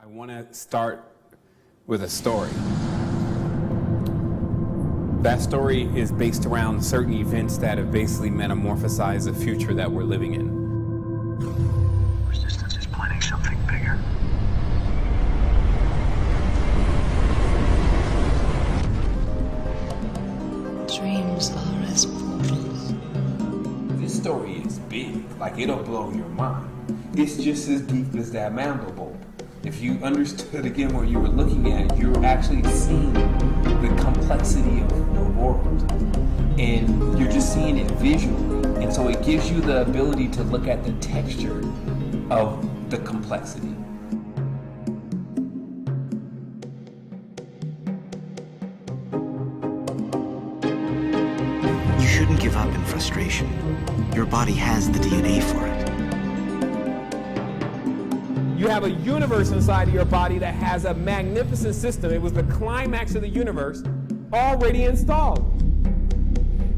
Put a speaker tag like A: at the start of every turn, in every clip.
A: I want to start with a story. That story is based around certain events that have basically metamorphosized the future that we're living in.
B: Resistance is planning something bigger.
C: Dreams are as portals.
A: This story is big, like it'll blow your mind. It's just as deep as that mantle bowl. If you understood again what you were looking at, you're actually seeing the complexity of the world. And you're just seeing it visually. And so it gives you the ability to look at the texture of the complexity.
B: You shouldn't give up in frustration. Your body has the DNA for it.
D: You have a universe inside of your body that has a magnificent system. It was the climax of the universe already installed.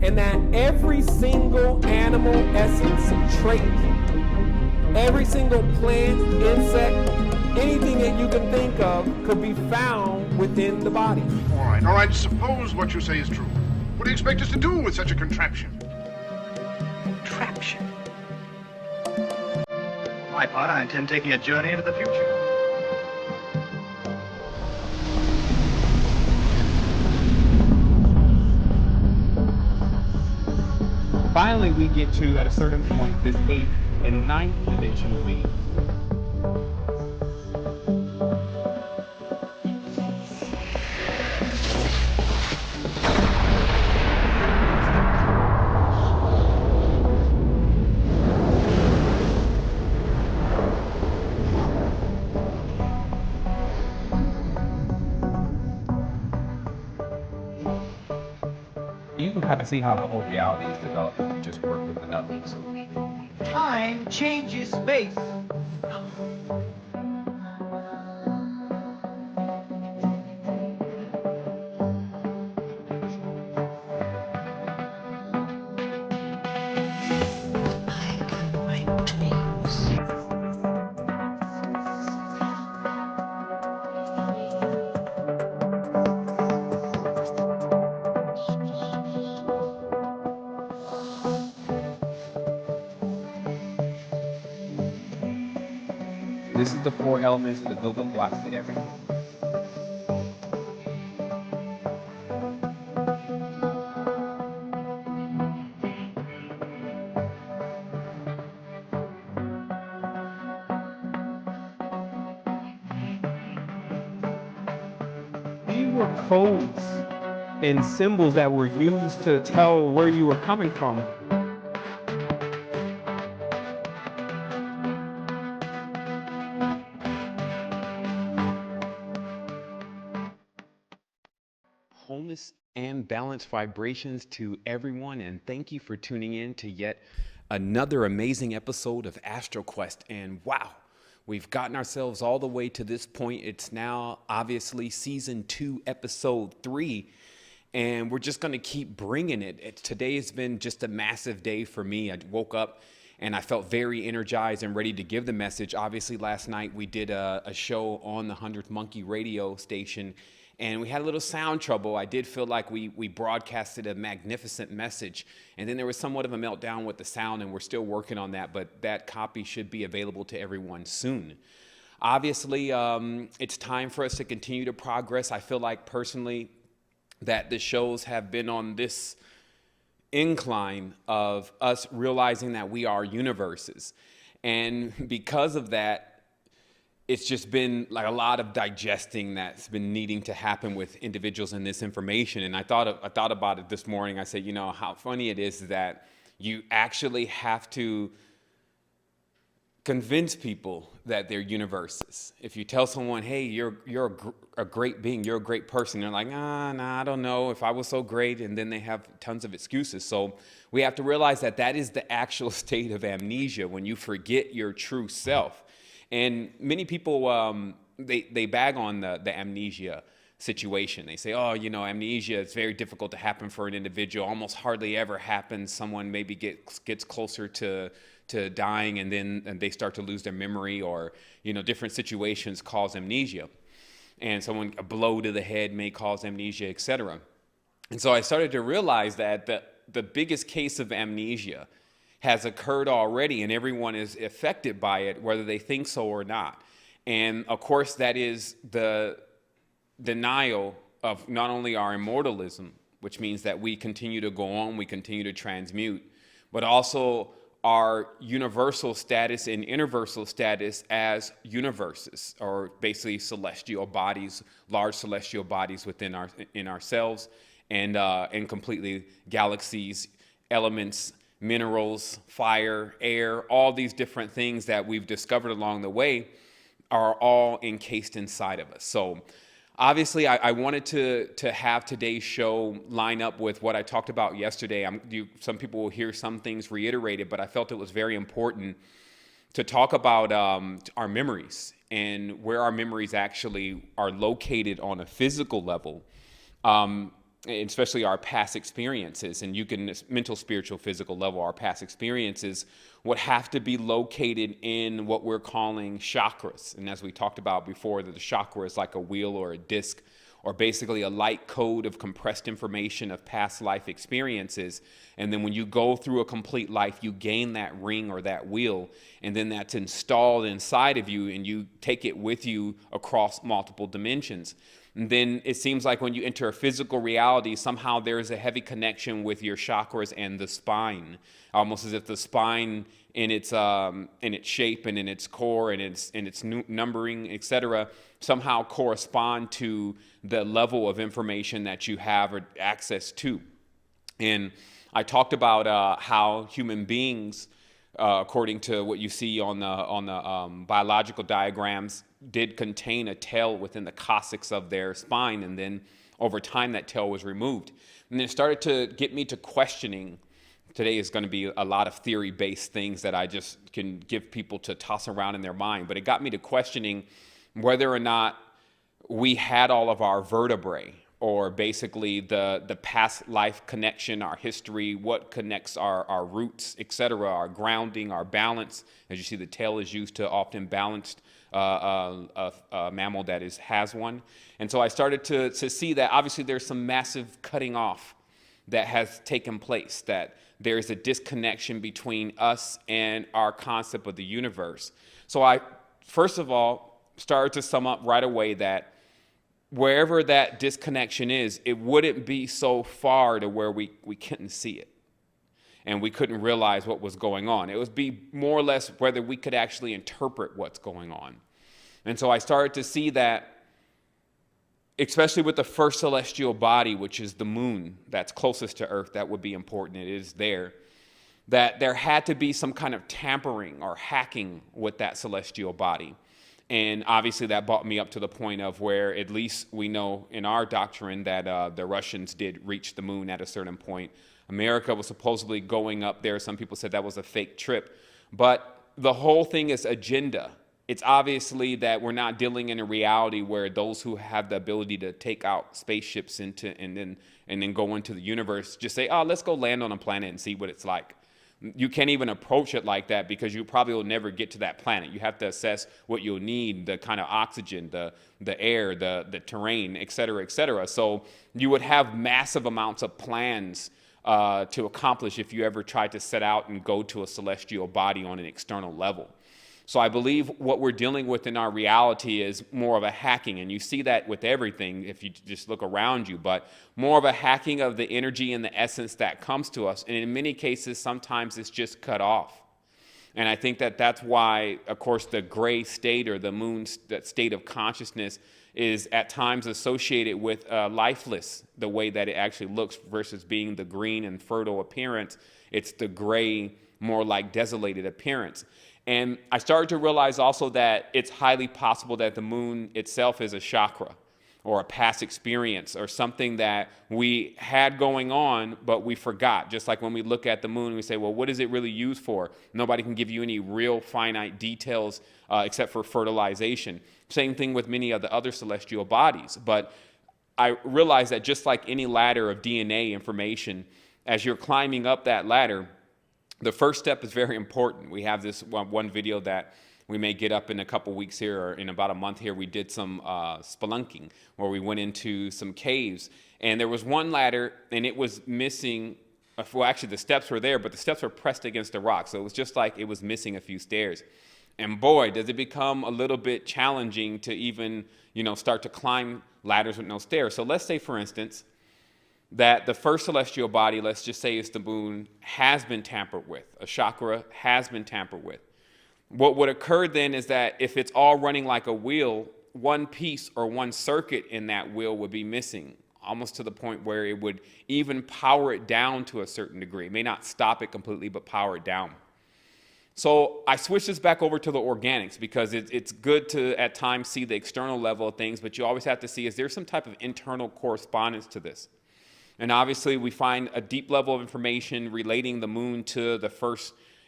D: And that every single animal essence and trait, every single plant, insect, anything that you can think of could be found within the body.
E: All right, suppose what you say is true. What do you expect us to do with such a contraption?
B: Contraption. For my part, I intend taking a journey into the future.
A: Finally, we get to, at a certain point, this 8th and 9th dimensional lead. You can kind of see how the whole reality is developed if you just work with the numbers.
F: Time changes space.
C: I can write dreams.
A: This is the 4 elements of the building blocks to everything.
D: These were codes and symbols that were used to tell where you were coming from.
A: Wholeness and balanced vibrations to everyone, and thank you for tuning in to yet another amazing episode of Astral Quest. And wow, we've gotten ourselves all the way to this point. It's now obviously season 2, episode 3, and we're just going to keep bringing it. Today has been just a massive day for me. I woke up and I felt very energized and ready to give the message. Obviously, last night we did a show on the 100th Monkey radio station, and we had a little sound trouble. I did feel like we broadcasted a magnificent message, and then there was somewhat of a meltdown with the sound, and we're still working on that, but that copy should be available to everyone soon. Obviously, it's time for us to continue to progress. I feel like personally that the shows have been on this incline of us realizing that we are universes. And because of that, it's just been like a lot of digesting that's been needing to happen with individuals in this information. And I thought about it this morning. I said, you know, how funny it is that you actually have to convince people that they're universes. If you tell someone, hey, you're a great being, you're a great person, they're like, nah, I don't know if I was so great, and then they have tons of excuses. So we have to realize that that is the actual state of amnesia, when you forget your true self. And many people, they bag on the amnesia situation. They say, oh, you know, amnesia is very difficult to happen for an individual, almost hardly ever happens. Someone maybe gets closer to to dying, and then they start to lose their memory, or different situations cause amnesia. And a blow to the head may cause amnesia, etc. And so I started to realize that the biggest case of amnesia has occurred already, and everyone is affected by it, whether they think so or not. And of course, that is the denial of not only our immortalism, which means that we continue to go on, we continue to transmute, but also our universal status and innerversal status as universes, or basically celestial bodies, large celestial bodies within ourselves, and completely galaxies, elements, minerals, fire, air, all these different things that we've discovered along the way are all encased inside of us. So obviously, I wanted to have today's show line up with what I talked about yesterday. Some people will hear some things reiterated, but I felt it was very important to talk about our memories and where our memories actually are located on a physical level, especially our past experiences. And you can, mental, spiritual, physical level, our past experiences would have to be located in what we're calling chakras. And as we talked about before, that the chakra is like a wheel or a disc, or basically a light code of compressed information of past life experiences. And then when you go through a complete life, you gain that ring or that wheel, and then that's installed inside of you, and you take it with you across multiple dimensions. And then it seems like when you enter a physical reality, somehow there is a heavy connection with your chakras and the spine, almost as if the spine in its shape and in its core and its numbering, etc., somehow correspond to the level of information that you have or access to. And I talked about how human beings, according to what you see on the biological diagrams, did contain a tail within the coccyx of their spine, and then over time that tail was removed. And it started to get me to questioning. Today is going to be a lot of theory-based things that I just can give people to toss around in their mind, but it got me to questioning whether or not we had all of our vertebrae, or basically the past life connection, our history, what connects our roots, etc., our grounding, our balance. As you see, the tail is used to often balance a mammal that has one. And so I started to see that obviously there's some massive cutting off that has taken place, that there's a disconnection between us and our concept of the universe. So I, first of all, started to sum up right away that wherever that disconnection is, it wouldn't be so far to where we couldn't see it and we couldn't realize what was going on. It would be more or less whether we could actually interpret what's going on. And so I started to see that, especially with the first celestial body, which is the moon, that's closest to Earth, that would be important, it is there, that there had to be some kind of tampering or hacking with that celestial body. And obviously that brought me up to the point of where at least we know in our doctrine that the Russians did reach the moon at a certain point. America was supposedly going up there. Some people said that was a fake trip. But the whole thing is agenda. It's obviously that we're not dealing in a reality where those who have the ability to take out spaceships and then go into the universe just say, oh, let's go land on a planet and see what it's like. You can't even approach it like that because you probably will never get to that planet. You have to assess what you'll need, the kind of oxygen, the air, the terrain, et cetera, et cetera. So you would have massive amounts of plans to accomplish if you ever tried to set out and go to a celestial body on an external level. So I believe what we're dealing with in our reality is more of a hacking, and you see that with everything if you just look around you, but more of a hacking of the energy and the essence that comes to us. And in many cases, sometimes it's just cut off. And I think that that's why, of course, the gray state or the moon's that state of consciousness is at times associated with lifeless, the way that it actually looks versus being the green and fertile appearance. It's the gray, more like desolated appearance. And I started to realize also that it's highly possible that the moon itself is a chakra or a past experience or something that we had going on, but we forgot. Just like when we look at the moon and we say, well, what is it really used for? Nobody can give you any real finite details except for fertilization. Same thing with many of the other celestial bodies. But I realized that just like any ladder of DNA information, as you're climbing up that ladder, The first step is very important. We have this one video that we may get up in a couple weeks here, or in about a month here. We did some spelunking where we went into some caves, and there was one ladder and it was missing. Well, actually the steps were there, but the steps were pressed against the rock. So it was just like it was missing a few stairs. And boy, does it become a little bit challenging to even, start to climb ladders with no stairs. So let's say, for instance, that the first celestial body, let's just say it's the moon, has been tampered with. A chakra has been tampered with. What would occur then is that if it's all running like a wheel, one piece or one circuit in that wheel would be missing, almost to the point where it would even power it down to a certain degree. It may not stop it completely, but power it down. So I switched this back over to the organics because it's good to at times see the external level of things, but you always have to see, is there some type of internal correspondence to this? And obviously we find a deep level of information relating the moon to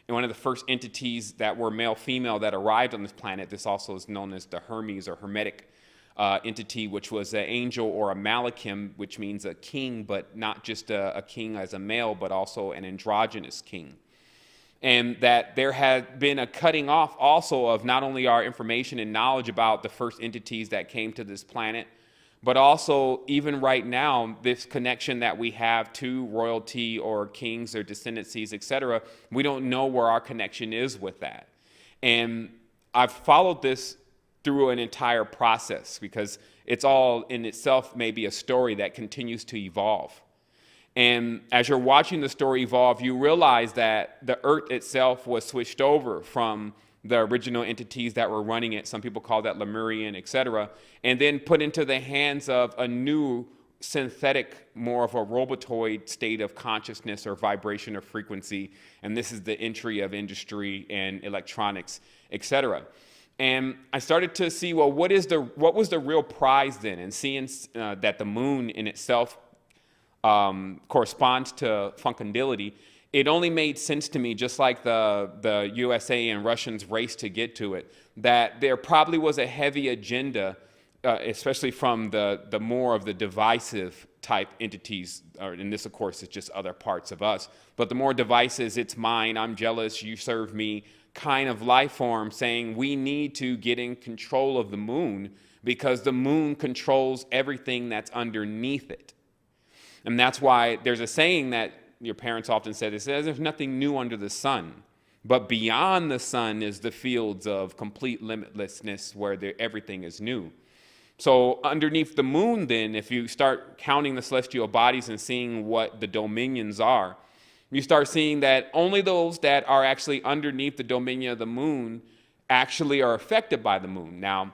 A: one of the first entities that were male-female that arrived on this planet. This also is known as the Hermes or Hermetic entity, which was an angel or a malachim, which means a king, but not just a king as a male, but also an androgynous king. And that there had been a cutting off also of not only our information and knowledge about the first entities that came to this planet, but also even right now, this connection that we have to royalty or kings or descendancies, etc., we don't know where our connection is with that. And I've followed this through an entire process because it's all in itself maybe a story that continues to evolve. And as you're watching the story evolve, you realize that the Earth itself was switched over from the original entities that were running it. Some people call that Lemurian, etc., and then put into the hands of a new synthetic, more of a robotoid state of consciousness or vibration or frequency. And this is the entry of industry and electronics, etc. And I started to see, well, what was the real prize then? And seeing that the moon in itself corresponds to fecundity, it only made sense to me, just like the USA and Russians race to get to it, that there probably was a heavy agenda, especially from the more of the divisive type entities, and this, of course, is just other parts of us, but the more devices, it's mine, I'm jealous, you serve me, kind of life form, saying we need to get in control of the moon because the moon controls everything that's underneath it. And that's why there's a saying that your parents often said, it says there's nothing new under the sun, but beyond the sun is the fields of complete limitlessness where everything is new. So underneath the moon then, if you start counting the celestial bodies and seeing what the dominions are, you start seeing that only those that are actually underneath the dominion of the moon actually are affected by the moon. Now,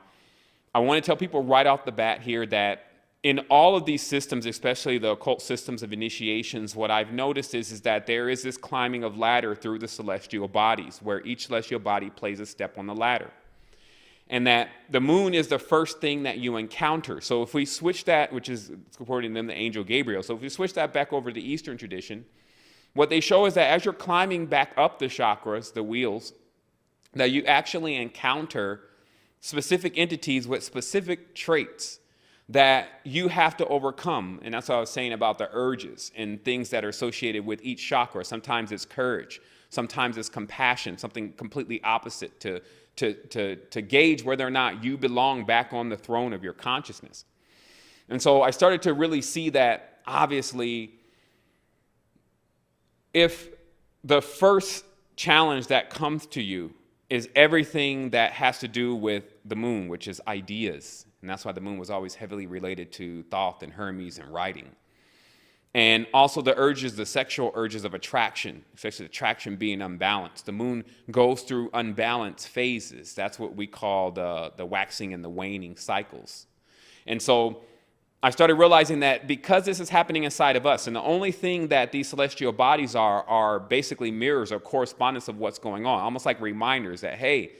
A: I want to tell people right off the bat here that in all of these systems, especially the occult systems of initiations, what I've noticed is that there is this climbing of ladder through the celestial bodies, where each celestial body plays a step on the ladder. And that the moon is the first thing that you encounter. So if we switch that, which is according to them, the angel Gabriel, so if we switch that back over to the Eastern tradition, what they show is that as you're climbing back up the chakras, the wheels, that you actually encounter specific entities with specific traits that you have to overcome. And that's what I was saying about the urges and things that are associated with each chakra. Sometimes it's courage. Sometimes it's compassion, something completely opposite to gauge whether or not you belong back on the throne of your consciousness. And so I started to really see that, obviously, if the first challenge that comes to you is everything that has to do with the moon, which is ideas. And that's why the moon was always heavily related to Thoth and Hermes and writing. And also the urges, the sexual urges of attraction, especially attraction being unbalanced. The moon goes through unbalanced phases. That's what we call the waxing and the waning cycles. And so I started realizing that because this is happening inside of us, and the only thing that these celestial bodies are basically mirrors or correspondence of what's going on, almost like reminders that, hey,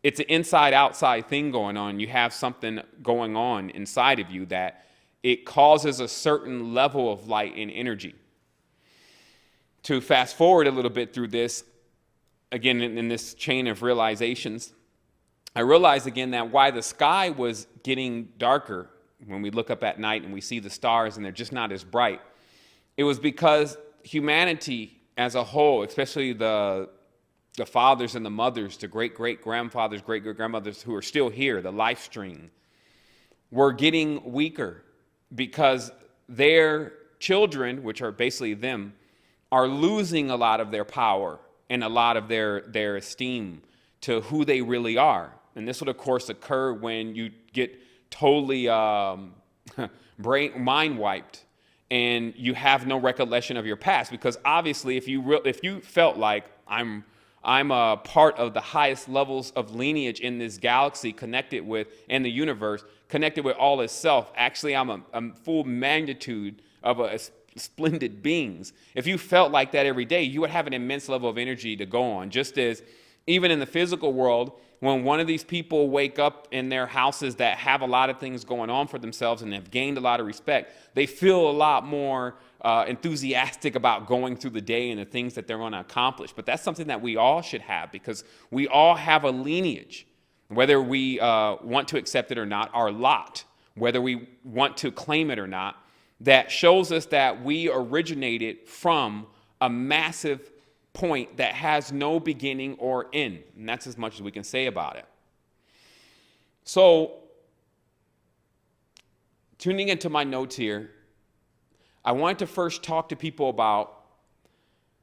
A: it's an inside-outside thing going on. You have something going on inside of you that it causes a certain level of light and energy. To fast forward a little bit through this, again, in this chain of realizations, I realized again that why the sky was getting darker when we look up at night and we see the stars and they're just not as bright, it was because humanity as a whole, especially the fathers and the mothers, the great-great-grandfathers, great-great-grandmothers who are still here, the life string, were getting weaker because their children, which are basically them, are losing a lot of their power and a lot of their esteem to who they really are. And this would, of course, occur when you get totally mind wiped and you have no recollection of your past. Because obviously, if you felt like I'm a part of the highest levels of lineage in this galaxy connected with, and the universe, connected with all itself, actually I'm a full magnitude of a splendid beings. If you felt like that every day, you would have an immense level of energy to go on. Just as even in the physical world, when one of these people wake up in their houses that have a lot of things going on for themselves and have gained a lot of respect, they feel a lot more enthusiastic about going through the day and the things that they're going to accomplish. But that's something that we all should have, because we all have a lineage, whether we want to accept it or not, our lot, whether we want to claim it or not, that shows us that we originated from a massive point that has no beginning or end. And that's as much as we can say about it. So, tuning into my notes here, I wanted to first talk to people about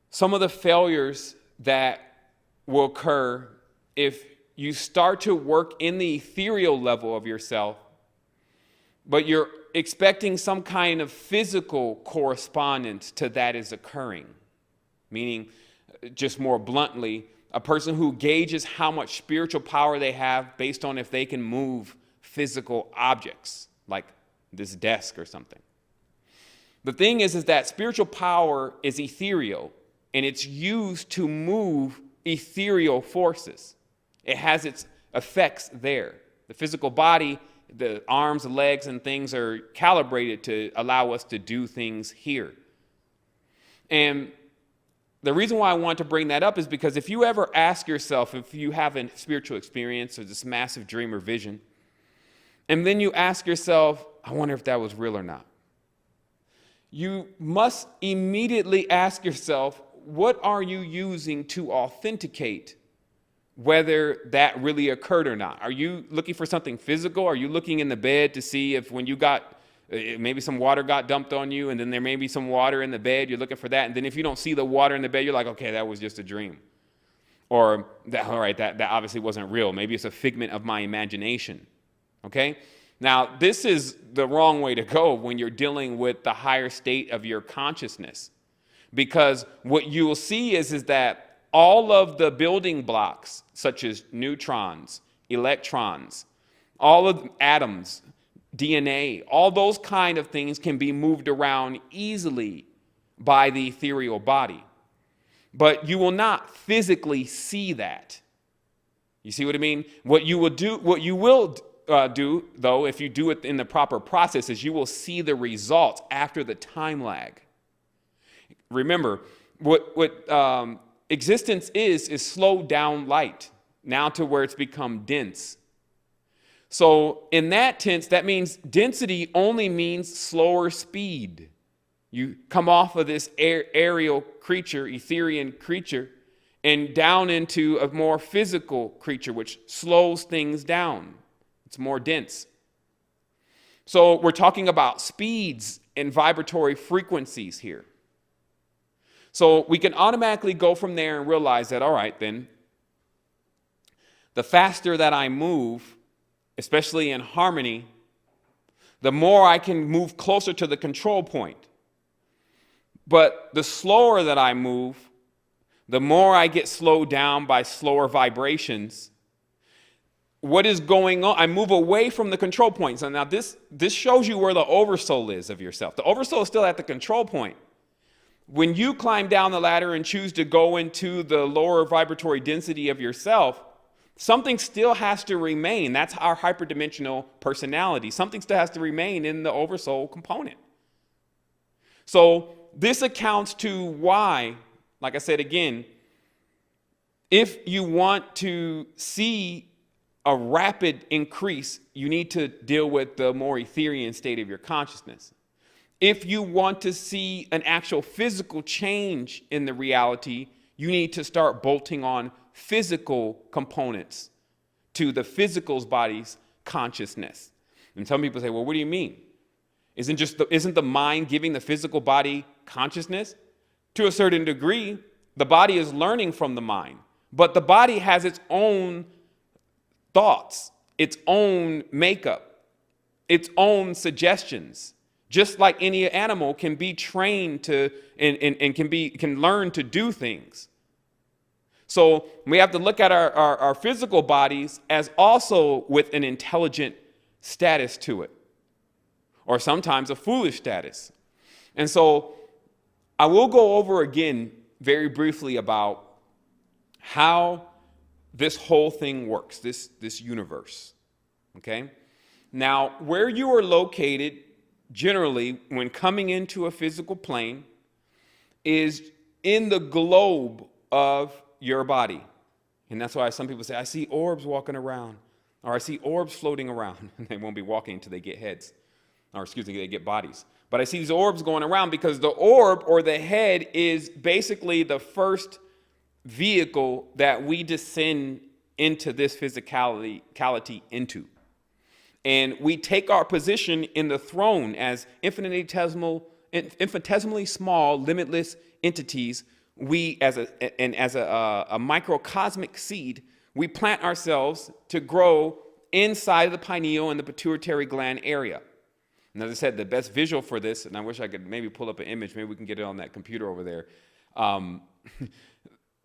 A: some of the failures that will occur if you start to work in the ethereal level of yourself, but you're expecting some kind of physical correspondence to that is occurring. Meaning, just more bluntly, a person who gauges how much spiritual power they have based on if they can move physical objects, like this desk or something. The thing is that spiritual power is ethereal, and it's used to move ethereal forces. It has its effects there. The physical body, the arms, the legs, and things are calibrated to allow us to do things here. And the reason why I want to bring that up is because if you ever ask yourself, if you have a spiritual experience or this massive dream or vision, and then you ask yourself, I wonder if that was real or not, you must immediately ask yourself, what are you using to authenticate whether that really occurred or not? Are you looking for something physical? Are you looking in the bed to see if when you got maybe some water got dumped on you, and then there may be some water in the bed, you're looking for that, and then if you don't see the water in the bed, you're like, okay, that was just a dream. Or, all right, that obviously wasn't real. Maybe it's a figment of my imagination, okay? Now, this is the wrong way to go when you're dealing with the higher state of your consciousness, because what you will see is that all of the building blocks, such as neutrons, electrons, all of atoms, DNA, all those kind of things can be moved around easily by the ethereal body. But you will not physically see that. You see what I mean? What you will do, though, if you do it in the proper process, is you will see the results after the time lag. Remember, what existence is slowed down light, now to where it's become dense. So in that tense, that means density only means slower speed. You come off of this aerial creature, Etherian creature, and down into a more physical creature, which slows things down. It's more dense. So we're talking about speeds and vibratory frequencies here. So we can automatically go from there and realize that, all right, then, the faster that I move, especially in harmony, the more I can move closer to the control point. But the slower that I move, the more I get slowed down by slower vibrations. What is going on? I move away from the control point. So now this shows you where the oversoul is of yourself. The oversoul is still at the control point. When you climb down the ladder and choose to go into the lower vibratory density of yourself, something still has to remain. That's our hyperdimensional personality. Something still has to remain in the oversoul component. So this accounts to why, like I said again, if you want to see a rapid increase, you need to deal with the more Etherian state of your consciousness. If you want to see an actual physical change in the reality, you need to start bolting on physical components to the physical body's consciousness. And some people say, well, what do you mean? Isn't the mind giving the physical body consciousness? To a certain degree, the body is learning from the mind, but the body has its own thoughts, its own makeup, its own suggestions. Just like any animal can be trained to and can learn to do things. So we have to look at our physical bodies as also with an intelligent status to it, or sometimes a foolish status. And so I will go over again very briefly about how this whole thing works, this universe. Okay? Now, where you are located generally when coming into a physical plane is in the globe of your body. And that's why some people say, I see orbs walking around, or I see orbs floating around. And they won't be walking until they get heads, or excuse me, they get bodies. But I see these orbs going around because the orb or the head is basically the first vehicle that we descend into this physicality into. And we take our position in the throne as infinitesimally small, limitless entities. We, as a microcosmic seed, we plant ourselves to grow inside of the pineal and the pituitary gland area. And as I said, the best visual for this, and I wish I could maybe pull up an image, maybe we can get it on that computer over there.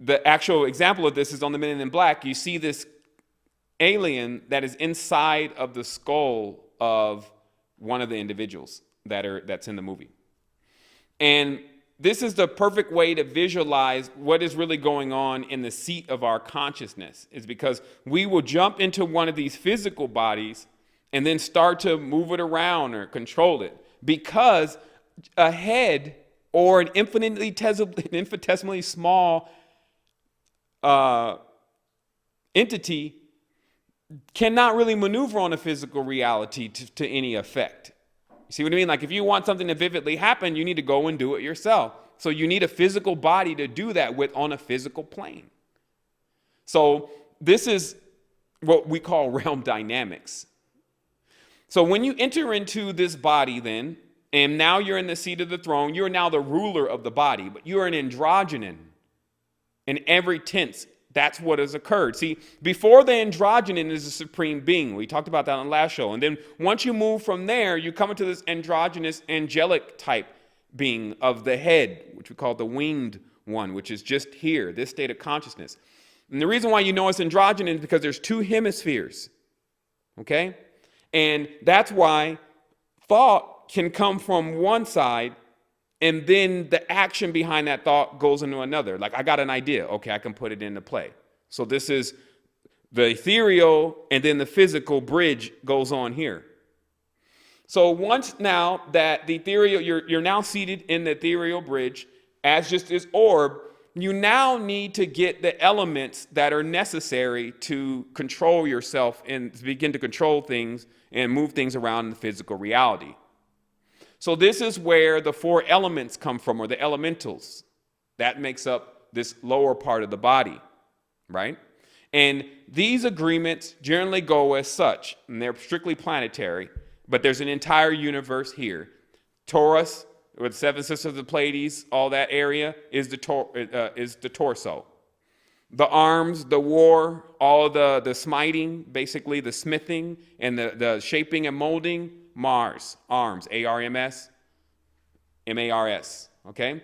A: The actual example of this is on the Men in Black. You see this alien that is inside of the skull of one of the individuals that's in the movie. And this is the perfect way to visualize what is really going on in the seat of our consciousness, is because we will jump into one of these physical bodies and then start to move it around or control it, because a head or an infinitesimally small entity cannot really maneuver on a physical reality to any effect. You see what I mean? Like if you want something to vividly happen, you need to go and do it yourself. So you need a physical body to do that with on a physical plane. So this is what we call realm dynamics. So when you enter into this body then, and now you're in the seat of the throne, you're now the ruler of the body, but you're an androgynon in every tense. That's what has occurred. See, before the androgynon is a supreme being. We talked about that on the last show. And then once you move from there, you come into this androgynous, angelic type being of the head, which we call the winged one, which is just here, this state of consciousness. And the reason why you know it's androgynous is because there's two hemispheres. Okay? And that's why thought can come from one side, and then the action behind that thought goes into another. Like, I got an idea. Okay, I can put it into play. So this is the ethereal, and then the physical bridge goes on here. So once now that the ethereal, you're now seated in the ethereal bridge as just this orb, you now need to get the elements that are necessary to control yourself and begin to control things and move things around in the physical reality. So this is where the four elements come from, or the elementals. That makes up this lower part of the body, right? And these agreements generally go as such, and they're strictly planetary, but there's an entire universe here. Taurus, with seven sisters of the Pleiades, all that area is the torso. The arms, the war, all the smiting, basically the smithing and the shaping and molding, Mars, arms, A-R-M-S, M-A-R-S, okay?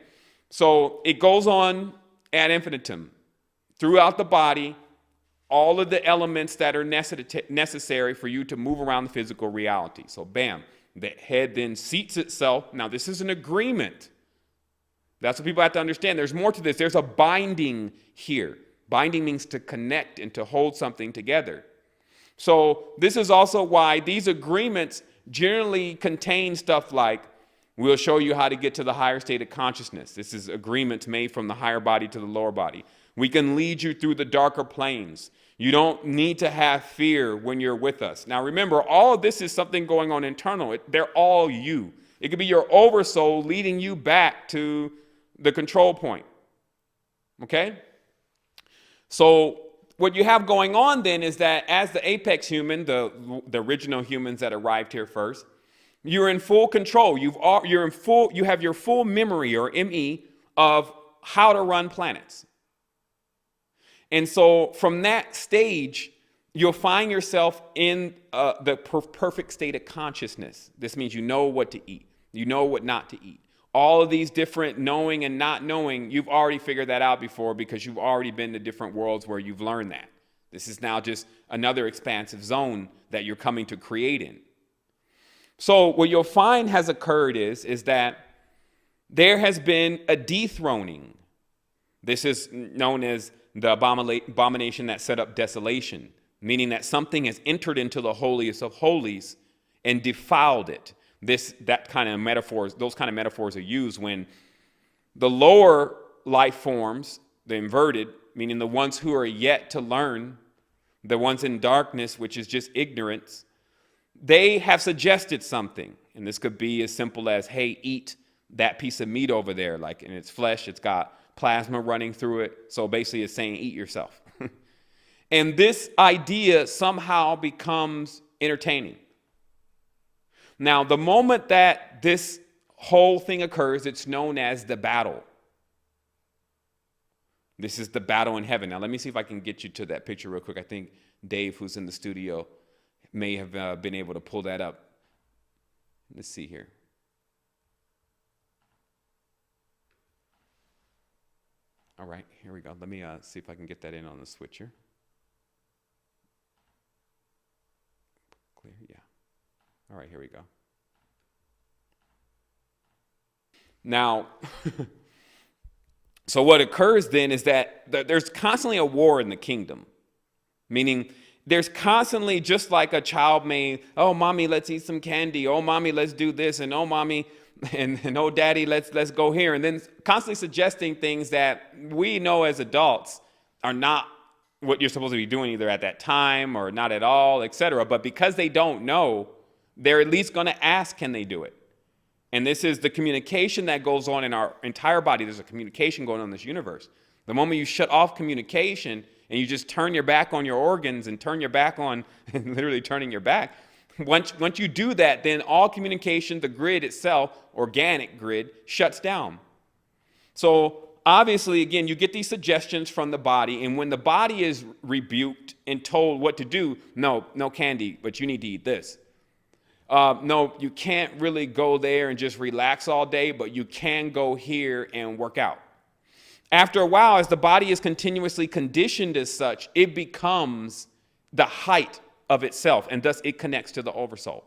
A: So it goes on ad infinitum. Throughout the body, all of the elements that are necessary for you to move around the physical reality. So bam, the head then seats itself. Now this is an agreement. That's what people have to understand. There's more to this. There's a binding here. Binding means to connect and to hold something together. So this is also why these agreements generally contain stuff like, we'll show you how to get to the higher state of consciousness. This is agreements made from the higher body to the lower body. We can lead you through the darker planes. You don't need to have fear when you're with us. Now remember, all of this is something going on internal. They're all you. It could be your oversoul leading you back to the control point. Okay? So what you have going on then is that as the apex human, the original humans that arrived here first, you're in full control. You have your full memory, or ME, of how to run planets. And so from that stage, you'll find yourself in the perfect state of consciousness. This means you know what to eat. You know what not to eat. All of these different knowing and not knowing, you've already figured that out before because you've already been to different worlds where you've learned that. This is now just another expansive zone that you're coming to create in. So what you'll find has occurred is that there has been a dethroning. This is known as the abomination that set up desolation, meaning that something has entered into the holiest of holies and defiled it. Those kind of metaphors are used when the lower life forms, the inverted, meaning the ones who are yet to learn, the ones in darkness, which is just ignorance, they have suggested something. And this could be as simple as, hey, eat that piece of meat over there. Like in its flesh, it's got plasma running through it. So basically it's saying, eat yourself. And this idea somehow becomes entertaining. Now, the moment that this whole thing occurs, it's known as the battle. This is the battle in heaven. Now, let me see if I can get you to that picture real quick. I think Dave, who's in the studio, may have been able to pull that up. Let's see here. All right, here we go. Let me see if I can get that in on the switcher. Clear, yeah. All right, here we go. Now, so what occurs then is that there's constantly a war in the kingdom, meaning there's constantly, just like a child may, oh, mommy, let's eat some candy. Oh, mommy, let's do this. And oh, mommy, and oh, daddy, let's go here. And then constantly suggesting things that we know as adults are not what you're supposed to be doing either at that time or not at all, etc. But because they don't know, they're at least going to ask, can they do it? And this is the communication that goes on in our entire body. There's a communication going on in this universe. The moment you shut off communication and you just turn your back on your organs and turn your back on, literally turning your back, once you do that, then all communication, the grid itself, organic grid, shuts down. So obviously, again, you get these suggestions from the body, and when the body is rebuked and told what to do, no candy, but you need to eat this. No, you can't really go there and just relax all day, but you can go here and work out. After a while, as the body is continuously conditioned as such, it becomes the height of itself, and thus it connects to the oversoul.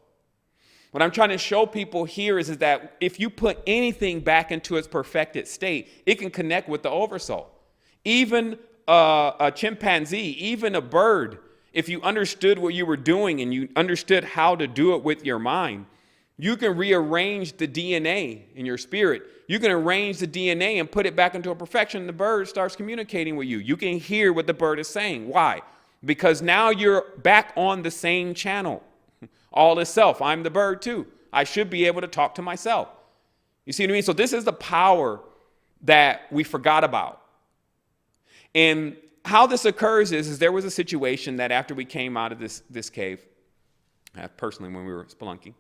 A: What I'm trying to show people here is that if you put anything back into its perfected state, it can connect with the oversoul. Even a chimpanzee, even a bird, if you understood what you were doing and you understood how to do it with your mind, you can rearrange the DNA in your spirit. You can arrange the DNA and put it back into a perfection, and the bird starts communicating with you. You can hear what the bird is saying. Why? Because now you're back on the same channel. All is self. I'm the bird too. I should be able to talk to myself. You see what I mean? So this is the power that we forgot about. And how this occurs is there was a situation that after we came out of this cave, personally when we were spelunking,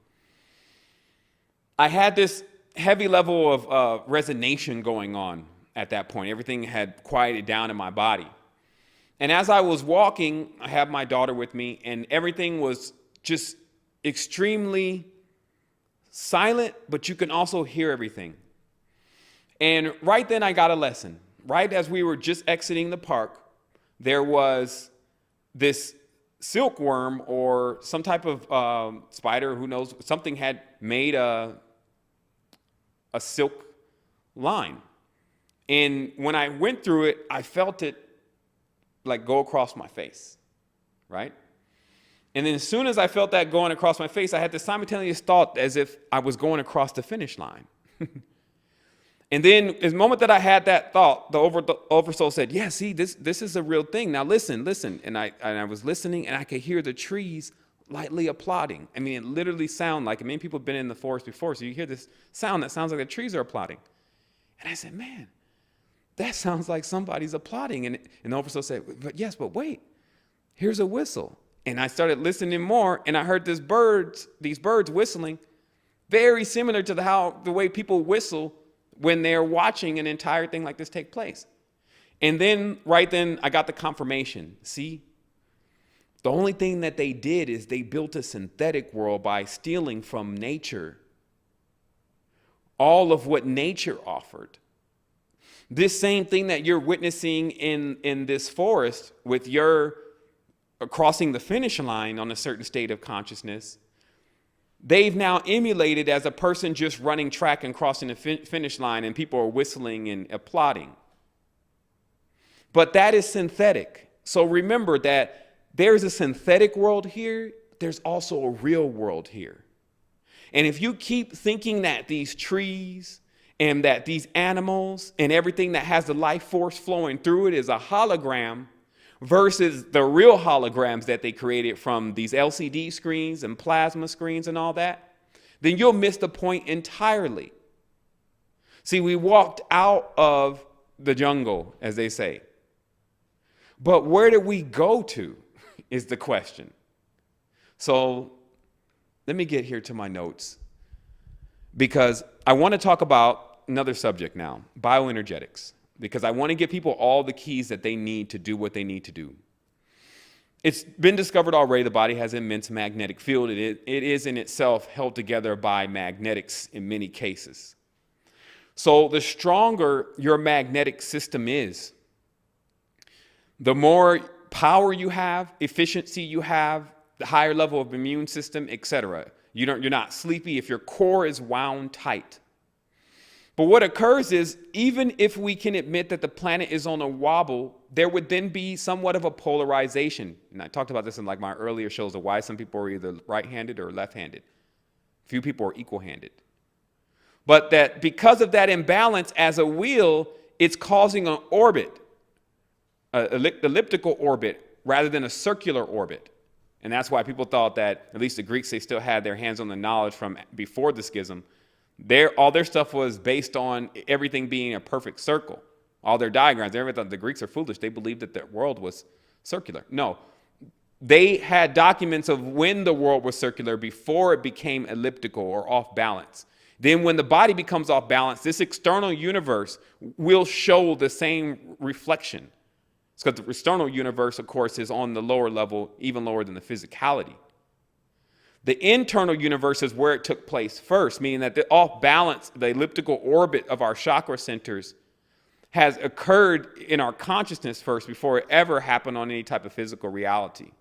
A: I had this heavy level of resonation going on at that point. Everything had quieted down in my body. And as I was walking, I had my daughter with me, and everything was just extremely silent, but you can also hear everything. And right then I got a lesson. Right as we were just exiting the park, there was this silkworm or some type of spider, who knows, something had made a silk line. And when I went through it, I felt it like go across my face, right? And then as soon as I felt that going across my face, I had this simultaneous thought as if I was going across the finish line. And then the moment that I had that thought, the oversoul said, yeah, see, this is a real thing. Now listen. And I was listening, and I could hear the trees lightly applauding. I mean, it literally sounds like, many people have been in the forest before, so you hear this sound that sounds like the trees are applauding. And I said, man, that sounds like somebody's applauding. And the officer said, but wait, here's a whistle. And I started listening more, and I heard these birds whistling, very similar to the way people whistle when they're watching an entire thing like this take place. And then, right then, I got the confirmation. See, the only thing that they did is they built a synthetic world by stealing from nature all of what nature offered. This same thing that you're witnessing in this forest with your crossing the finish line on a certain state of consciousness, they've now emulated as a person just running track and crossing the finish line, and people are whistling and applauding. But that is synthetic. So remember that there's a synthetic world here. There's also a real world here. And if you keep thinking that these trees and that these animals and everything that has the life force flowing through it is a hologram versus the real holograms that they created from these LCD screens and plasma screens and all that, then you'll miss the point entirely. See, we walked out of the jungle, as they say. But where did we go to is the question. So let me get here to my notes, because I want to talk about another subject now, bioenergetics, because I want to give people all the keys that they need to do what they need to do. It's been discovered already the body has an immense magnetic field. It is in itself held together by magnetics in many cases. So the stronger your magnetic system is, the more power you have, efficiency you have, the higher level of immune system, etc. You're not sleepy if your core is wound tight. But what occurs is, even if we can admit that the planet is on a wobble, there would then be somewhat of a polarization. And I talked about this in like my earlier shows of why some people are either right-handed or left-handed. Few people are equal-handed. But that because of that imbalance as a wheel, it's causing an orbit, an elliptical orbit, rather than a circular orbit. And that's why people thought that, at least the Greeks, they still had their hands on the knowledge from before the schism. All their stuff was based on everything being a perfect circle. All their diagrams, everyone thought the Greeks are foolish. They believed that their world was circular. No, they had documents of when the world was circular before it became elliptical or off balance. Then when the body becomes off balance, this external universe will show the same reflection. It's because the external universe, of course, is on the lower level, even lower than the physicality. The internal universe is where it took place first, meaning that the off balance, the elliptical orbit of our chakra centers has occurred in our consciousness first before it ever happened on any type of physical reality.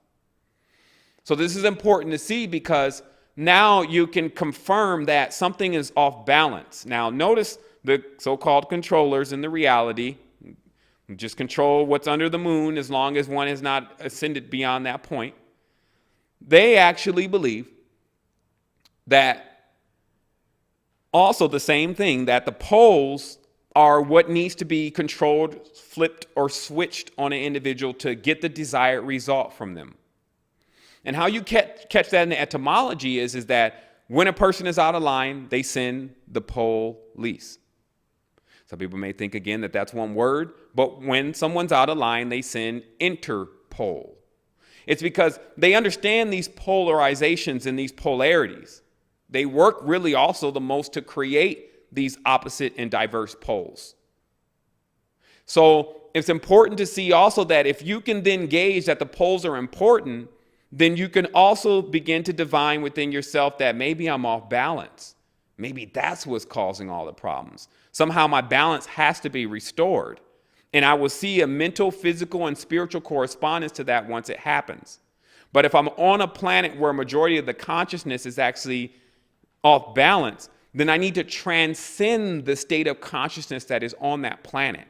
A: So this is important to see, because now you can confirm that something is off balance. Now notice the so-called controllers in the reality just control what's under the moon as long as one has not ascended beyond that point. They actually believe that also the same thing, that the poles are what needs to be controlled, flipped, or switched on an individual to get the desired result from them. And how you catch that in the etymology is that when a person is out of line, they send the pole lease. Some people may think, again, that that's one word, but when someone's out of line, they send interpole. It's because they understand these polarizations and these polarities. They work really also the most to create these opposite and diverse poles. So it's important to see also that if you can then gauge that the poles are important, then you can also begin to divine within yourself that maybe I'm off balance. Maybe that's what's causing all the problems. Somehow my balance has to be restored. And I will see a mental, physical, and spiritual correspondence to that once it happens. But if I'm on a planet where a majority of the consciousness is actually off balance, then I need to transcend the state of consciousness that is on that planet.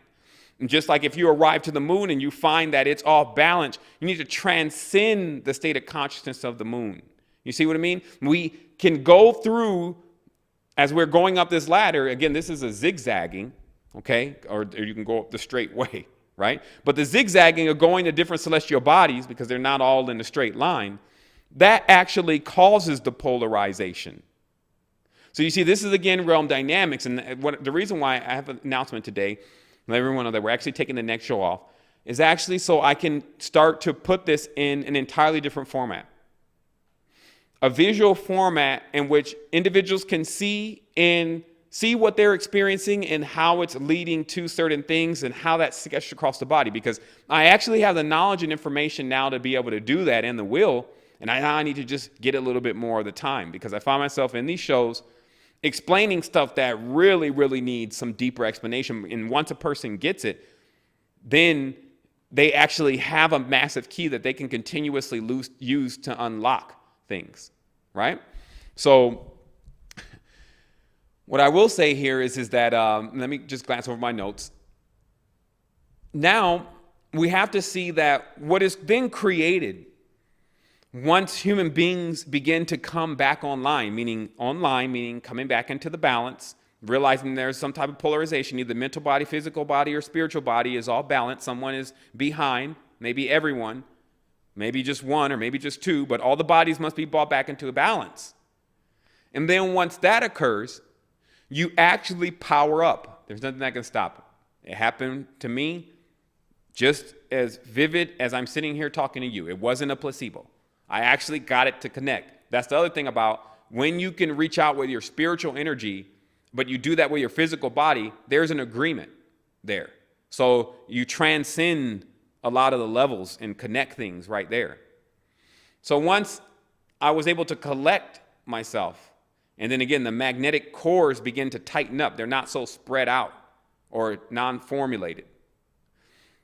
A: And just like if you arrive to the moon and you find that it's off balance, you need to transcend the state of consciousness of the moon. You see what I mean? We can go through, as we're going up this ladder, again, this is a zigzagging, okay? Or you can go up the straight way, right? But the zigzagging of going to different celestial bodies, because they're not all in a straight line, that actually causes the polarization. So you see, this is again realm dynamics, and the reason why I have an announcement today, let everyone know that we're actually taking the next show off, is actually so I can start to put this in an entirely different format. A visual format in which individuals can see what they're experiencing and how it's leading to certain things and how that's sketched across the body. Because I actually have the knowledge and information now to be able to do that and the will, and I need to just get a little bit more of the time, because I find myself in these shows explaining stuff that really, really needs some deeper explanation. And once a person gets it, then they actually have a massive key that they can continuously use to unlock things, right? So what I will say here is that, let me just glance over my notes. Now, we have to see that what has been created once human beings begin to come back online, meaning coming back into the balance, realizing there's some type of polarization, either mental body, physical body, or spiritual body is all balanced. Someone is behind, maybe everyone, maybe just one or maybe just two, but all the bodies must be brought back into a balance. And then once that occurs, you actually power up. There's nothing that can stop it. It happened to me just as vivid as I'm sitting here talking to you. It wasn't a placebo. I actually got it to connect. That's the other thing about when you can reach out with your spiritual energy, but you do that with your physical body, there's an agreement there. So you transcend a lot of the levels and connect things right there. So once I was able to collect myself, and then again, the magnetic cores begin to tighten up. They're not so spread out or non-formulated.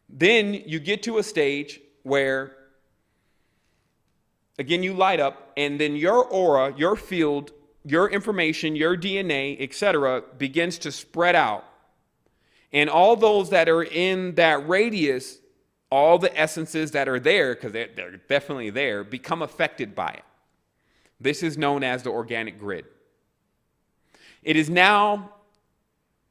A: Then you get to a stage where, again, you light up, and then your aura, your field, your information, your DNA, etc., begins to spread out. And all those that are in that radius, all the essences that are there, because they're definitely there, become affected by it. This is known as the organic grid. It is now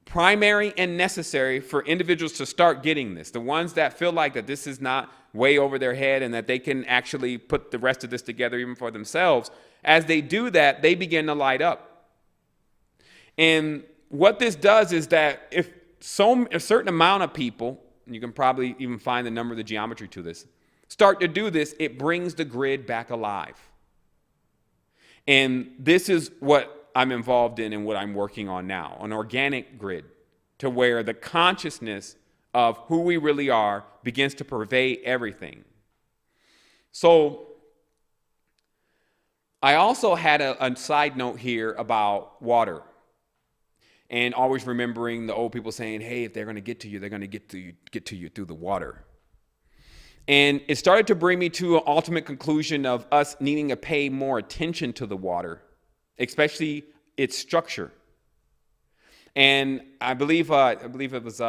A: primary and necessary for individuals to start getting this. The ones that feel like that this is not way over their head and that they can actually put the rest of this together even for themselves, as they do that, they begin to light up. And what this does is that if a certain amount of people, and you can probably even find the number of the geometry to this, start to do this, it brings the grid back alive. And this is what I'm involved in and what I'm working on now, an organic grid, to where the consciousness of who we really are begins to pervade everything. So I also had a side note here about water, and always remembering the old people saying, hey, if they're going to get to you, they're going to get to you through the water. And it started to bring me to an ultimate conclusion of us needing to pay more attention to the water, especially its structure. And I believe it was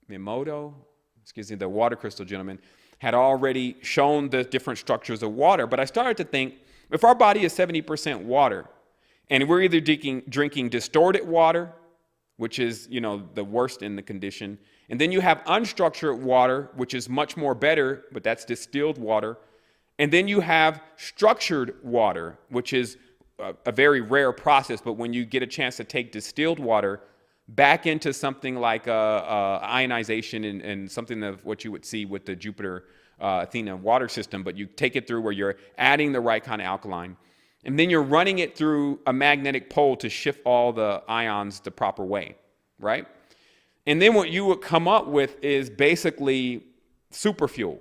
A: Miyamoto, the water crystal gentleman, had already shown the different structures of water. But I started to think, if our body is 70% water, and we're either drinking distorted water, which is, the worst in the condition, and then you have unstructured water, which is much more better, but that's distilled water, and then you have structured water, which is a very rare process, but when you get a chance to take distilled water back into something like ionization and something of what you would see with the Jupiter Athena water system, but you take it through where you're adding the right kind of alkaline, and then you're running it through a magnetic pole to shift all the ions the proper way, right? And then what you would come up with is basically superfuel.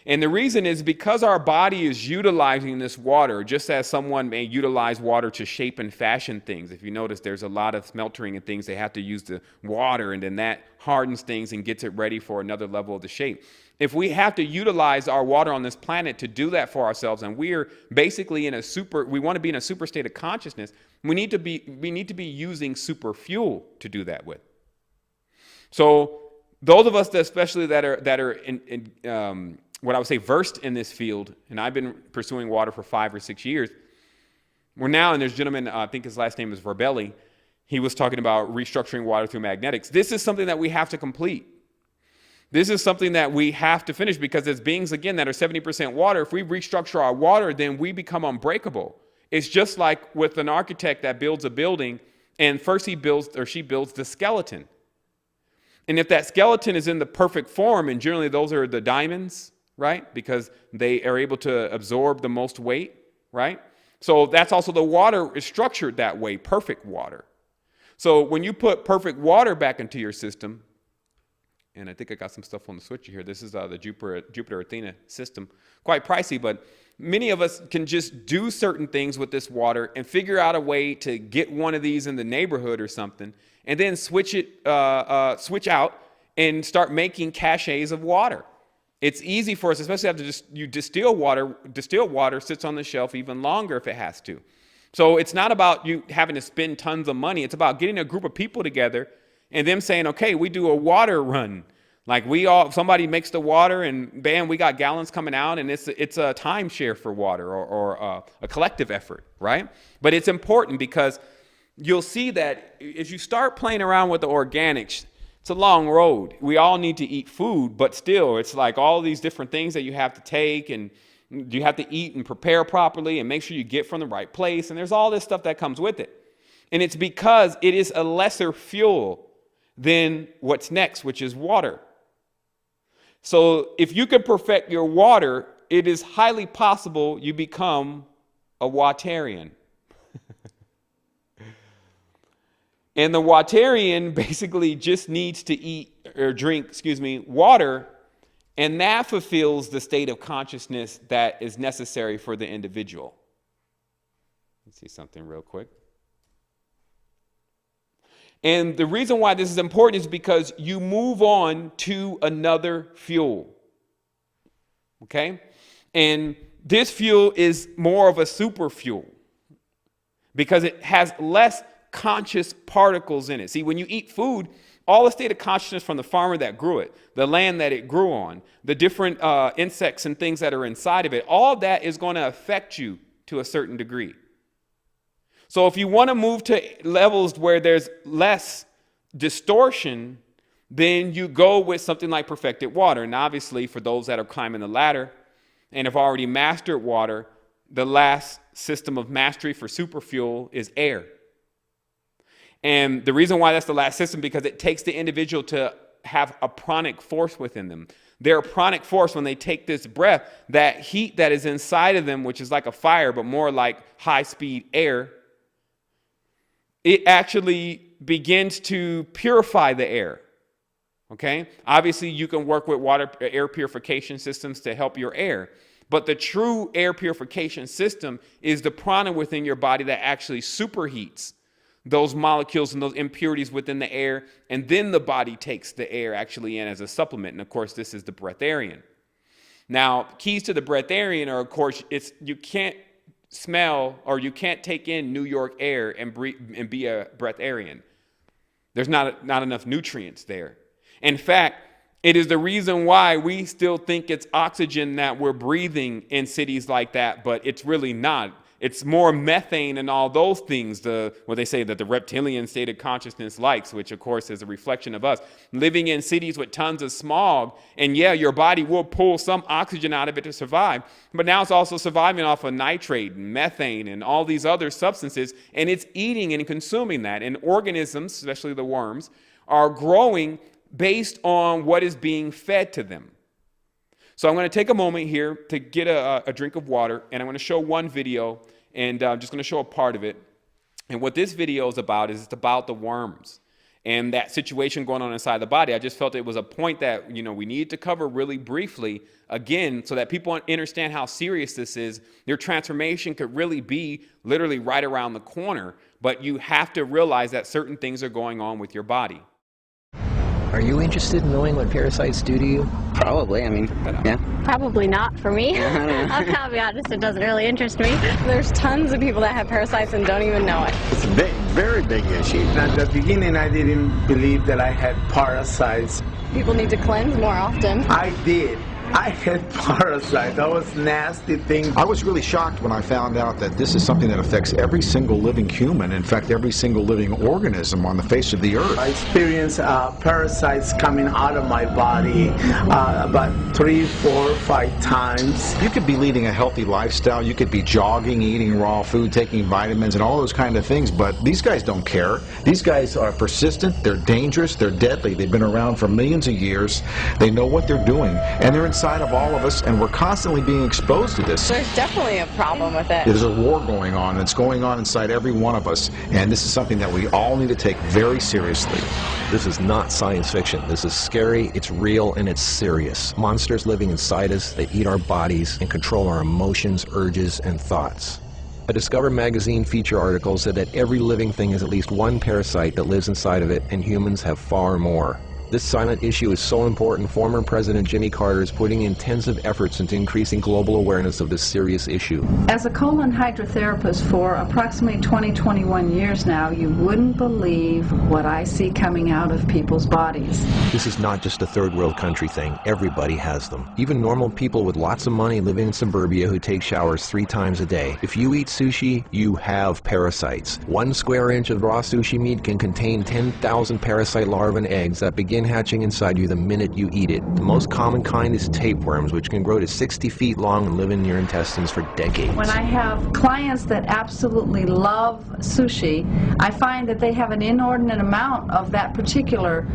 A: And the reason is because our body is utilizing this water, just as someone may utilize water to shape and fashion things. If you notice, there's a lot of smelting and things, they have to use the water, and then that hardens things and gets it ready for another level of the shape. If we have to utilize our water on this planet to do that for ourselves, and we're basically we want to be in a super state of consciousness, we need to be using super fuel to do that with. So those of us that especially that are in what I would say versed in this field, and I've been pursuing water for 5 or 6 years, we're now, and there's a gentleman, I think his last name is Verbelli, he was talking about restructuring water through magnetics. This is something that we have to complete. This is something that we have to finish, because as beings, again, that are 70% water, if we restructure our water, then we become unbreakable. It's just like with an architect that builds a building, and first he builds or she builds the skeleton. And if that skeleton is in the perfect form, and generally those are the diamonds, right? Because they are able to absorb the most weight, right? So that's also the water is structured that way, perfect water. So when you put perfect water back into your system, and I think I got some stuff on the switcher here. This is the Jupiter Athena system. Quite pricey, but many of us can just do certain things with this water and figure out a way to get one of these in the neighborhood or something, and then switch out and start making caches of water. It's easy for us, especially after you distill water. Distilled water sits on the shelf even longer if it has to. So it's not about you having to spend tons of money. It's about getting a group of people together and them saying, okay, we do a water run. Like somebody makes the water and bam, we got gallons coming out, and it's a timeshare for water or a collective effort, right? But it's important because you'll see that as you start playing around with the organics, it's a long road. We all need to eat food, but still, it's like all these different things that you have to take, and you have to eat and prepare properly and make sure you get from the right place. And there's all this stuff that comes with it. And it's because it is a lesser fuel than what's next, which is water. So if you can perfect your water, it is highly possible you become a Watarian. And the Watarian basically just needs to eat or drink, water, and that fulfills the state of consciousness that is necessary for the individual. Let's see something real quick. And the reason why this is important is because you move on to another fuel. Okay? And this fuel is more of a super fuel because it has less conscious particles in it. See, when you eat food, all the state of consciousness from the farmer that grew it, the land that it grew on, the different insects and things that are inside of it, all of that is going to affect you to a certain degree. So if you want to move to levels where there's less distortion, then you go with something like perfected water. And obviously, for those that are climbing the ladder and have already mastered water, the last system of mastery for superfuel is air. And the reason why that's the last system, because it takes the individual to have a pranic force within them. Their pranic force, when they take this breath, that heat that is inside of them, which is like a fire, but more like high-speed air, it actually begins to purify the air. Okay? Obviously, you can work with air purification systems to help your air. But the true air purification system is the prana within your body that actually superheats those molecules and those impurities within the air, and then the body takes the air actually in as a supplement. And of course, this is the breatharian. Now, keys to the breatharian are, of course, you can't smell or you can't take in New York air and be a breatharian. There's not enough nutrients there. In fact, it is the reason why we still think it's oxygen that we're breathing in cities like that, but it's really not. It's more methane and all those things, what they say that the reptilian state of consciousness likes, which of course is a reflection of us. Living in cities with tons of smog, and yeah, your body will pull some oxygen out of it to survive, but now it's also surviving off of nitrate and methane and all these other substances, and it's eating and consuming that. And organisms, especially the worms, are growing based on what is being fed to them. So I'm going to take a moment here to get a drink of water, and I'm going to show one video, and I'm just going to show a part of it. And what this video is about is it's about the worms and that situation going on inside the body. I just felt it was a point that we needed to cover really briefly again, so that people understand how serious this is. Their transformation could really be literally right around the corner, but you have to realize that certain things are going on with your body.
G: Are you interested in knowing what parasites do to you?
H: Probably, yeah.
I: Probably not for me. I'll be honest, it doesn't really interest me. There's tons of people that have parasites and don't even know it.
H: It's a very big issue.
J: At the beginning, I didn't believe that I had parasites.
I: People need to cleanse more often.
J: I did, I had parasite. That was nasty thing.
K: I was really shocked when I found out that this is something that affects every single living human, in fact, every single living organism on the face of the earth.
J: I experienced parasites coming out of my body about 3, 4, 5 times.
K: You could be leading a healthy lifestyle. You could be jogging, eating raw food, taking vitamins, and all those kind of things, but these guys don't care. These guys are persistent, they're dangerous, they're deadly. They've been around for millions of years. They know what they're doing, and they're inside of all of us, and we're constantly being exposed to this.
I: There's definitely a problem with it.
K: There's a war going on, and it's going on inside every one of us, and this is something that we all need to take very seriously.
L: This is not science fiction. This is scary, it's real, and it's serious. Monsters living inside us, they eat our bodies and control our emotions, urges, and thoughts. A Discover magazine feature article said that every living thing has at least one parasite that lives inside of it, and humans have far more. This silent issue is so important, former President Jimmy Carter is putting intensive efforts into increasing global awareness of this serious issue.
M: As a colon hydrotherapist for approximately 21 years now, you wouldn't believe what I see coming out of people's bodies.
L: This is not just a third world country thing. Everybody has them. Even normal people with lots of money living in suburbia who take showers 3 times a day. If you eat sushi, you have parasites. 1 square inch of raw sushi meat can contain 10,000 parasite larvae and eggs that begin hatching inside you the minute you eat it. The most common kind is tapeworms, which can grow to 60 feet long and live in your intestines for decades.
M: When I have clients that absolutely love sushi, I find that they have an inordinate amount of that particular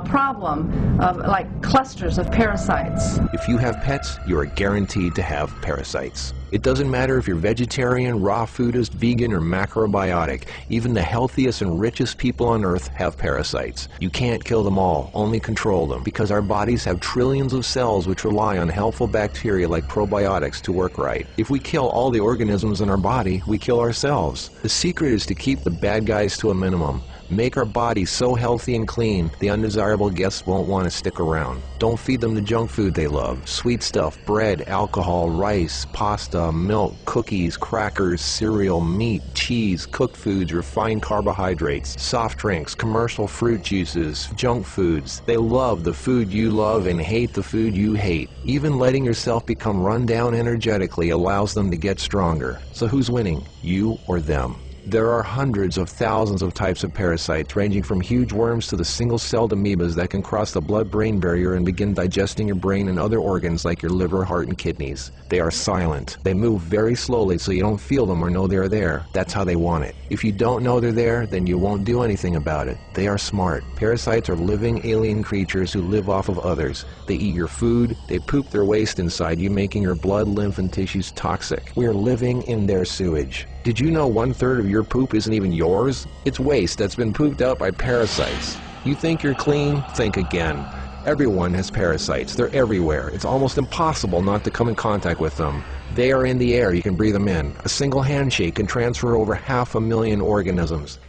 M: problem of like clusters of parasites.
L: If you have pets, you are guaranteed to have parasites. It doesn't matter if you're vegetarian, raw foodist, vegan, or macrobiotic. Even the healthiest and richest people on Earth have parasites. You can't kill them all, only control them, because our bodies have trillions of cells which rely on helpful bacteria like probiotics to work right. If we kill all the organisms in our body, we kill ourselves. The secret is to keep the bad guys to a minimum. Make our bodies so healthy and clean, the undesirable guests won't want to stick around. Don't feed them the junk food they love. Sweet stuff, bread, alcohol, rice, pasta, milk, cookies, crackers, cereal, meat, cheese, cooked foods, refined carbohydrates, soft drinks, commercial fruit juices, junk foods. They love the food you love and hate the food you hate. Even letting yourself become run down energetically allows them to get stronger. So who's winning, you or them? There are hundreds of thousands of types of parasites, ranging from huge worms to the single-celled amoebas that can cross the blood-brain barrier and begin digesting your brain and other organs like your liver, heart, and kidneys. They are silent. They move very slowly so you don't feel them or know they're there. That's how they want it. If you don't know they're there, then you won't do anything about it. They are smart. Parasites are living alien creatures who live off of others. They eat your food. They poop their waste inside you, making your blood, lymph, and tissues toxic. We are living in their sewage. Did you know 1/3 of your poop isn't even yours? It's waste that's been pooped out by parasites. You think you're clean? Think again. Everyone has parasites. They're everywhere. It's almost impossible not to come in contact with them. They are in the air. You can breathe them in. A single handshake can transfer over 500,000 organisms.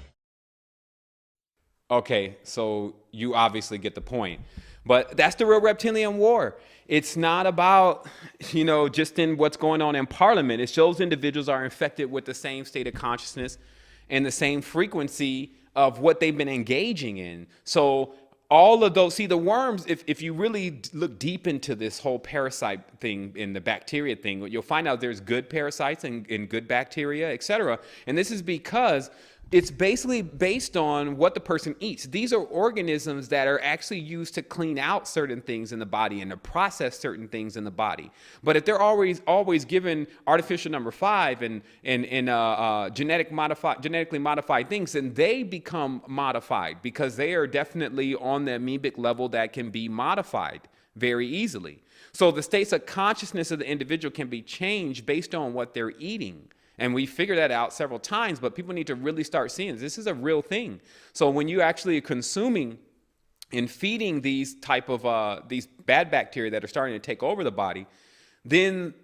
A: Okay, so you obviously get the point. But that's the real reptilian war. It's not about, just in what's going on in Parliament. It's those individuals are infected with the same state of consciousness and the same frequency of what they've been engaging in. So all of those, see the worms, if you really look deep into this whole parasite thing and the bacteria thing, you'll find out there's good parasites and good bacteria, etc. And this is because it's basically based on what the person eats. These are organisms that are actually used to clean out certain things in the body and to process certain things in the body. But if they're always given artificial number 5 and genetically modified things, then they become modified because they are definitely on the amoebic level that can be modified very easily. So the states of consciousness of the individual can be changed based on what they're eating. And we figured that out several times, but people need to really start seeing this is a real thing. So when you actually are consuming and feeding these type of these bad bacteria that are starting to take over the body, then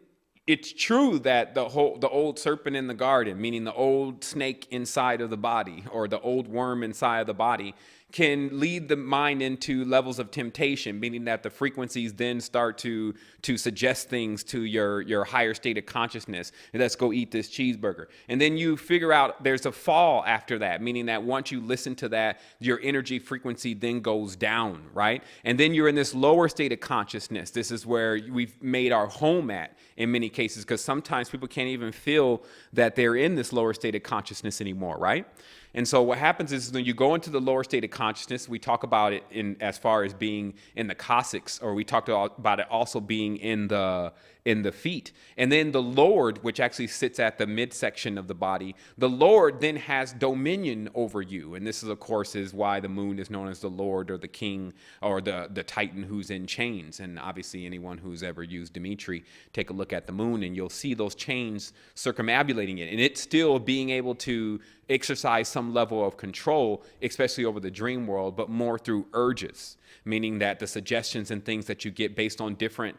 A: it's true that the old serpent in the garden, meaning the old snake inside of the body or the old worm inside of the body, can lead the mind into levels of temptation, meaning that the frequencies then start to suggest things to your higher state of consciousness. Let's go eat this cheeseburger. And then you figure out there's a fall after that, meaning that once you listen to that, your energy frequency then goes down, right? And then you're in this lower state of consciousness. This is where we've made our home at in many cases, because sometimes people can't even feel that they're in this lower state of consciousness anymore, right? And so what happens is when you go into the lower state of consciousness, we talk about it in as far as being in the coccyx, or we talked about it also being in the feet. And then the Lord, which actually sits at the midsection of the body, the Lord then has dominion over you. And this is, of course, is why the moon is known as the Lord or the king or the Titan who's in chains. And obviously anyone who's ever used Dimitri, take a look at the moon and you'll see those chains circumambulating it. And it's still being able to exercise some level of control, especially over the dream world, but more through urges, meaning that the suggestions and things that you get based on different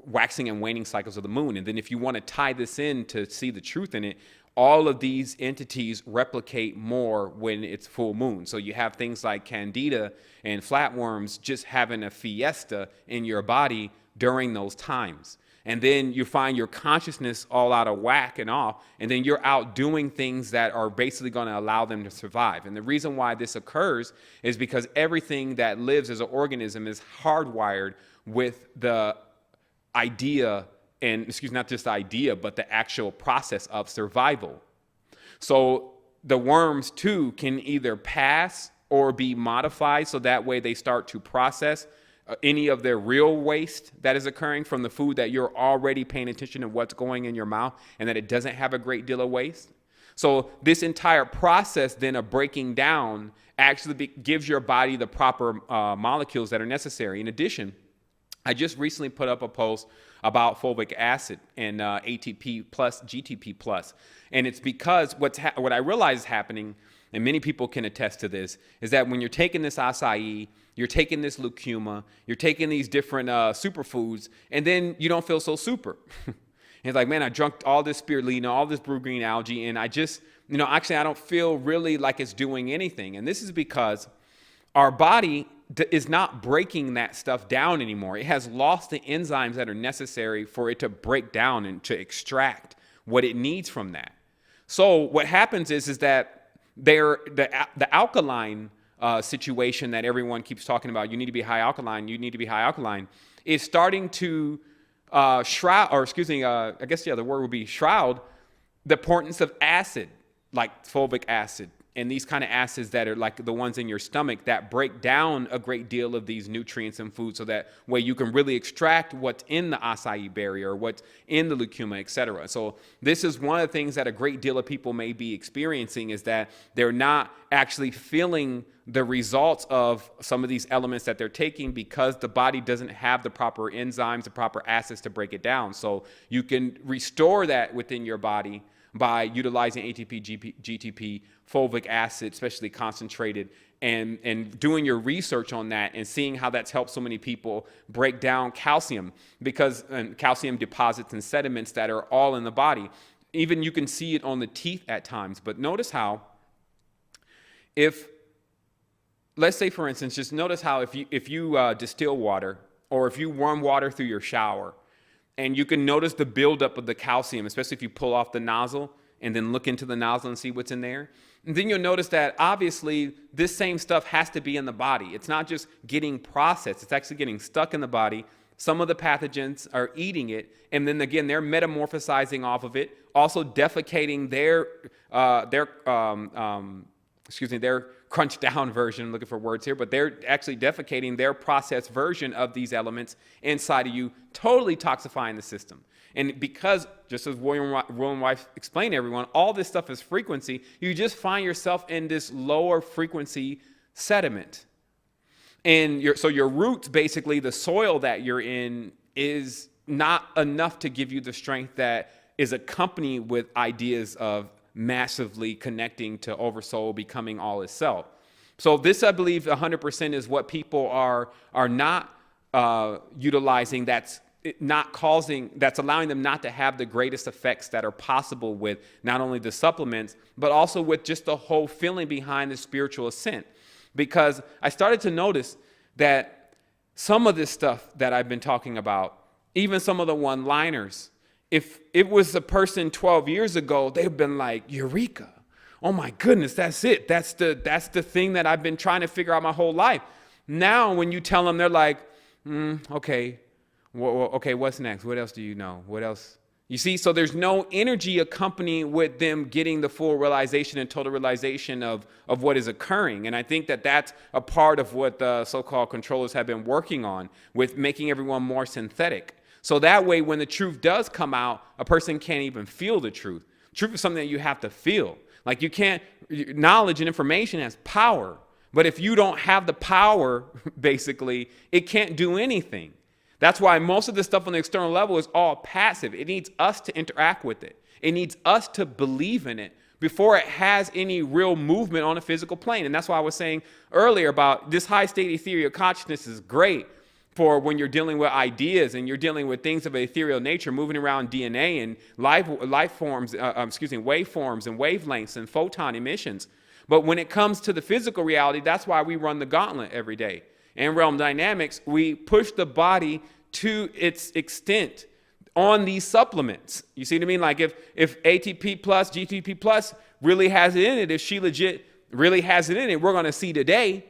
A: waxing and waning cycles of the moon. And then if you want to tie this in to see the truth in it, all of these entities replicate more when it's full moon. So you have things like candida and flatworms just having a fiesta in your body during those times. And then you find your consciousness all out of whack and off, and then you're out doing things that are basically going to allow them to survive. And the reason why this occurs is because everything that lives as an organism is hardwired with the idea, and not just the idea, but the actual process of survival. So the worms too can either pass or be modified, so that way they start to process any of their real waste that is occurring from the food that you're already paying attention to what's going in your mouth, and that it doesn't have a great deal of waste. So this entire process then of breaking down actually gives your body the proper molecules that are necessary. In addition, I just recently put up a post about fulvic acid and ATP plus, GTP plus. And it's because what I realize is happening, and many people can attest to this, is that when you're taking this acai, you're taking this lucuma, you're taking these different superfoods, and then you don't feel so super. It's like, man, I drank all this spirulina, all this blue green algae, and I just, actually I don't feel really like it's doing anything. And this is because our body is not breaking that stuff down anymore. It has lost the enzymes that are necessary for it to break down and to extract what it needs from that. So what happens is that the alkaline situation that everyone keeps talking about, you need to be high alkaline, is starting to shroud the importance of acid, like fulvic acid, and these kind of acids that are like the ones in your stomach that break down a great deal of these nutrients in food, so that way you can really extract what's in the acai berry or what's in the lucuma, etc. So this is one of the things that a great deal of people may be experiencing, is that they're not actually feeling the results of some of these elements that they're taking, because the body doesn't have the proper enzymes, the proper acids to break it down. So you can restore that within your body by utilizing ATP, GTP, fulvic acid, especially concentrated, and doing your research on that and seeing how that's helped so many people break down calcium, because calcium deposits and sediments that are all in the body. Even you can see it on the teeth at times. But notice how, let's say for instance, just notice how if you distill water, or if you run water through your shower, and you can notice the buildup of the calcium, especially if you pull off the nozzle and then look into the nozzle and see what's in there. And then you'll notice that obviously this same stuff has to be in the body. It's not just getting processed, it's actually getting stuck in the body. Some of the pathogens are eating it, and then again, they're metamorphosizing off of it, also defecating their crunched down version, I'm looking for words here, but they're actually defecating their processed version of these elements inside of you, totally toxifying the system. And because, just as William White explained to everyone, all this stuff is frequency, you just find yourself in this lower frequency sediment. And so your roots, basically the soil that you're in, is not enough to give you the strength that is accompanied with ideas of massively connecting to Oversoul, becoming all itself. So this, I believe, 100% is what people are not utilizing. That's allowing them not to have the greatest effects that are possible with not only the supplements, but also with just the whole feeling behind the spiritual ascent. because I started to notice that some of this stuff that I've been talking about, even some of the one-liners, if it was a person 12 years ago, they've been like, Eureka. Oh my goodness, that's it. That's the thing that I've been trying to figure out my whole life. Now, when you tell them, they're like, okay, okay, what's next? What else do you know? What else? You see, so there's no energy accompanying with them getting the full realization and total realization of what is occurring. And I think that that's a part of what the so-called controllers have been working on with making everyone more synthetic. So that way, when the truth does come out, a person can't even feel the truth. Truth is something that you have to feel. Like you can't, knowledge and information has power. But if you don't have the power, basically, it can't do anything. That's why most of this stuff on the external level is all passive. It needs us to interact with it. It needs us to believe in it before it has any real movement on a physical plane. And that's why I was saying earlier about this high state ethereal consciousness is great for when you're dealing with ideas and you're dealing with things of an ethereal nature, moving around DNA and life forms, waveforms and wavelengths and photon emissions. But when it comes to the physical reality, that's why we run the gauntlet every day. In realm dynamics, we push the body to its extent on these supplements. You see what I mean? Like if ATP plus, GTP plus really has it in it, if she legit really has it in it, we're going to see today.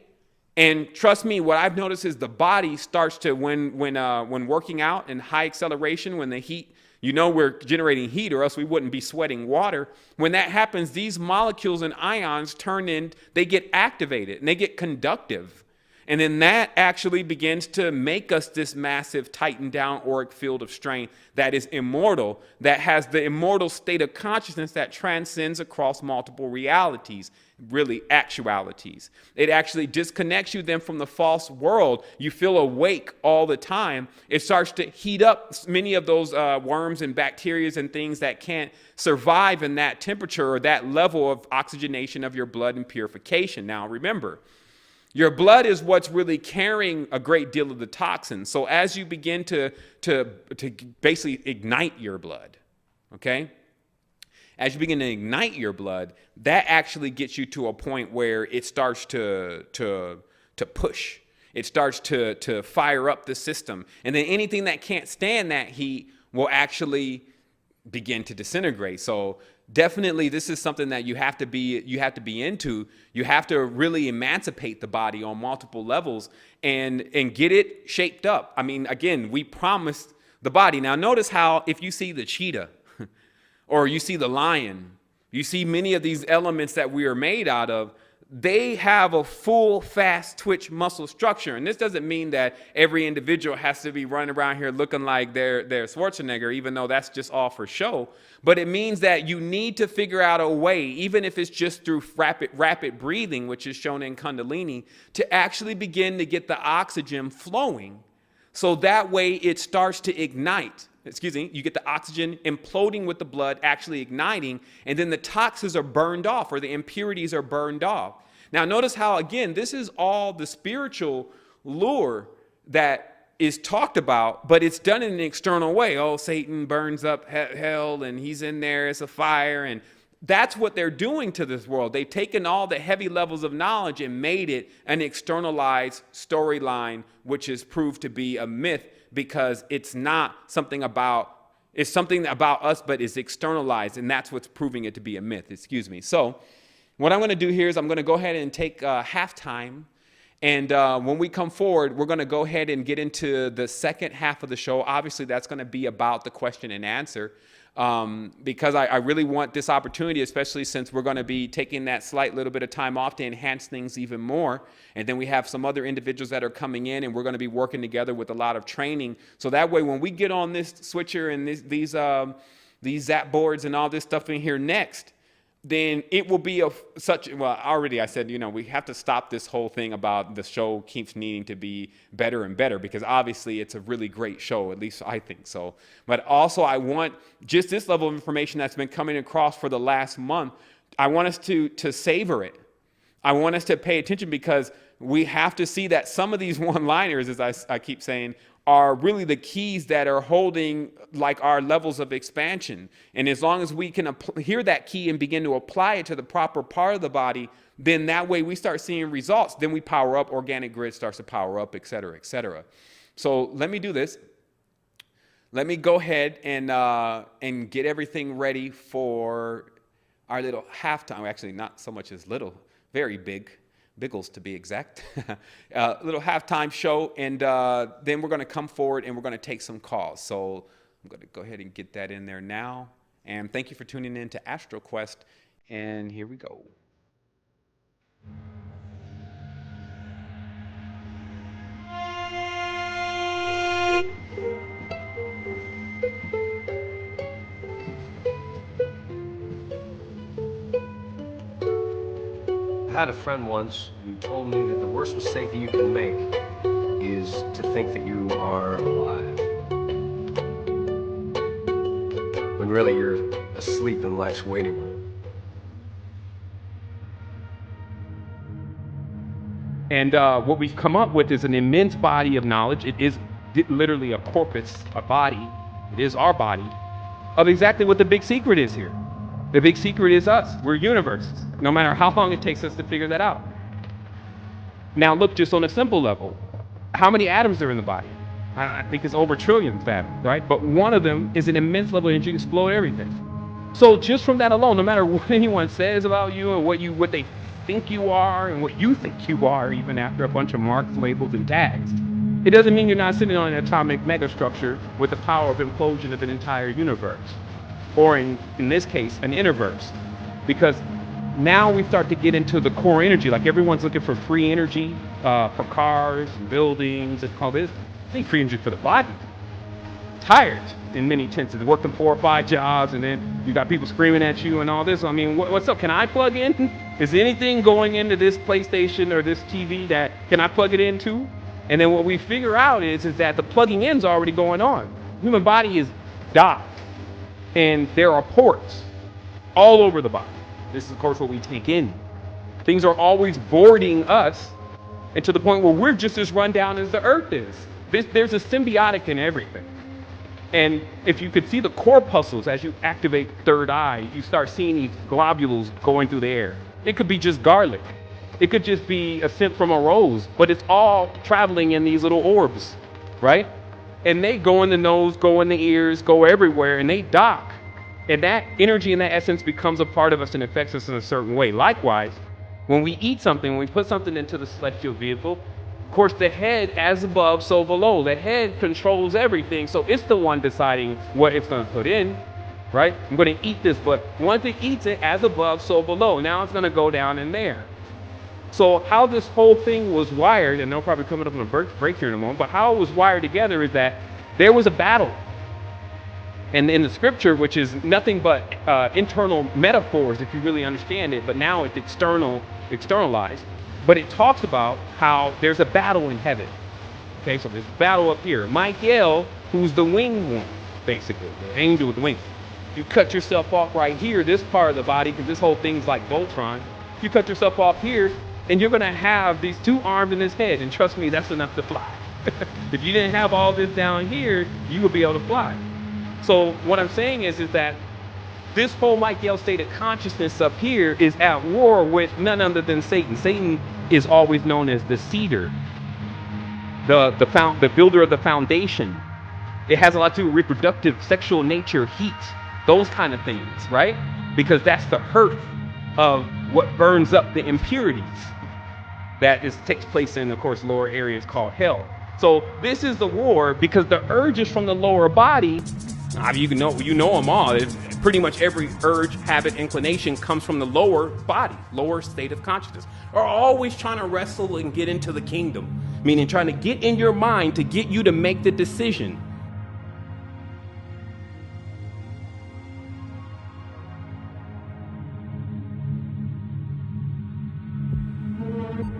A: And trust me, what I've noticed is the body starts to, when working out in high acceleration, when the heat, we're generating heat or else we wouldn't be sweating water. When that happens, these molecules and ions they get activated and they get conductive. And then that actually begins to make us this massive tightened down auric field of strength that is immortal, that has the immortal state of consciousness that transcends across multiple realities, really actualities. It actually disconnects you then from the false world. You feel awake all the time. It starts to heat up many of those worms and bacteria and things that can't survive in that temperature or that level of oxygenation of your blood and purification. Now remember, your blood is what's really carrying a great deal of the toxins. So as you begin to basically ignite your blood, okay? As you begin to ignite your blood, that actually gets you to a point where it starts to push. It starts to fire up the system. And then anything that can't stand that heat will actually begin to disintegrate. So definitely this is something that you have to be into. You have to really emancipate the body on multiple levels and get it shaped up. I mean, again, we promised the body. Now notice how if you see the cheetah or you see the lion, you see many of these elements that we are made out of, they have a full, fast twitch muscle structure. And this doesn't mean that every individual has to be running around here looking like they're Schwarzenegger, even though that's just all for show. But it means that you need to figure out a way, even if it's just through rapid breathing, which is shown in Kundalini, to actually begin to get the oxygen flowing. So that way it starts to ignite. You get the oxygen imploding with the blood, actually igniting, and then the toxins are burned off or the impurities are burned off. Now notice how, again, this is all the spiritual lure that is talked about, but it's done in an external way. Oh, Satan burns up hell and he's in there, it's a fire. And that's what they're doing to this world. They've taken all the heavy levels of knowledge and made it an externalized storyline, which is proved to be a myth. Because it's not something about, it's something about us, but it's externalized, and that's what's proving it to be a myth, So what I'm going to do here is I'm going to go ahead and take halftime, and when we come forward, we're going to go ahead and get into the second half of the show. Obviously, that's going to be about the question and answer, because I really want this opportunity, especially since we're going to be taking that slight little bit of time off to enhance things even more. And then we have some other individuals that are coming in, and we're going to be working together with a lot of training. So that way, when we get on this switcher and these zap boards and all this stuff in here next, then it will be already I said, we have to stop this whole thing about the show keeps needing to be better and better, because obviously it's a really great show, at least I think so. But also I want just this level of information that's been coming across for the last month, I want us to savor it. I want us to pay attention, because we have to see that some of these one-liners, as I keep saying, are really the keys that are holding like our levels of expansion. And as long as we can hear that key and begin to apply it to the proper part of the body, then that way we start seeing results. Then we power up, organic grid starts to power up, et cetera, et cetera. So let me do this. Let me go ahead and get everything ready for our little halftime. Actually, not so much as little, very big. Biggles to be exact, little halftime show, and then we're going to come forward and we're going to take some calls. So I'm going to go ahead and get that in there now. And thank you for tuning in to Astral Quest, and here we go.
N: I had a friend once who told me that the worst mistake that you can make is to think that you are alive, when really you're asleep in life's waiting room.
D: And what we've come up with is an immense body of knowledge. It is literally a corpus, a body. It is our body of exactly what the big secret is here. The big secret is us. We're universes, no matter how long it takes us to figure that out. Now look, just on a simple level, how many atoms are in the body? I think it's over trillions of atoms, right? But one of them is an immense level of energy to explode everything. So just from that alone, no matter what anyone says about you or what they think you are and what you think you are, even after a bunch of marks, labels, and tags, it doesn't mean you're not sitting on an atomic megastructure with the power of implosion of an entire universe. Or in this case, an innerverse. Because now we start to get into the core energy, like everyone's looking for free energy for cars and buildings and all this. I think free energy for the body. Tired in many instances, working 4 or 5 jobs, and then you got people screaming at you and all this. I mean, what's up? Can I plug in? Is anything going into this PlayStation or this TV that can I plug it into? And then what we figure out is that the plugging in's already going on. Human body is docked. And there are ports all over the body. This is, of course, what we take in. Things are always boarding us, and to the point where we're just as run down as the Earth is. There's a symbiotic in everything. And if you could see the corpuscles as you activate third eye, you start seeing these globules going through the air. It could be just garlic. It could just be a scent from a rose, but it's all traveling in these little orbs, right? And they go in the nose, go in the ears, go everywhere, and they dock. And that energy and that essence becomes a part of us and affects us in a certain way. Likewise, when we eat something, when we put something into the celestial vehicle, of course, the head, as above, so below. The head controls everything, so it's the one deciding what it's going to put in, right? I'm going to eat this, but once it eats it, as above, so below. Now it's going to go down in there. So how this whole thing was wired, and they'll probably come up on a break here in a moment, but how it was wired together is that there was a battle. And in the scripture, which is nothing but internal metaphors, if you really understand it, but now it's externalized. But it talks about how there's a battle in heaven. Okay, so there's a battle up here. Michael, who's the winged one, basically, the angel with the wings. You cut yourself off right here, this part of the body, because this whole thing's like Voltron. You cut yourself off here, and you're going to have these 2 arms in this head. And trust me, that's enough to fly. If you didn't have all this down here, you would be able to fly. So what I'm saying is that this whole Michael state of consciousness up here is at war with none other than Satan. Satan is always known as the seeder, the builder of the foundation. It has a lot to do with reproductive, sexual nature, heat, those kind of things, right? Because that's the hurt of what burns up the impurities that takes place in, of course, lower areas called hell. So this is the war because the urges from the lower body, you know them all. It's pretty much every urge, habit, inclination comes from the lower body, lower state of consciousness. Are always trying to wrestle and get into the kingdom, meaning trying to get in your mind to get you to make the decision.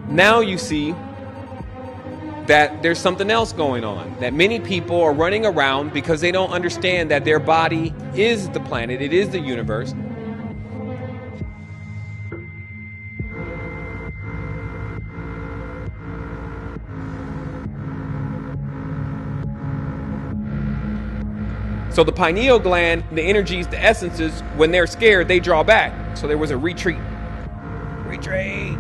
D: Now you see that there's something else going on, that many people are running around because they don't understand that their body is the planet, it is the universe. So the pineal gland, the energies, the essences, when they're scared, they draw back. So there was a retreat. Retreat.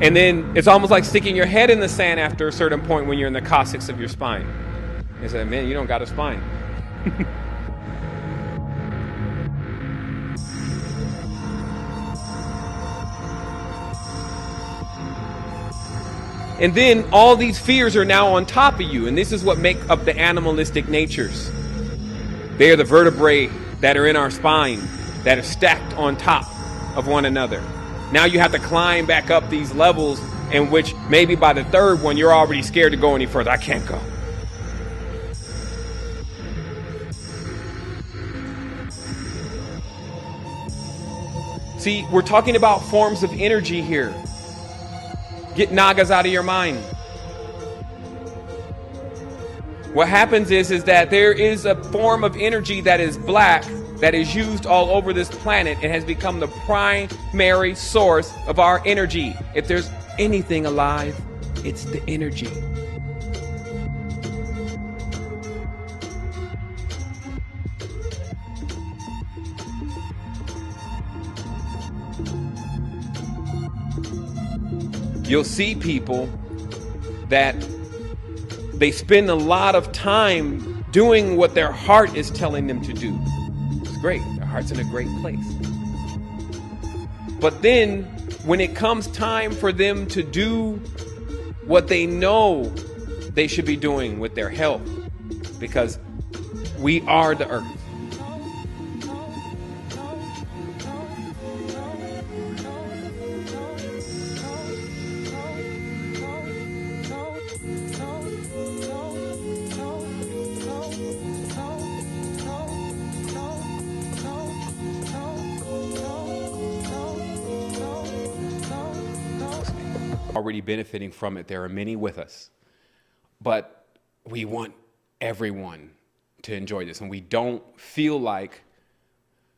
D: And then it's almost like sticking your head in the sand after a certain point when you're in the coccyx of your spine. They say, man, you don't got a spine. And then all these fears are now on top of you. And this is what make up the animalistic natures. They are the vertebrae that are in our spine that are stacked on top of one another. Now you have to climb back up these levels in which maybe by the third one, you're already scared to go any further. I can't go. See, we're talking about forms of energy here. Get nagas out of your mind. What happens is that there is a form of energy that is black that is used all over this planet and has become the primary source of our energy. If there's anything alive, it's the energy. You'll see people that they spend a lot of time doing what their heart is telling them to do. It's great. Their heart's in a great place. But then when it comes time for them to do what they know they should be doing with their health, because we are the earth. Already benefiting from it. There are many with us, but we want everyone to enjoy this, and we don't feel like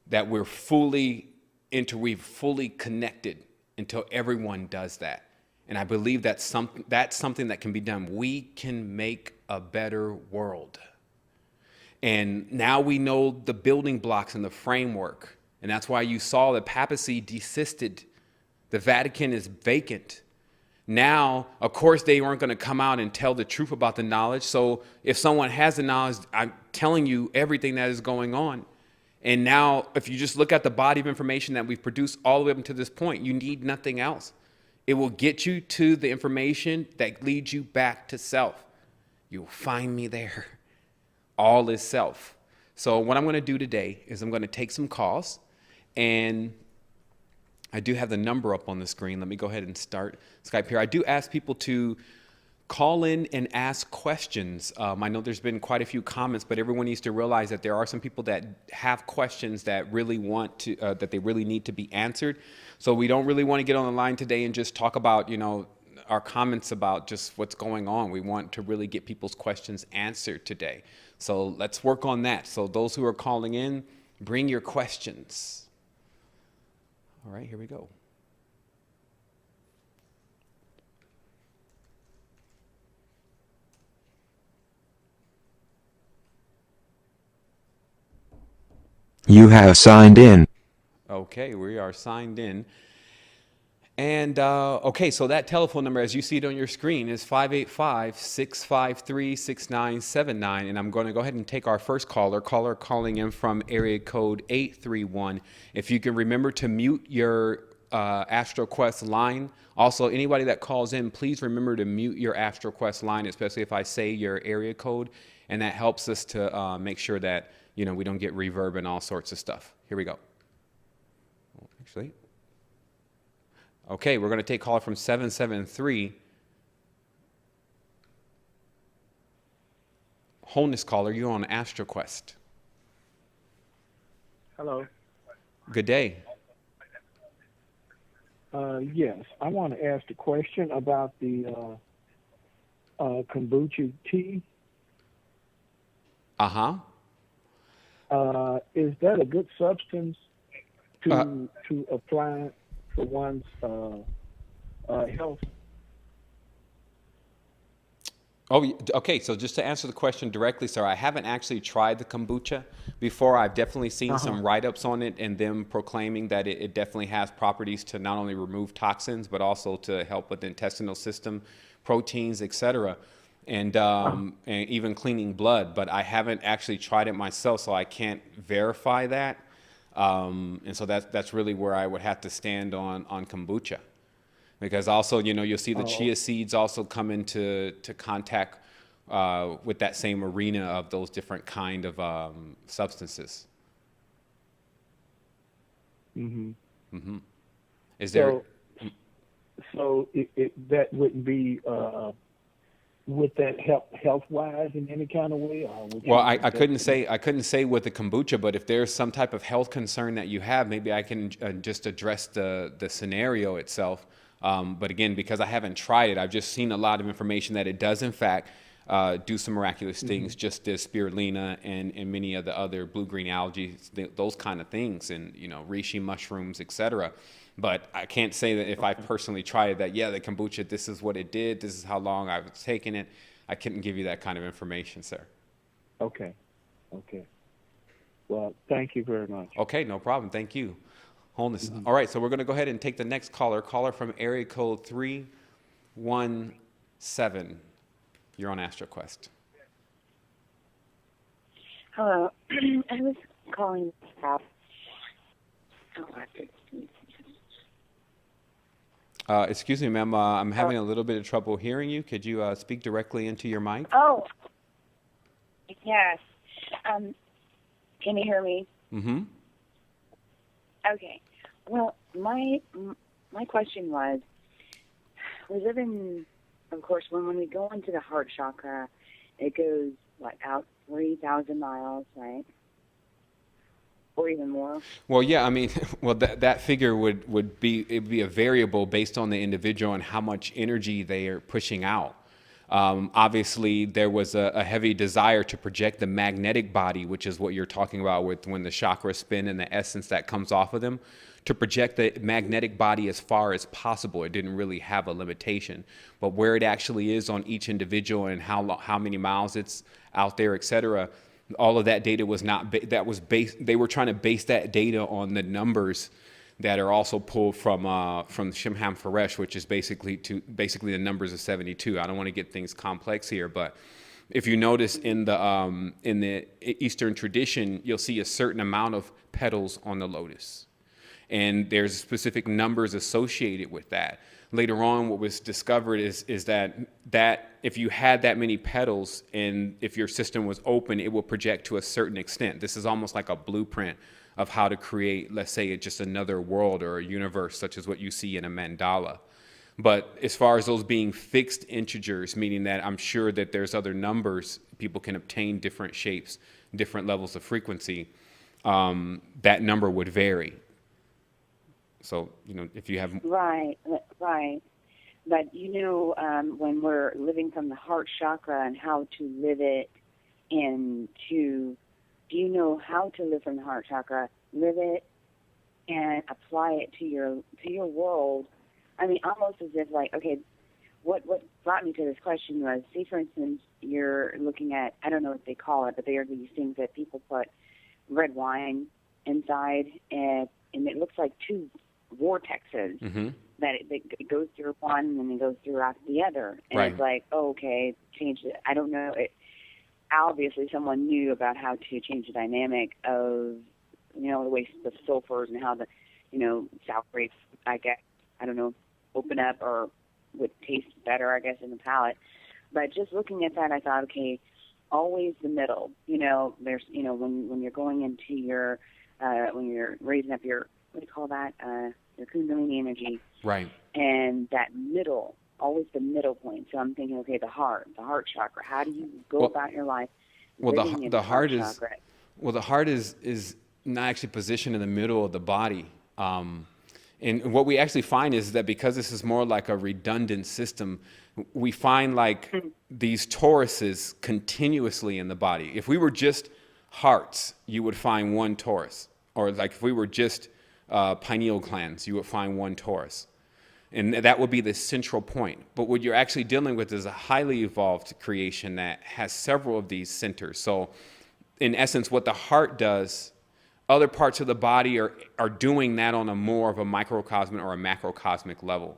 D: that we've fully connected until everyone does that. And I believe that's something that can be done. We can make a better world. And now we know the building blocks and the framework, and that's why you saw the papacy desisted. The Vatican is vacant. Now, of course, they weren't going to come out and tell the truth about the knowledge. So if someone has the knowledge, I'm telling you everything that is going on. And now, if you just look at the body of information that we've produced all the way up to this point, you need nothing else. It will get you to the information that leads you back to self. You'll find me there. All is self. So what I'm going to do today is I'm going to take some calls, and I do have the number up on the screen. Let me go ahead and start Skype here. I do ask people to call in and ask questions. I know there's been quite a few comments, but everyone needs to realize that there are some people that have questions that really want to, that they really need to be answered. So we don't really want to get on the line today and just talk about, our comments about just what's going on. We want to really get people's questions answered today. So let's work on that. So those who are calling in, bring your questions. All right, here we go.
O: You have signed in.
A: Okay, we are signed in. And, okay, so that telephone number, as you see it on your screen, is 585-653-6979. And I'm going to go ahead and take our first caller calling in from area code 831. If you can remember to mute your Astral Quest line. Also, anybody that calls in, please remember to mute your Astral Quest line, especially if I say your area code. And that helps us to make sure that, we don't get reverb and all sorts of stuff. Here we go. Actually. Okay, we're going to take caller from 773. Wholeness caller, you're on Astral Quest.
P: Hello.
A: Good day.
P: Yes, I want to ask a question about the kombucha tea.
A: Uh-huh.
P: Is that a good substance to apply for one's health?
A: Oh, okay. So just to answer the question directly, sir, I haven't actually tried the kombucha before. I've definitely seen some write-ups on it and them proclaiming that it definitely has properties to not only remove toxins, but also to help with the intestinal system, proteins, etc., and even cleaning blood. But I haven't actually tried it myself, so I can't verify that. And so that's really where I would have to stand on kombucha. Because also, you'll see the chia seeds also come into contact with that same arena of those different kind of substances.
P: Mm-hmm.
A: Mm-hmm. Is there?
P: So that wouldn't be. Would that help health-wise in any kind of way?
A: Well, I couldn't say with the kombucha, but if there's some type of health concern that you have, maybe I can just address the scenario itself. But again, because I haven't tried it, I've just seen a lot of information that it does, in fact, do some miraculous things, just as spirulina and many of the other blue-green algae, those kind of things, and reishi mushrooms, etc. But I can't say that if I personally tried it, that the kombucha, this is what it did, this is how long I was taking it. I couldn't give you that kind of information, sir.
P: Okay. Well, thank you very much.
A: Okay, no problem. Thank you. Wholeness. All right, so we're going to go ahead and take the next caller. Caller from area code 317. You're on Astral Quest.
Q: Hello. I was calling about...
A: Excuse me, ma'am. I'm having a little bit of trouble hearing you. Could you speak directly into your mic?
Q: Oh, yes. Can you hear me?
A: Mm-hmm.
Q: Okay. Well, my question was, we live in, of course, when we go into the heart chakra, it goes, out 3,000 miles, right? Or even more?
A: Well, yeah, I mean, that figure would be a variable based on the individual and how much energy they are pushing out. Obviously, there was a heavy desire to project the magnetic body, which is what you're talking about with when the chakras spin and the essence that comes off of them, to project the magnetic body as far as possible. It didn't really have a limitation, but where it actually is on each individual and how many miles it's out there, etc. All of that data was not they were trying to base that data on the numbers that are also pulled from Shimham Faresh, which is basically the numbers of 72. I don't want to get things complex here, but if you notice in the Eastern tradition, you'll see a certain amount of petals on the lotus, and there's specific numbers associated with that. Later on, what was discovered is that if you had that many petals and if your system was open, it will project to a certain extent. This is almost like a blueprint of how to create, let's say, just another world or a universe, such as what you see in a mandala. But as far as those being fixed integers, meaning that I'm sure that there's other numbers, people can obtain different shapes, different levels of frequency, that number would vary. So, if you have...
Q: Right. But, when we're living from the heart chakra and how to live it into... Do you know how to live from the heart chakra, live it, and apply it to your world? I mean, almost as if what brought me to this question was, say for instance, you're looking at, I don't know what they call it, but they are these things that people put red wine inside, and it looks like two vortexes that it goes through one and then it goes throughout the other, and It's like, change it. I don't know it. Obviously, someone knew about how to change the dynamic of, the way the sulfurs and how the, sour grapes, I guess, open up or would taste better, I guess, in the palate. But just looking at that, I thought, okay, always the middle. There's, when you're going into your, when you're raising up your, what do you call that? Your Kundalini energy.
A: Right.
Q: And that middle. Always the middle point. So I'm thinking, okay, the heart chakra. How do you go about your life?
A: Well, the heart is not actually positioned in the middle of the body. And what we actually find is that because this is more like a redundant system, we find these toruses continuously in the body. If we were just hearts, you would find one torus. Or if we were just pineal glands, you would find one torus. And that would be the central point. But what you're actually dealing with is a highly evolved creation that has several of these centers. So in essence, what the heart does, other parts of the body are doing that on a more of a microcosmic or a macrocosmic level.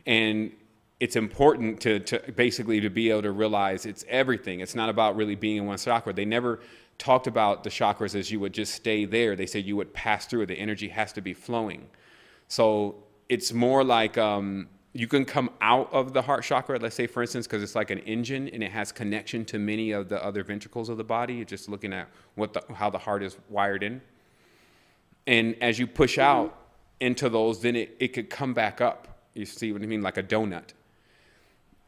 A: And it's important to basically to be able to realize it's everything. It's not about really being in one chakra. They never talked about the chakras as you would just stay there. They said you would pass through it. The energy has to be flowing. So it's more like you can come out of the heart chakra, let's say, for instance, because it's like an engine and it has connection to many of the other ventricles of the body. You're just looking at how the heart is wired in. And as you push out into those, then it could come back up. You see what I mean? Like a donut.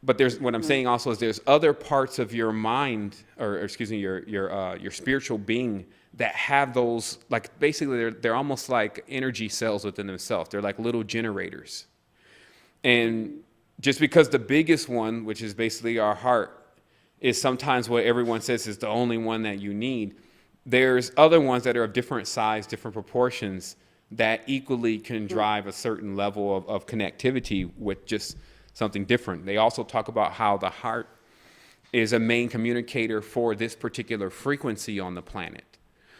A: But what I'm saying also is there's other parts of your mind, or excuse me, your spiritual being that have those, like basically they're almost like energy cells within themselves. They're like little generators. And just because the biggest one, which is basically our heart, is sometimes what everyone says is the only one that you need, there's other ones that are of different size, different proportions, that equally can drive a certain level of connectivity with just something different. They also talk about how the heart is a main communicator for this particular frequency on the planet.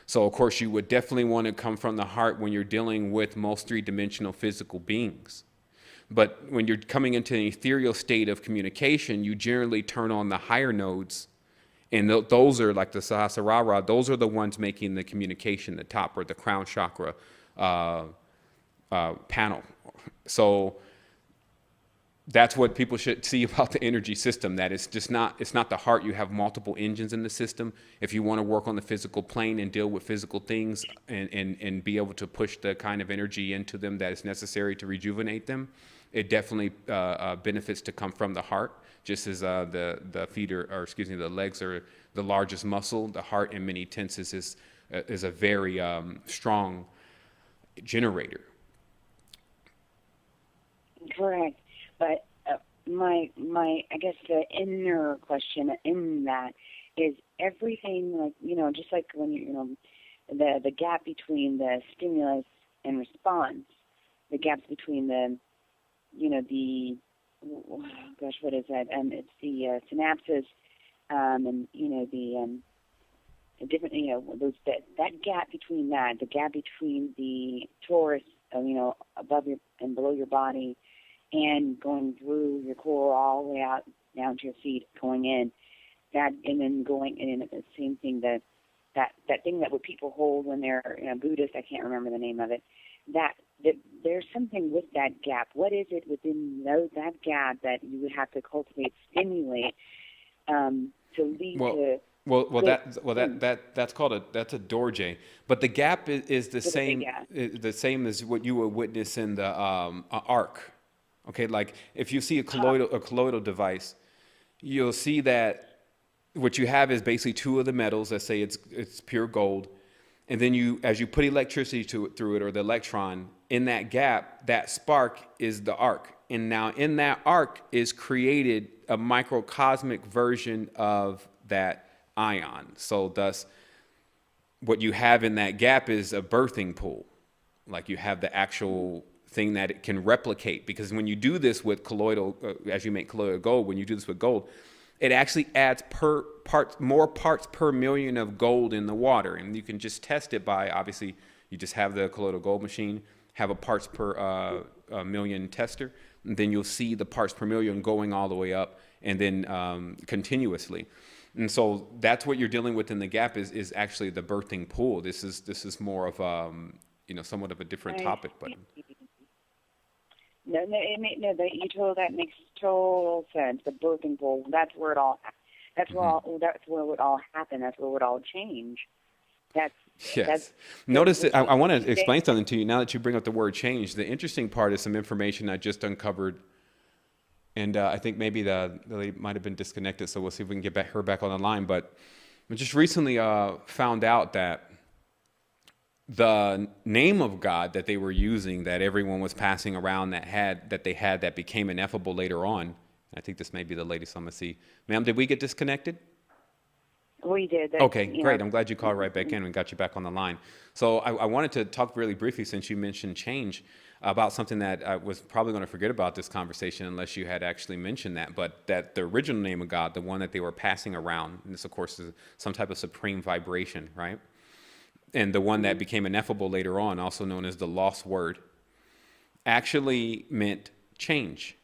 A: So, of course, you would definitely want to come from the heart when you're dealing with most three-dimensional physical beings. But when you're coming into an ethereal state of communication, you generally turn on the higher nodes, and those are like the Sahasrara. Those are the ones making the communication, the top or the crown chakra panel. So that's what people should see about the energy system, that it's not the heart. You have multiple engines in the system. If you want to work on the physical plane and deal with physical things and be able to push the kind of energy into them that is necessary to rejuvenate them, it definitely benefits to come from the heart, just as the feet the legs are the largest muscle. The heart in many tenses is a very strong generator.
Q: Correct. But my I guess the inner question in that is everything, like, just like when the gap between the stimulus and response, the gaps between the what is that? It's the synapses, and the different, that gap between that, the gap between the torus, above your and below your body, and going through your core all the way out down to your feet, going in, that, and then going in, the same thing, that thing that what people hold when they're Buddhist, I can't remember the name of it, that there's something with that gap. What is it within that gap that you would have to cultivate, stimulate, to lead to?
A: That's called that's a dorje, but the gap is the same as what you would witness in the arc. Okay, like if you see a colloidal device, you'll see that what you have is basically two of the metals. Let's say it's pure gold, and then as you put electricity through it, or the electron in that gap, that spark is the arc. And now in that arc is created a microcosmic version of that ion. So thus, what you have in that gap is a birthing pool. Like you have the actual thing that it can replicate, because when you do this with colloidal, as you make colloidal gold, when you do this with gold, it actually adds more parts per million of gold in the water. And you can just test it by, obviously, you just have the colloidal gold machine, have a parts per million tester, and then you'll see the parts per million going all the way up, and then continuously. And so that's what you're dealing with in the gap is actually the birthing pool. This is more of somewhat of a different topic, but.
Q: No, that makes total sense. The birthing pool, that's where it all. That's where it would all happen. That's where it would all change.
A: Notice that I want to explain something to you now that you bring up the word change. The interesting part is some information I just uncovered, and I think maybe the lady might have been disconnected, so we'll see if we can get her back on the line. But I just recently found out that the name of God that they were using, that everyone was passing around, that became ineffable later on. I think this may be the lady, so I'm going to see. Ma'am, did we get disconnected?
Q: We did.
A: Okay, great. I'm glad you called right back in and got you back on the line. So I wanted to talk really briefly, since you mentioned change. about something that I was probably going to forget about this conversation unless you had actually mentioned that, but that the original name of God, the one that they were passing around, and this of course is some type of supreme vibration, right? And the one that became ineffable later on, also known as the lost word, actually meant change.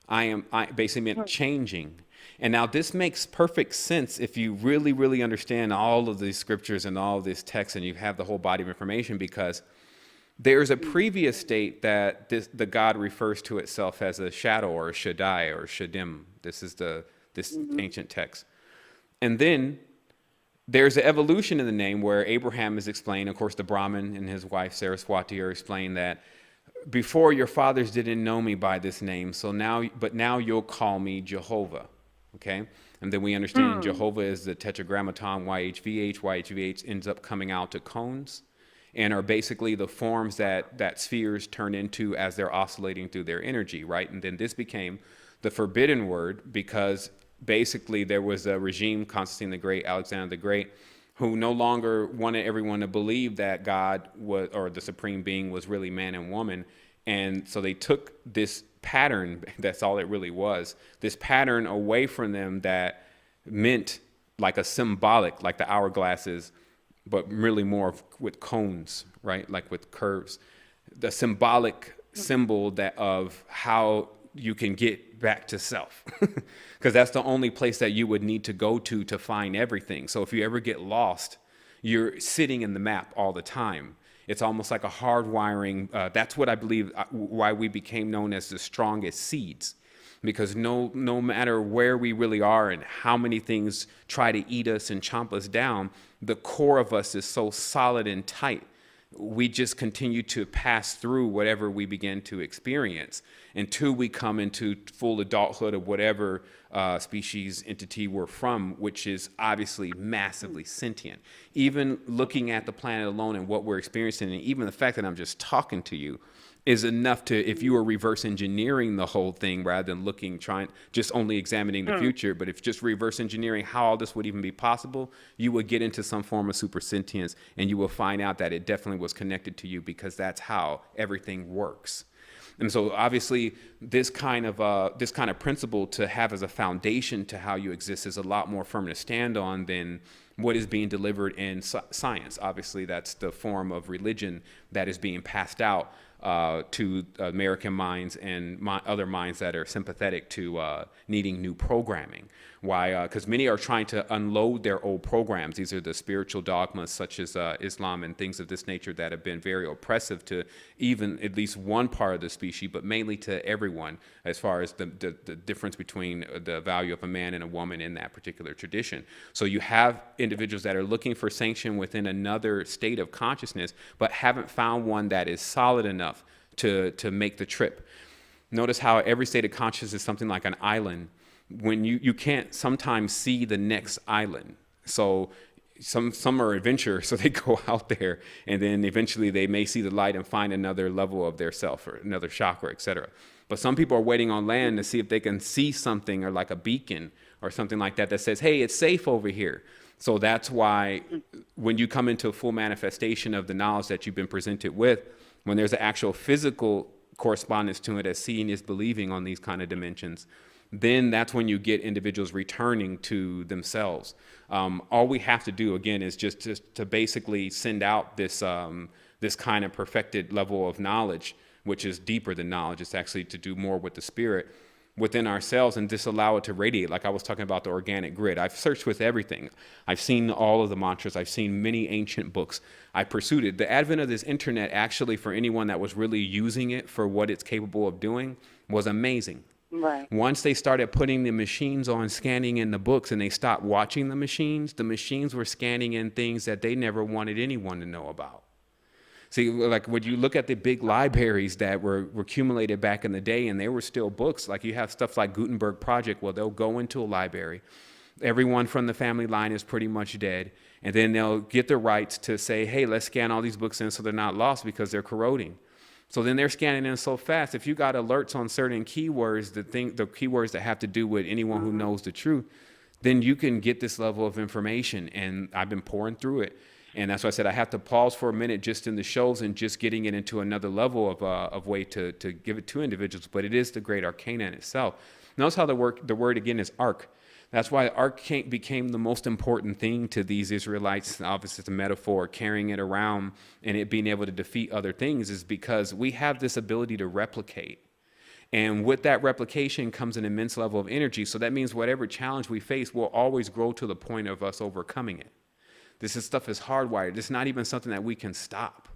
A: I basically meant changing. And now this makes perfect sense if you really, really understand all of these scriptures and all of this text, and you have the whole body of information, because there's a previous state that the God refers to itself as a shadow or a Shaddai or Shadim. This is this ancient text. And then there's an evolution in the name where Abraham is explained, of course, the Brahmin and his wife Saraswati are explained that before your fathers didn't know me by this name, but now you'll call me Jehovah. Okay, and then we understand Jehovah is the tetragrammaton YHVH. YHVH ends up coming out to cones, and are basically the forms that spheres turn into as they're oscillating through their energy, right? And then this became the forbidden word because basically there was a regime, Constantine the Great, Alexander the Great, who no longer wanted everyone to believe that God was, or the supreme being was really man and woman. And so they took this pattern, that's all it really was, this pattern away from them that meant like a symbolic, like the hourglasses, but really more with cones, right? Like with curves. The symbolic symbol that of how you can get back to self. Because that's the only place that you would need to go to find everything. So if you ever get lost, you're sitting in the map all the time. It's almost like a hardwiring. That's what I believe why we became known as the strongest seeds. Because no matter where we really are and how many things try to eat us and chomp us down, the core of us is so solid and tight. We just continue to pass through whatever we begin to experience until we come into full adulthood of whatever species, entity we're from, which is obviously massively sentient. Even looking at the planet alone and what we're experiencing, and even the fact that I'm just talking to you, is enough to, if you were reverse engineering the whole thing rather than just only examining the future, but if just reverse engineering how all this would even be possible, you would get into some form of super sentience, and you will find out that it definitely was connected to you, because that's how everything works. And so obviously this kind of principle to have as a foundation to how you exist is a lot more firm to stand on than what is being delivered in science. Obviously that's the form of religion that is being passed out to American minds and other minds that are sympathetic to needing new programming. Why? Because many are trying to unload their old programs. These are the spiritual dogmas such as Islam and things of this nature that have been very oppressive to even at least one part of the species, but mainly to everyone, as far as the difference between the value of a man and a woman in that particular tradition. So you have individuals that are looking for sanction within another state of consciousness, but haven't found one that is solid enough to make the trip. Notice how every state of consciousness is something like an island. When you can't sometimes see the next island. So some are adventurers, so they go out there, and then eventually they may see the light and find another level of their self or another chakra, etc. But some people are waiting on land to see if they can see something, or like a beacon or something like that says, hey, it's safe over here. So that's why when you come into a full manifestation of the knowledge that you've been presented with, when there's an actual physical correspondence to it, as seeing is believing on these kind of dimensions, then that's when you get individuals returning to themselves. All we have to do, again, is just to basically send out this kind of perfected level of knowledge, which is deeper than knowledge. It's actually to do more with the spirit within ourselves and just allow it to radiate. Like I was talking about the organic grid. I've searched with everything. I've seen all of the mantras. I've seen many ancient books. I pursued it. The advent of this internet, actually, for anyone that was really using it for what it's capable of doing, was amazing.
Q: Right.
A: Once they started putting the machines on scanning in the books and they stopped watching the machines were scanning in things that they never wanted anyone to know about. See, like when you look at the big libraries that were accumulated back in the day, and they were still books, like you have stuff like Gutenberg Project, well, they'll go into a library. Everyone from the family line is pretty much dead. And then they'll get the rights to say, hey, let's scan all these books in so they're not lost because they're corroding. So then they're scanning in so fast. If you got alerts on certain keywords, the keywords that have to do with anyone who knows the truth, then you can get this level of information. And I've been pouring through it. And that's why I said I have to pause for a minute just in the shows and just getting it into another level of way to give it to individuals. But it is the great arcana in itself. Notice how the word again is arc. That's why arc became the most important thing to these Israelites. Obviously, it's a metaphor, carrying it around and it being able to defeat other things, is because we have this ability to replicate. And with that replication comes an immense level of energy. So that means whatever challenge we face will always grow to the point of us overcoming it. Stuff is hardwired. It's not even something that we can stop.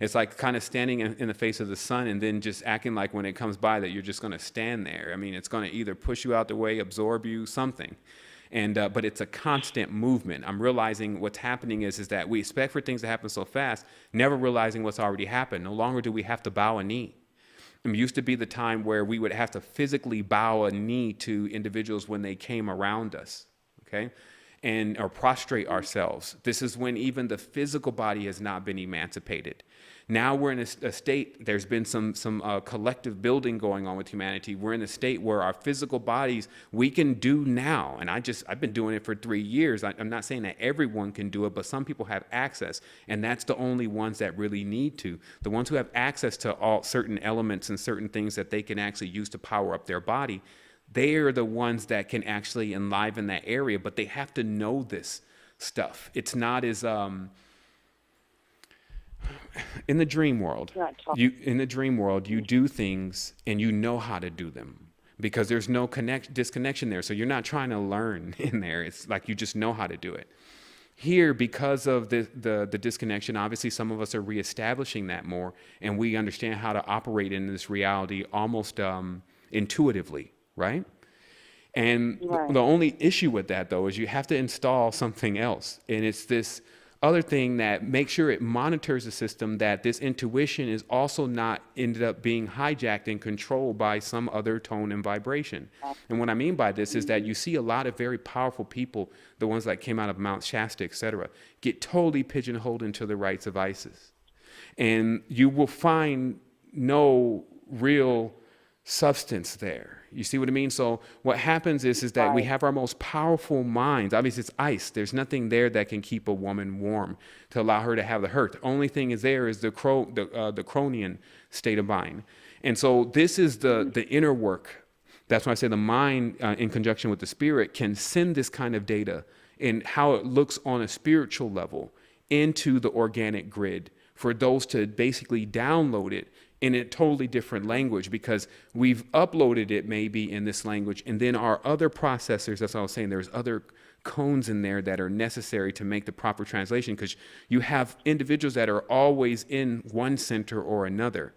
A: It's like kind of standing in the face of the sun and then just acting like when it comes by that you're just going to stand there. I mean, it's going to either push you out the way, absorb you, something. And but it's a constant movement. I'm realizing what's happening is that we expect for things to happen so fast, never realizing what's already happened. No longer do we have to bow a knee. It used to be the time where we would have to physically bow a knee to individuals when they came around us, okay? Or prostrate ourselves. This is when even the physical body has not been emancipated. Now we're in a state, there's been some collective building going on with humanity. We're in a state where our physical bodies, we can do now. And I've been doing it for 3 years. I'm not saying that everyone can do it, but some people have access. And that's the only ones that really need to. The ones who have access to all certain elements and certain things that they can actually use to power up their body, they are the ones that can actually enliven that area, but they have to know this stuff. It's not as in the dream world. You do things and you know how to do them because there's no disconnection there. So you're not trying to learn in there. It's like you just know how to do it. Here, because of the disconnection, obviously some of us are reestablishing that more, and we understand how to operate in this reality almost intuitively. Right? And the only issue with that, though, is you have to install something else. And it's this other thing that makes sure it monitors the system, that this intuition is also not ended up being hijacked and controlled by some other tone and vibration. And what I mean by this is that you see a lot of very powerful people, the ones that came out of Mount Shasta, etc., get totally pigeonholed into the rites of Isis. And you will find no real substance there. You see what I mean? So what happens is that we have our most powerful minds. Obviously, it's ice. There's nothing there that can keep a woman warm to allow her to have the hurt. The only thing is there is the Cronian state of mind. And so this is the inner work. That's why I say the mind, in conjunction with the spirit, can send this kind of data and how it looks on a spiritual level into the organic grid for those to basically download it in a totally different language, because we've uploaded it maybe in this language, and then our other processors, that's what I was saying, there's other cones in there that are necessary to make the proper translation, because you have individuals that are always in one center or another.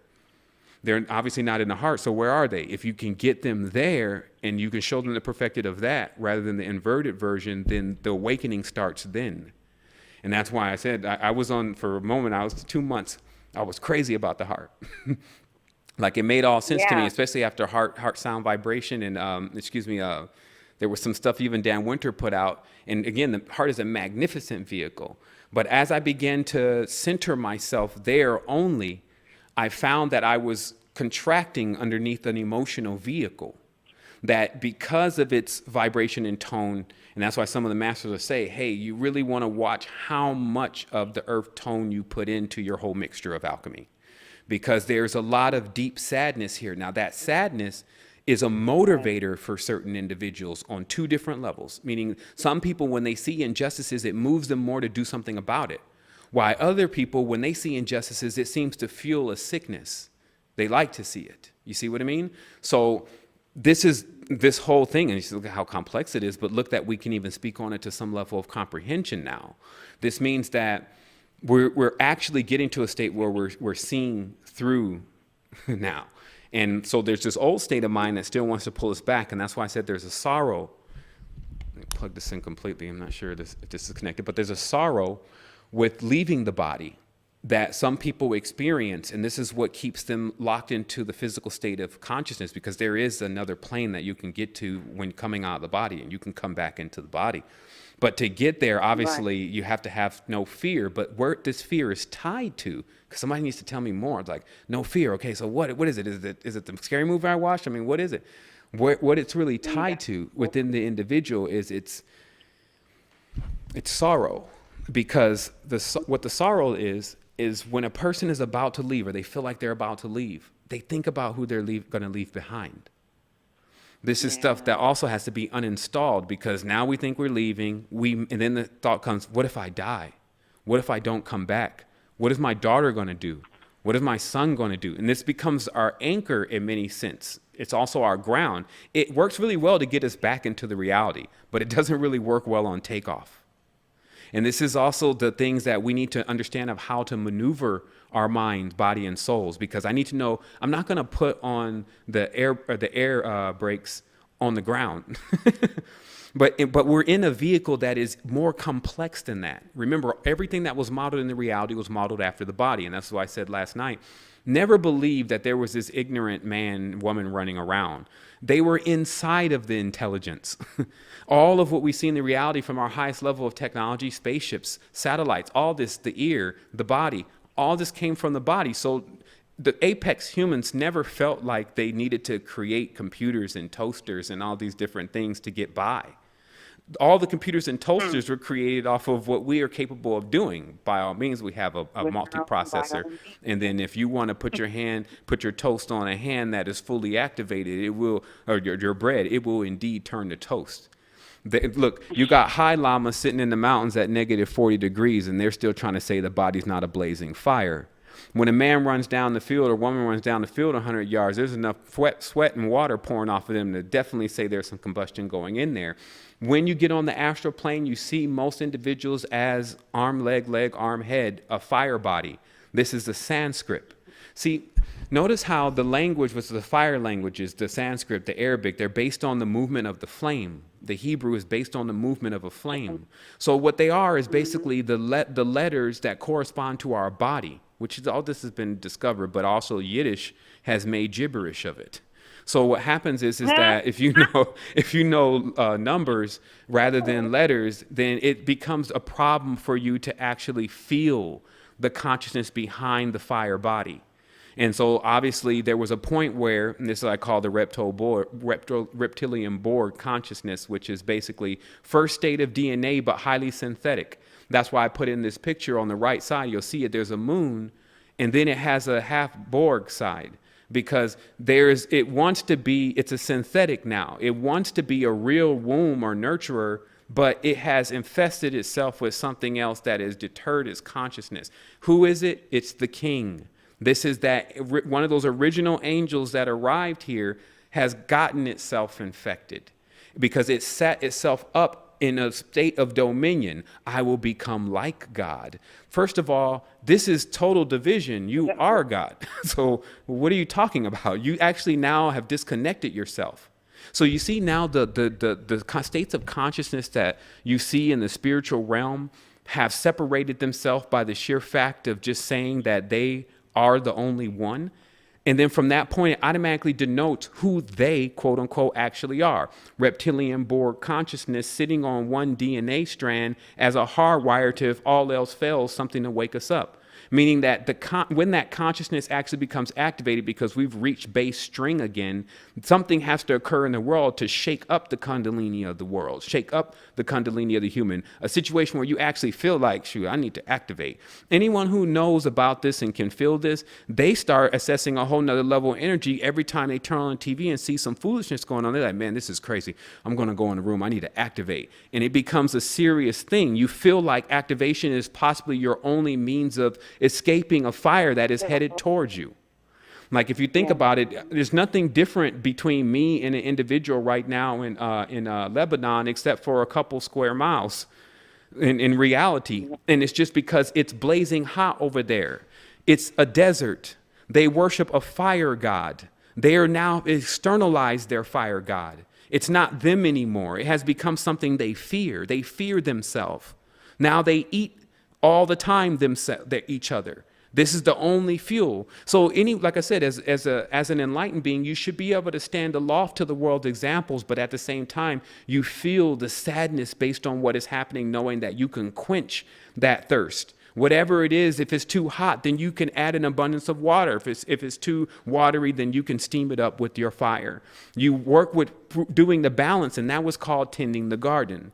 A: They're obviously not in the heart, so where are they? If you can get them there and you can show them the perfected of that rather than the inverted version, then the awakening starts then. And that's why I said I was on, for a moment, I was 2 months, I was crazy about the heart. Like it made all sense to me, especially after heart sound vibration and there was some stuff even Dan Winter put out. And again, the heart is a magnificent vehicle. But as I began to center myself there only, I found that I was contracting underneath an emotional vehicle. That because of its vibration and tone, and that's why some of the masters will say, hey, you really want to watch how much of the earth tone you put into your whole mixture of alchemy. Because there's a lot of deep sadness here. Now that sadness is a motivator for certain individuals on 2 different levels. Meaning some people, when they see injustices, it moves them more to do something about it. While other people, when they see injustices, it seems to fuel a sickness. They like to see it. You see what I mean? So this whole thing, and you see, look at how complex it is, but look that we can even speak on it to some level of comprehension now. This means that we're actually getting to a state where we're seeing through now. And so there's this old state of mind that still wants to pull us back, and that's why I said there's a sorrow. Let me plug this in completely. I'm not sure if this is connected, but there's a sorrow with leaving the body that some people experience, and this is what keeps them locked into the physical state of consciousness, because there is another plane that you can get to when coming out of the body, and you can come back into the body. But to get there, obviously, you have to have no fear. But where this fear is tied to, because somebody needs to tell me more. It's like, no fear. Okay, so what is it? Is it the scary movie I watched? I mean, what is it? What it's really tied to within the individual is it's sorrow. because what the sorrow is when a person is about to leave or they feel like they're about to leave, they think about who they're going to leave behind. This is stuff that also has to be uninstalled, because now we think we're leaving. And then the thought comes, what if I die? What if I don't come back? What is my daughter going to do? What is my son going to do? And this becomes our anchor in many sense. It's also our ground. It works really well to get us back into the reality, but it doesn't really work well on takeoff. And this is also the things that we need to understand of how to maneuver our mind, body, and souls, because I need to know I'm not going to put on the air brakes on the ground. But we're in a vehicle that is more complex than that. Remember, everything that was modeled in the reality was modeled after the body. And that's why I said last night, never believe that there was this ignorant man, woman running around. They were inside of the intelligence. All of what we see in the reality from our highest level of technology, spaceships, satellites, all this, the ear, the body, all this came from the body. So the apex humans never felt like they needed to create computers and toasters and all these different things to get by. All the computers and toasters were created off of what we are capable of doing. By all means, we have a multiprocessor. And then if you want to put your toast on a hand that is fully activated, it will, or your bread, it will indeed turn to toast. Look, you got high llamas sitting in the mountains at negative 40 degrees, and they're still trying to say the body's not a blazing fire. When a man runs down the field or a woman runs down the field 100 yards, there's enough sweat and water pouring off of them to definitely say there's some combustion going in there. When you get on the astral plane, you see most individuals as arm, leg, arm, head, a fire body. This is the Sanskrit. See, notice how the language was the fire languages, the Sanskrit, the Arabic, they're based on the movement of the flame. The Hebrew is based on the movement of a flame. So what they are is basically the letters that correspond to our body, which is all this has been discovered, but also Yiddish has made gibberish of it. So what happens is that if you know numbers rather than letters, then it becomes a problem for you to actually feel the consciousness behind the fire body. And so obviously there was a point where, and this is what I call the reptilian Borg consciousness, which is basically first state of DNA, but highly synthetic. That's why I put in this picture on the right side. You'll see it. There's a moon, and then it has a half Borg side. Because it's a synthetic now. It wants to be a real womb or nurturer, but it has infested itself with something else that has deterred its consciousness. Who is it? It's the king. This is one of those original angels that arrived here has gotten itself infected because it set itself up in a state of dominion. I will become like God. First of all, this is total division. You are God. So what are you talking about? You actually now have disconnected yourself. So you see now the states of consciousness that you see in the spiritual realm have separated themselves by the sheer fact of just saying that they are the only one. And then from that point, it automatically denotes who they, quote unquote, actually are. Reptilian Borg consciousness sitting on one DNA strand as a hardwire to, if all else fails, something to wake us up. Meaning that when that consciousness actually becomes activated because we've reached base string again, something has to occur in the world to shake up the Kundalini of the world, shake up the Kundalini of the human, a situation where you actually feel like, shoot, I need to activate. Anyone who knows about this and can feel this, they start assessing a whole nother level of energy every time they turn on TV and see some foolishness going on. They're like, man, this is crazy. I'm going to go in the room. I need to activate. And it becomes a serious thing. You feel like activation is possibly your only means of escaping a fire that is headed towards you. Like if you think about it, there's nothing different between me and an individual right now in Lebanon except for a couple square miles in reality. And it's just because it's blazing hot over there. It's a desert. They worship a fire god. They are now externalized their fire god. It's not them anymore. It has become something they fear. They fear themselves. Now they eat all the time each other. This is the only fuel. So like I said, as an enlightened being, you should be able to stand aloft to the world's examples, but at the same time, you feel the sadness based on what is happening, knowing that you can quench that thirst. Whatever it is, if it's too hot, then you can add an abundance of water. If it's too watery, then you can steam it up with your fire. You work with doing the balance, and that was called tending the garden.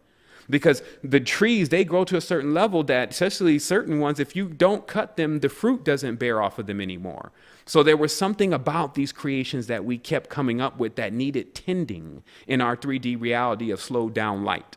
A: because the trees, they grow to a certain level that, especially certain ones, if you don't cut them, the fruit doesn't bear off of them anymore. So there was something about these creations that we kept coming up with that needed tending in our 3D reality of slowed down light.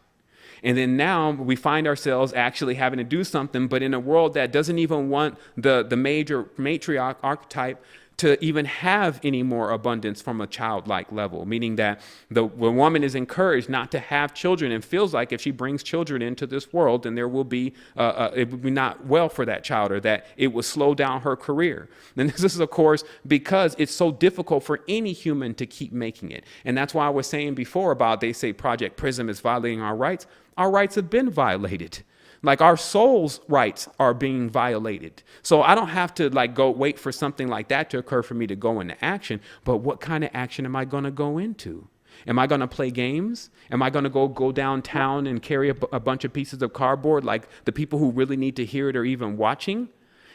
A: And then now we find ourselves actually having to do something, but in a world that doesn't even want the major matriarch archetype to even have any more abundance from a childlike level, meaning that the woman is encouraged not to have children and feels like if she brings children into this world, then there will be, it would be not well for that child, or that it will slow down her career. And this is, of course, because it's so difficult for any human to keep making it. And that's why I was saying before about, they say Project Prism is violating our rights. Our rights have been violated. Like our soul's rights are being violated. So I don't have to like go wait for something like that to occur for me to go into action. But what kind of action am I going to go into? Am I going to play games? Am I going to go downtown and carry a bunch of pieces of cardboard like the people who really need to hear it are even watching?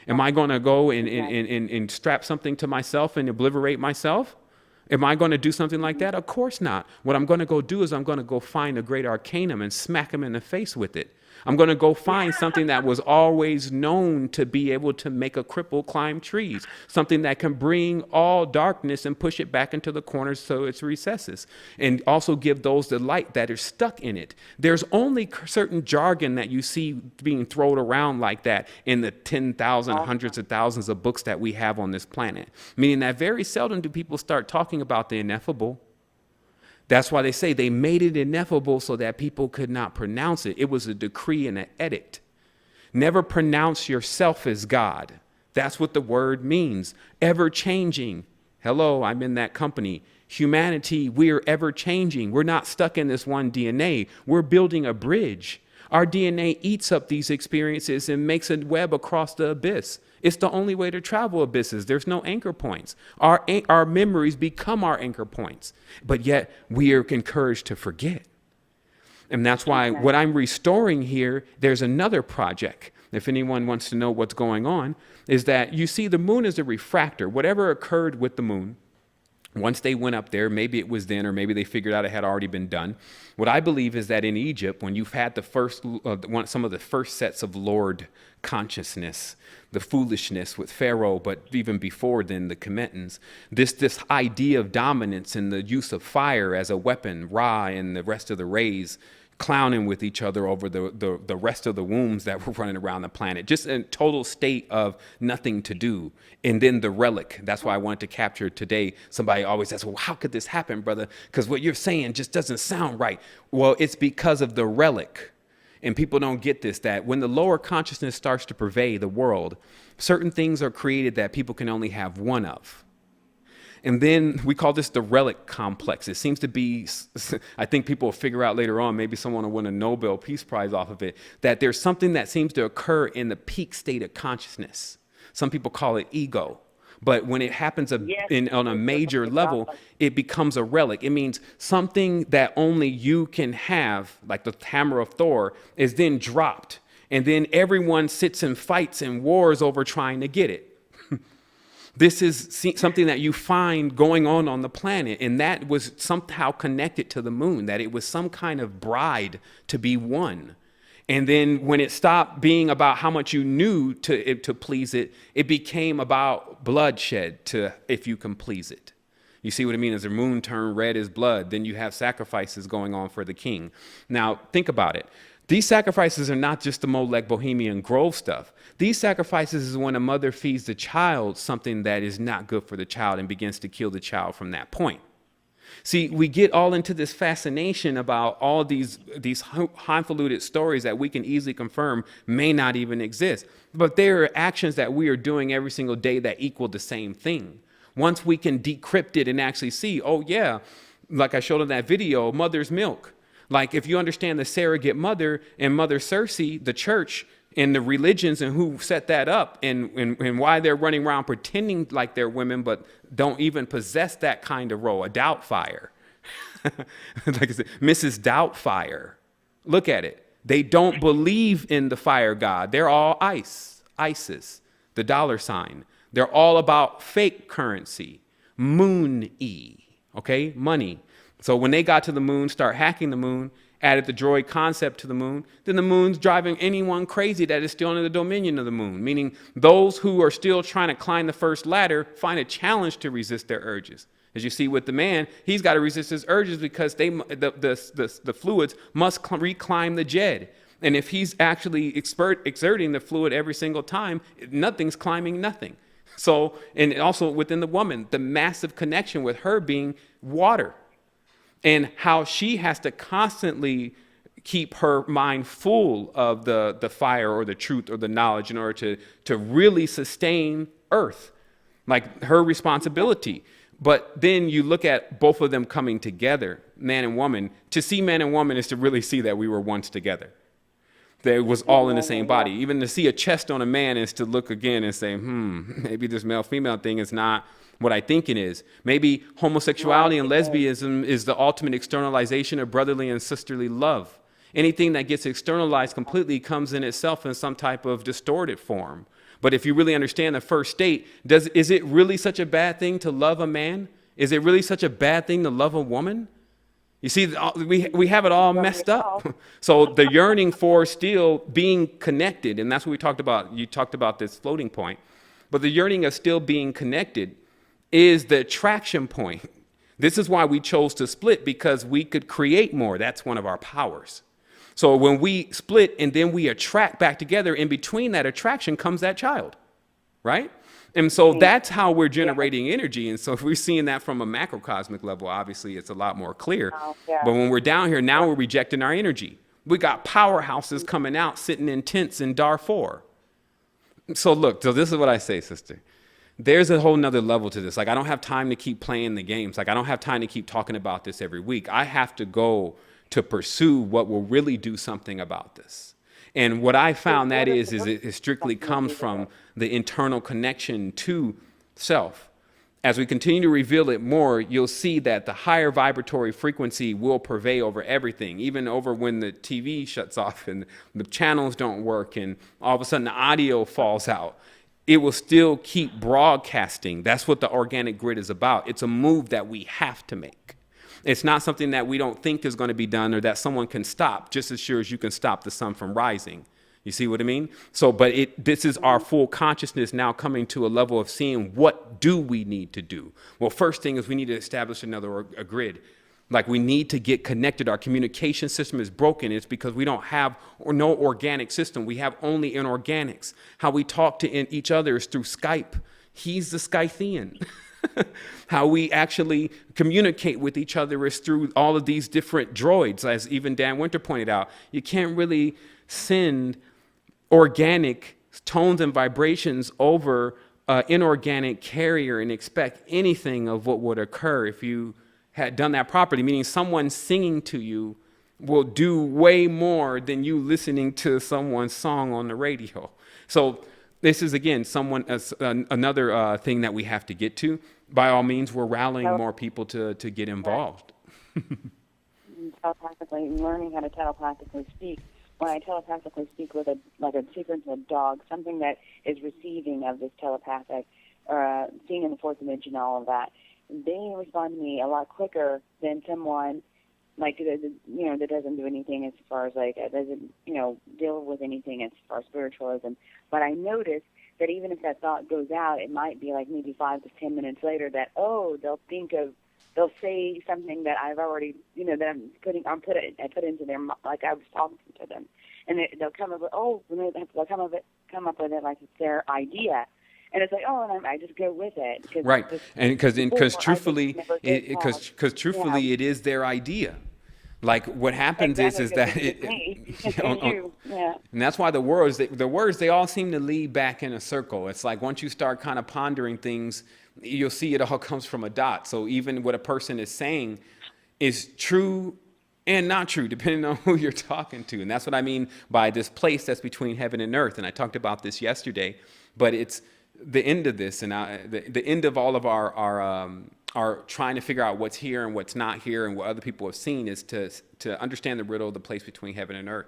A: Am I going to go and strap something to myself and obliterate myself? Am I going to do something like that? Of course not. What I'm going to go do is I'm going to go find a great arcanum and smack him in the face with it. I'm going to go find something that was always known to be able to make a cripple climb trees, something that can bring all darkness and push it back into the corners so it's recesses, and also give those the light that are stuck in it. There's only certain jargon that you see being thrown around like that in the 10,000, hundreds of thousands of books that we have on this planet, meaning that very seldom do people start talking about the ineffable. That's why they say they made it ineffable so that people could not pronounce it. It was a decree and an edict. Never pronounce yourself as God. That's what the word means. Ever changing. Hello, I'm in that company. Humanity, we're ever changing. We're not stuck in this one DNA. We're building a bridge. Our DNA eats up these experiences and makes a web across the abyss. It's the only way to travel abysses. There's no anchor points. Our memories become our anchor points, but yet we are encouraged to forget. And that's why what I'm restoring here, there's another project. If anyone wants to know what's going on, is that you see the moon is a refractor. Whatever occurred with the moon, once they went up there, maybe it was then, or maybe they figured out it had already been done. What I believe is that in Egypt, when you've had the first, some of the first sets of Lord consciousness, the foolishness with Pharaoh, but even before then, the Kemetans, this idea of dominance and the use of fire as a weapon, Ra and the rest of the rays, clowning with each other over the rest of the wombs that were running around the planet, just a total state of nothing to do. And then the relic, that's why I wanted to capture today. Somebody always says, well, how could this happen, brother? Because what you're saying just doesn't sound right. Well, it's because of the relic. And people don't get this, that when the lower consciousness starts to pervade the world, certain things are created that people can only have one of. And then we call this the relic complex. It seems to be, I think people will figure out later on, maybe someone will win a Nobel Peace Prize off of it, that there's something that seems to occur in the peak state of consciousness. Some people call it ego. But when it happens on a major level, it becomes a relic. It means something that only you can have, like the hammer of Thor, is then dropped. And then everyone sits and fights and wars over trying to get it. This is something that you find going on the planet, and that was somehow connected to the moon, that it was some kind of bride to be won. And then when it stopped being about how much you knew to please it, it became about bloodshed to if you can please it. You see what I mean? As the moon turned red as blood, then you have sacrifices going on for the king. Now, think about it. These sacrifices are not just the Molech Bohemian Grove stuff. These sacrifices is when a mother feeds the child something that is not good for the child and begins to kill the child from that point. See, we get all into this fascination about all these highfalutin stories that we can easily confirm may not even exist. But there are actions that we are doing every single day that equal the same thing. Once we can decrypt it and actually see, oh yeah, like I showed in that video, mother's milk. Like if you understand the surrogate mother and Mother Circe, the church, and the religions and who set that up and why they're running around pretending like they're women but don't even possess that kind of role, a Doubtfire. Like I said, Mrs. Doubtfire. Look at it. They don't believe in the fire god. They're all ISIS, the dollar sign. They're all about fake currency, moon-y, okay, money. So when they got to the moon, start hacking the moon, added the droid concept to the moon, then the moon's driving anyone crazy that is still under the dominion of the moon, meaning those who are still trying to climb the first ladder find a challenge to resist their urges. As you see with the man, he's got to resist his urges because the fluids must reclimb the jed. And if he's actually exerting the fluid every single time, nothing's climbing nothing. So, and also within the woman, the massive connection with her being water, and how she has to constantly keep her mind full of the fire or the truth or the knowledge in order to really sustain Earth, like her responsibility. But then you look at both of them coming together, man and woman. To see man and woman is to really see that we were once together. That it was all in the same body. Even to see a chest on a man is to look again and say, maybe this male-female thing is not what I think it is. Maybe homosexuality and lesbianism is the ultimate externalization of brotherly and sisterly love. Anything that gets externalized completely comes in itself in some type of distorted form. But if you really understand the first state, is it really such a bad thing to love a man? Is it really such a bad thing to love a woman? You see, we have it all messed up. So the yearning for still being connected, and that's what we talked about. You talked about this floating point. But the yearning of still being connected is the attraction point. This is why we chose to split, because we could create more. That's one of our powers. So when we split and then we attract back together, in between that attraction comes that child, right? And so that's how we're generating energy. And so if we're seeing that from a macrocosmic level, obviously it's a lot more clear. But when we're down here, now we're rejecting our energy. We got powerhouses coming out, sitting in tents in Darfur. So look, so this is what I say, sister. There's a whole nother level to this. Like, I don't have time to keep playing the games. Like, I don't have time to keep talking about this every week. I have to go to pursue what will really do something about this. And what I found that is it strictly comes from the internal connection to self. As we continue to reveal it more, you'll see that the higher vibratory frequency will prevail over everything, even over when the TV shuts off and the channels don't work and all of a sudden the audio falls out. It will still keep broadcasting. That's what the organic grid is about. It's a move that we have to make. It's not something that we don't think is going to be done or that someone can stop, just as sure as you can stop the sun from rising. You see what I mean? So, but this is our full consciousness now coming to a level of seeing what do we need to do. Well, first thing is we need to establish a grid. Like, we need to get connected. Our communication system is broken. It's because we don't have no organic system. We have only inorganics. How we talk to each other is through Skype. He's the Skythian. How we actually communicate with each other is through all of these different droids, as even Dan Winter pointed out. You can't really send organic tones and vibrations over an inorganic carrier and expect anything of what would occur if you had done that properly, meaning someone singing to you will do way more than you listening to someone's song on the radio. So this is, again, another thing that we have to get to. By all means, we're rallying more people to get involved.
Q: Telepathically, learning how to telepathically speak. When I telepathically speak with a secret to a dog, something that is receiving of this telepathic, seeing in the fourth dimension, all of that, they respond to me a lot quicker than someone that doesn't do anything as far as doesn't deal with anything as far as spiritualism. But I notice that even if that thought goes out, it might be like maybe 5 to 10 minutes later that they'll say something that I've already that I put into their, like I was talking to them, and they'll come up with they'll come up with it like it's their idea. And it's like, and I just go with it.
A: Right, and because truthfully, it is their idea. Like, what happens is that and that's why the words they all seem to lead back in a circle. It's like once you start kind of pondering things, you'll see it all comes from a dot. So even what a person is saying is true and not true, depending on who you're talking to. And that's what I mean by this place that's between heaven and earth. And I talked about this yesterday, but it's the end of this, and the end of all of our trying to figure out what's here and what's not here and what other people have seen is to understand the riddle of the place between heaven and earth.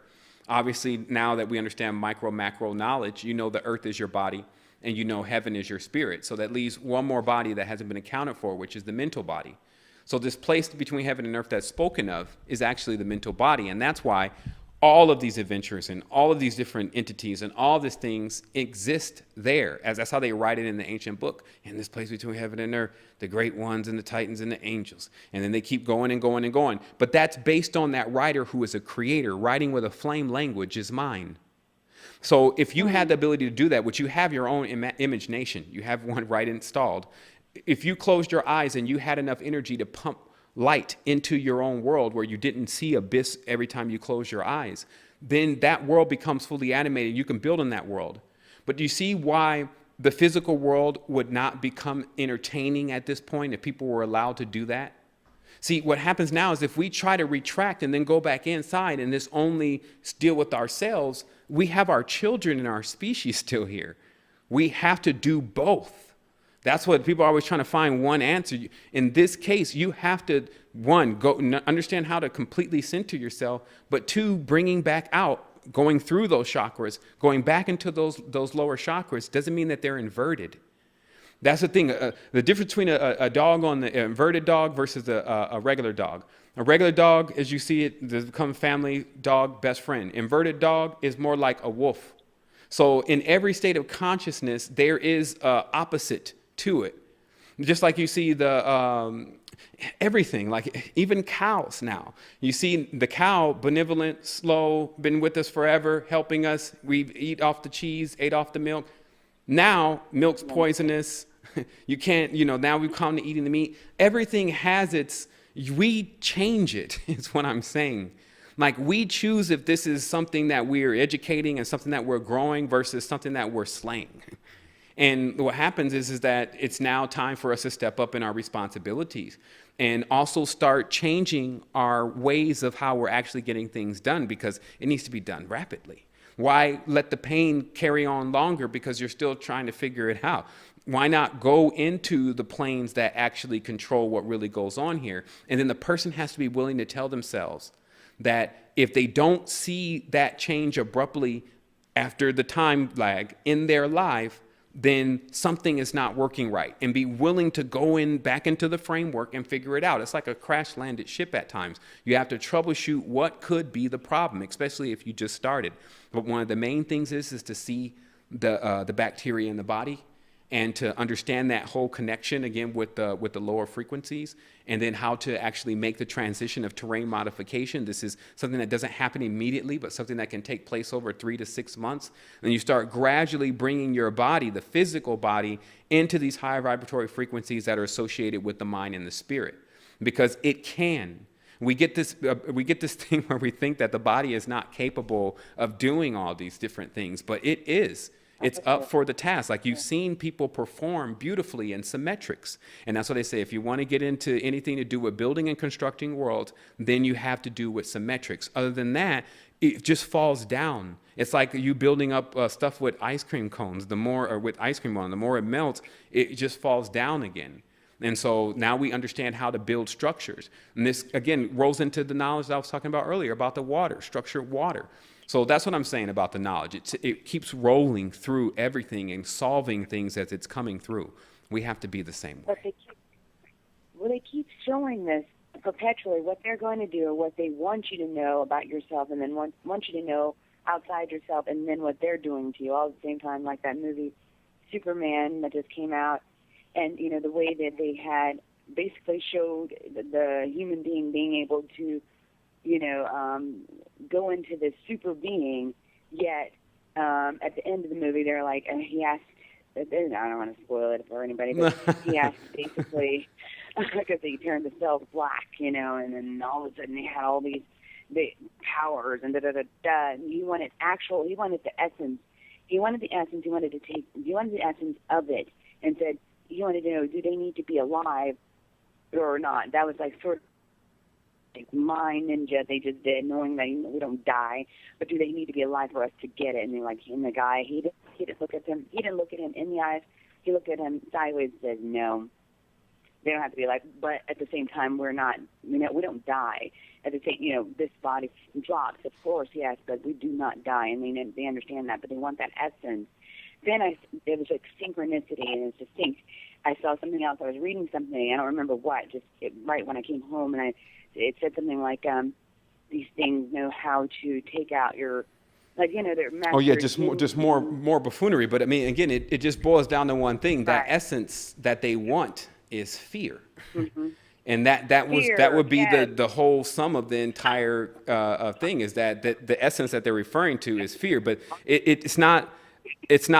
A: Obviously, now that we understand macro knowledge, the earth is your body and heaven is your spirit. So that leaves one more body that hasn't been accounted for, which is the mental body. So this place between heaven and earth that's spoken of is actually the mental body. And that's why all of these adventures and all of these different entities and all these things exist there. As that's how they write it in the ancient book. In this place between heaven and earth, the great ones and the titans and the angels. And then they keep going and going and going. But that's based on that writer who is a creator, writing with a flame language is mine. So if you had the ability to do that, which you have your own imagination, you have one right installed. If you closed your eyes and you had enough energy to pump light into your own world where you didn't see abyss every time you close your eyes, then that world becomes fully animated. You can build in that world. But do you see why the physical world would not become entertaining at this point if people were allowed to do that? See, what happens now is if we try to retract and then go back inside and this only deal with ourselves, we have our children and our species still here. We have to do both. That's what people are always trying to find one answer. In this case, you have to, one, go understand how to completely center yourself, but two, bringing back out, going through those chakras, going back into those lower chakras doesn't mean that they're inverted. That's the thing. The difference between a dog on the inverted dog versus a regular dog. A regular dog, as you see it, does become family dog, best friend. Inverted dog is more like a wolf. So in every state of consciousness, there is opposite to it. Just like you see the everything, like even cows now. You see the cow, benevolent, slow, been with us forever, helping us. We eat off the cheese, ate off the milk. Now milk's poisonous. You can't, now we've come to eating the meat. Everything has we change it, is what I'm saying. Like we choose if this is something that we're educating and something that we're growing versus something that we're slaying. And what happens is that it's now time for us to step up in our responsibilities and also start changing our ways of how we're actually getting things done, because it needs to be done rapidly. Why let the pain carry on longer because you're still trying to figure it out? Why not go into the planes that actually control what really goes on here? And then the person has to be willing to tell themselves that if they don't see that change abruptly after the time lag in their life, then something is not working right, and be willing to go back into the framework and figure it out. It's like a crash landed ship at times. You have to troubleshoot what could be the problem, especially if you just started. But one of the main things is to see the bacteria in the body and to understand that whole connection again with the lower frequencies, and then how to actually make the transition of terrain modification. This is something that doesn't happen immediately, but something that can take place over 3 to 6 months. And you start gradually bringing your body, the physical body, into these high vibratory frequencies that are associated with the mind and the spirit, because it can. We get this thing where we think that the body is not capable of doing all these different things, but it is. It's up for the task. Like you've seen people perform beautifully in symmetrics. And that's what they say. If you want to get into anything to do with building and constructing worlds, then you have to do with symmetrics. Other than that, it just falls down. It's like you building up stuff with ice cream cones. The more it melts, it just falls down again. And so now we understand how to build structures. And this, again, rolls into the knowledge that I was talking about earlier about the water, structured water. So that's what I'm saying about the knowledge. It keeps rolling through everything and solving things as it's coming through. We have to be the same way.
Q: But they keep showing this perpetually, what they're going to do, or what they want you to know about yourself, and then want you to know outside yourself, and then what they're doing to you all at the same time, like that movie Superman that just came out. And, the way that they had basically showed the human being able to, go into this super being, yet at the end of the movie, they're like, and he asked, I don't want to spoil it for anybody, but he asked basically, because he turned the cells black, and then all of a sudden they had all these powers and da-da-da-da. And he wanted the essence. He wanted the essence of it, and said, he wanted to know, do they need to be alive or not? That was like sort of like mind ninja they just did, knowing that we don't die, but do they need to be alive for us to get it? And the guy, he didn't look at him. He didn't look at him in the eyes. He looked at him sideways and said, no, they don't have to be alive. But at the same time, we don't die. At the same, this body drops, of course, yes, but we do not die, and they understand that, but they want that essence. Then it was like synchronicity, and it's distinct. I saw something else. I was reading something. I don't remember what. Right when I came home, and it said something like, "These things know how to take out your." Like, they're
A: oh yeah, just more buffoonery. But I mean, again, it just boils down to one thing. That essence that they want is fear, and that would be the whole sum of the entire thing. Is that the essence that they're referring to is fear, but it's not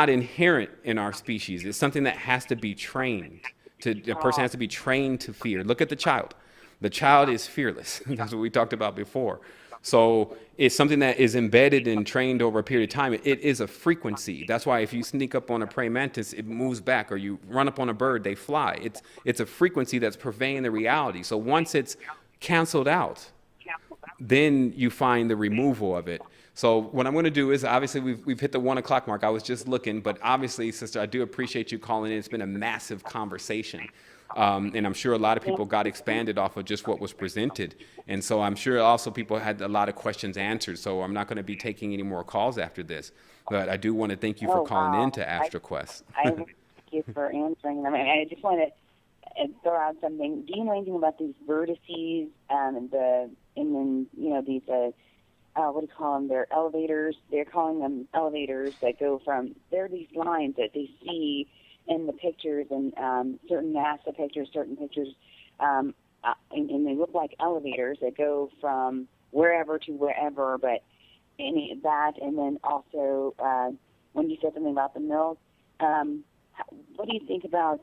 A: inherent in our species. It's something that has to be trained. A person has to be trained to fear. Look at the child. The child is fearless. That's what we talked about before. So it's something that is embedded and trained over a period of time. It is a frequency. That's why if you sneak up on a praying mantis, it moves back, or you run up on a bird, they fly. It's a frequency that's pervading the reality. So once it's canceled out, then you find the removal of it. So what I'm going to do is, obviously we've hit the 1 o'clock mark. I was just looking, but obviously, sister, I do appreciate you calling in. It's been a massive conversation. And I'm sure a lot of people got expanded off of just what was presented. And so I'm sure also people had a lot of questions answered. So I'm not going to be taking any more calls after this. But I do want to thank you for calling in to AstroQuest.
Q: I thank you for answering them. I just want to throw out something. Do you know anything about these vertices and then these what do you call them? They're elevators. They're calling them elevators that go from. They're these lines that they see in the pictures, and certain NASA pictures, certain pictures, and they look like elevators that go from wherever to wherever. But any of that, and then also when you said something about the milk, what do you think about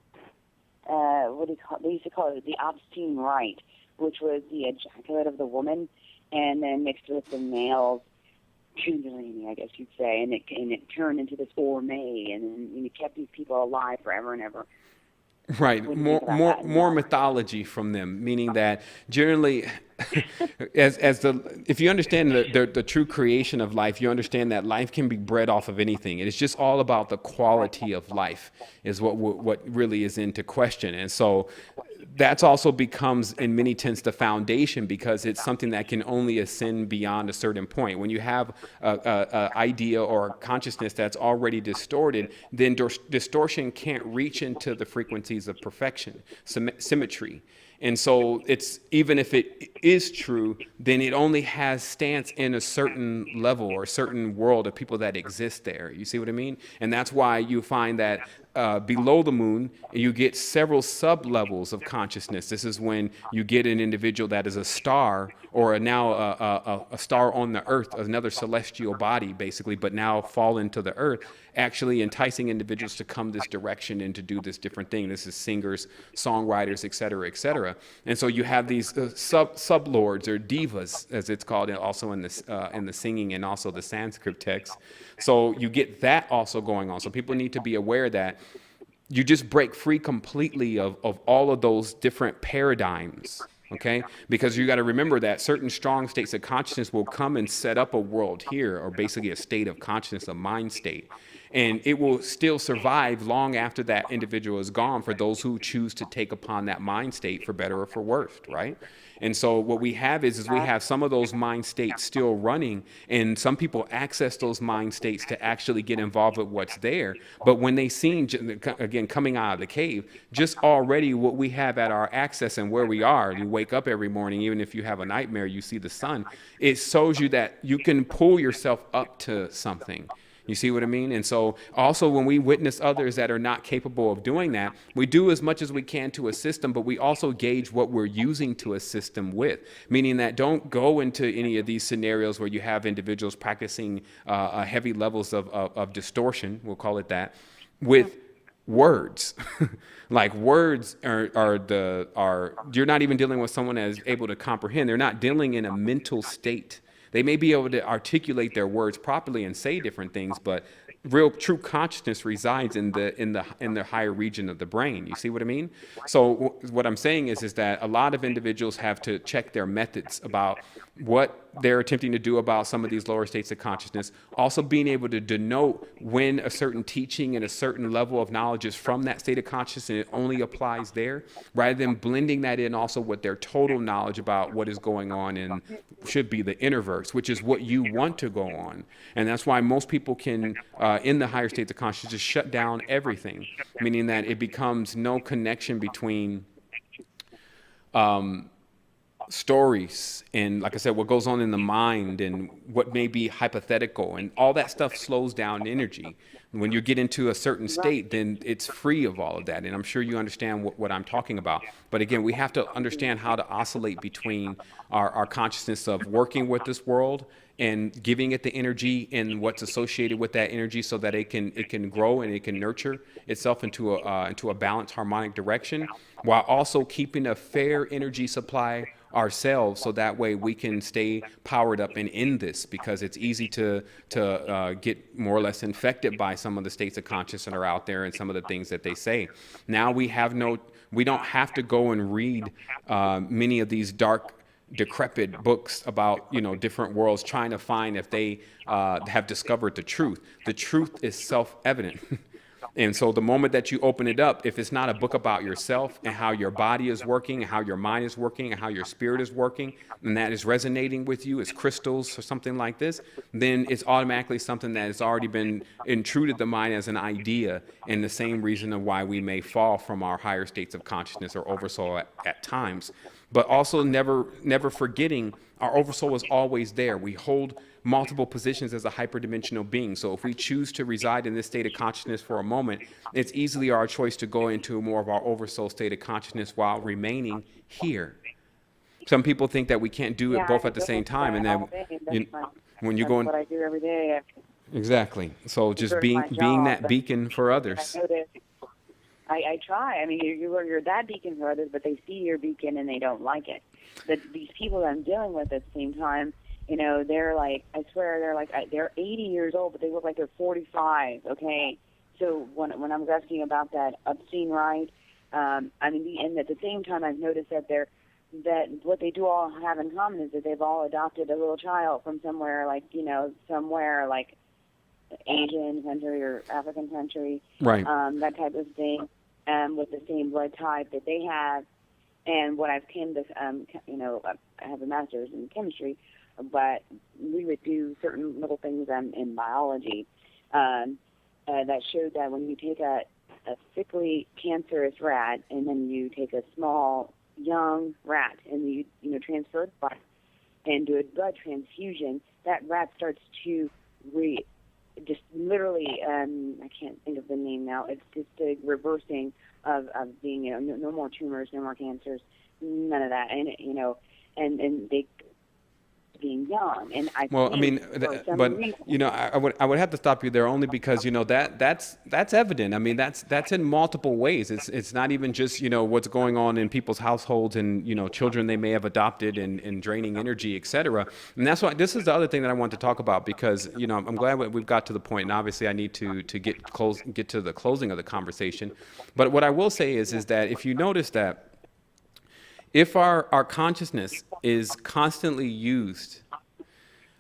Q: what do you call? They used to call it the obscene rite, which was the ejaculate of the woman, and then mixed with the male's kundalini, I guess you'd say, and it turned into this gourmet, and it kept these people alive forever and ever.
A: Right, more mythology from them, meaning that generally, if you understand the true creation of life, you understand that life can be bred off of anything. It is just all about the quality of life is what really is into question, and so that's also becomes in many sense the foundation, because it's something that can only ascend beyond a certain point. When you have a idea or a consciousness that's already distorted, then distortion can't reach into the frequencies of perfection, symmetry. And so it's, even if it is true, then it only has stance in a certain level or a certain world of people that exist there. You see what I mean? And that's why you find that below the moon, you get several sub-levels of consciousness. This is when you get an individual that is a star, or now a star on the earth, another celestial body, basically, but now fallen to the earth, actually enticing individuals to come this direction and to do this different thing. This is singers, songwriters, et cetera, et cetera. And so you have these sub-lords, or divas, as it's called, also in the singing and also the Sanskrit text. So you get that also going on. So people need to be aware that you just break free completely of all of those different paradigms, okay? Because you got to remember that certain strong states of consciousness will come and set up a world here, or basically a state of consciousness, a mind state. And it will still survive long after that individual is gone, for those who choose to take upon that mind state for better or for worse, right? And so what we have is we have some of those mind states still running, and some people access those mind states to actually get involved with what's there. But when they seen, again, coming out of the cave, just already what we have at our access and where we are, you wake up every morning, even if you have a nightmare, you see the sun, it shows you that you can pull yourself up to something. You see what I mean? And so also when we witness others that are not capable of doing that, we do as much as we can to assist them, but we also gauge what we're using to assist them with, meaning that don't go into any of these scenarios where you have individuals practicing heavy levels of distortion, we'll call it that, with words. Like words are you're not even dealing with someone that is able to comprehend. They're not dealing in a mental state. They may be able to articulate their words properly and say different things, but real true consciousness resides in the higher region of the brain. You see what I mean? So what I'm saying is that a lot of individuals have to check their methods about what they're attempting to do about some of these lower states of consciousness. Also being able to denote when a certain teaching and a certain level of knowledge is from that state of consciousness and it only applies there, rather than blending that in also with their total knowledge about what is going on in, should be the innerverse, which is what you want to go on. And that's why most people can, in the higher states of consciousness, just shut down everything, meaning that it becomes no connection between stories and, like I said, what goes on in the mind and what may be hypothetical, and all that stuff slows down energy. When you get into a certain state, then it's free of all of that. And I'm sure you understand what I'm talking about. But again, we have to understand how to oscillate between our consciousness of working with this world and giving it the energy and what's associated with that energy, so that it can grow and it can nurture itself into a balanced, harmonic direction, while also keeping a fair energy supply ourselves, so that way we can stay powered up and in this, because it's easy to get more or less infected by some of the states of consciousness that are out there and some of the things that they say. Now we don't have to go and read many of these dark, decrepit books about different worlds, trying to find if they have discovered the truth. The truth is self-evident. And so the moment that you open it up, if it's not a book about yourself and how your body is working, and how your mind is working, and how your spirit is working, and that is resonating with you as crystals or something like this, then it's automatically something that has already been intruded the mind as an idea, and the same reason of why we may fall from our higher states of consciousness or oversoul at times. But also never forgetting our oversoul is always there. We hold multiple positions as a hyperdimensional being. So if we choose to reside in this state of consciousness for a moment, it's easily our choice to go into more of our oversoul state of consciousness while remaining here. Some people think that we can't do it both at the same time, and then when you go in,
Q: what I do every day.
A: Exactly. So just being that beacon for others.
Q: I try. I mean, you're that beacon for others, but they see your beacon and they don't like it. But these people that I'm dealing with at the same time, they're like, I swear, they're 80 years old, but they look like they're 45. Okay, so when I was asking about that obscene rite, and at the same time, I've noticed that what they do all have in common is that they've all adopted a little child from somewhere like Asian country or African country,
A: right?
Q: That type of thing, with the same blood type that they have. And what I've came to, I have a master's in chemistry, but we would do certain little things in biology that showed that when you take a sickly, cancerous rat, and then you take a small, young rat, and you transfer the blood and do a blood transfusion, that rat starts to just literally, I can't think of the name now. It's just a reversing of being, no more tumors, no more cancers, none of that, and and they being young. And I would have to stop you there, only because that's evident. I mean, that's in multiple ways. It's not even just what's going on in people's households and children they may have adopted and draining energy, etc. And that's why this is the other thing that I want to talk about, because I'm glad we've got to the point, and obviously I need to get to the closing of the conversation. But what I will say is that if you notice that if our consciousness is constantly used,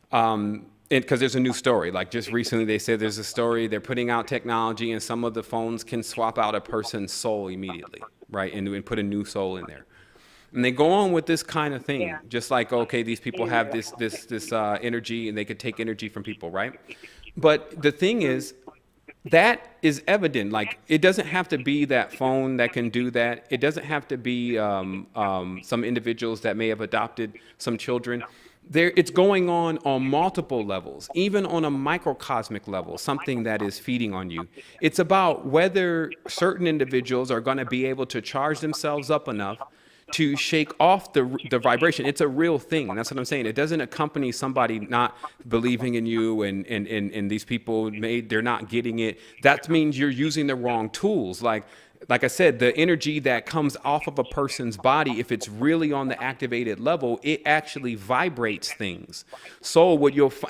Q: because there's a new story, like just recently they said there's a story, they're putting out technology and some of the phones can swap out a person's soul immediately, right, and put a new soul in there. And they go on with this kind of thing, just like, okay, these people have this energy and they could take energy from people, right? But the thing is, that is evident. Like, it doesn't have to be that phone that can do that. It doesn't have to be some individuals that may have adopted some children. It's going on multiple levels, even on a microcosmic level, something that is feeding on you. It's about whether certain individuals are going to be able to charge themselves up enough to shake off the vibration. It's a real thing, and that's what I'm saying. It doesn't accompany somebody not believing in you, and these people they're not getting it. That means you're using the wrong tools. Like,
A: like I said, the energy that comes off of a person's body, if it's really on the activated level, it actually vibrates things. So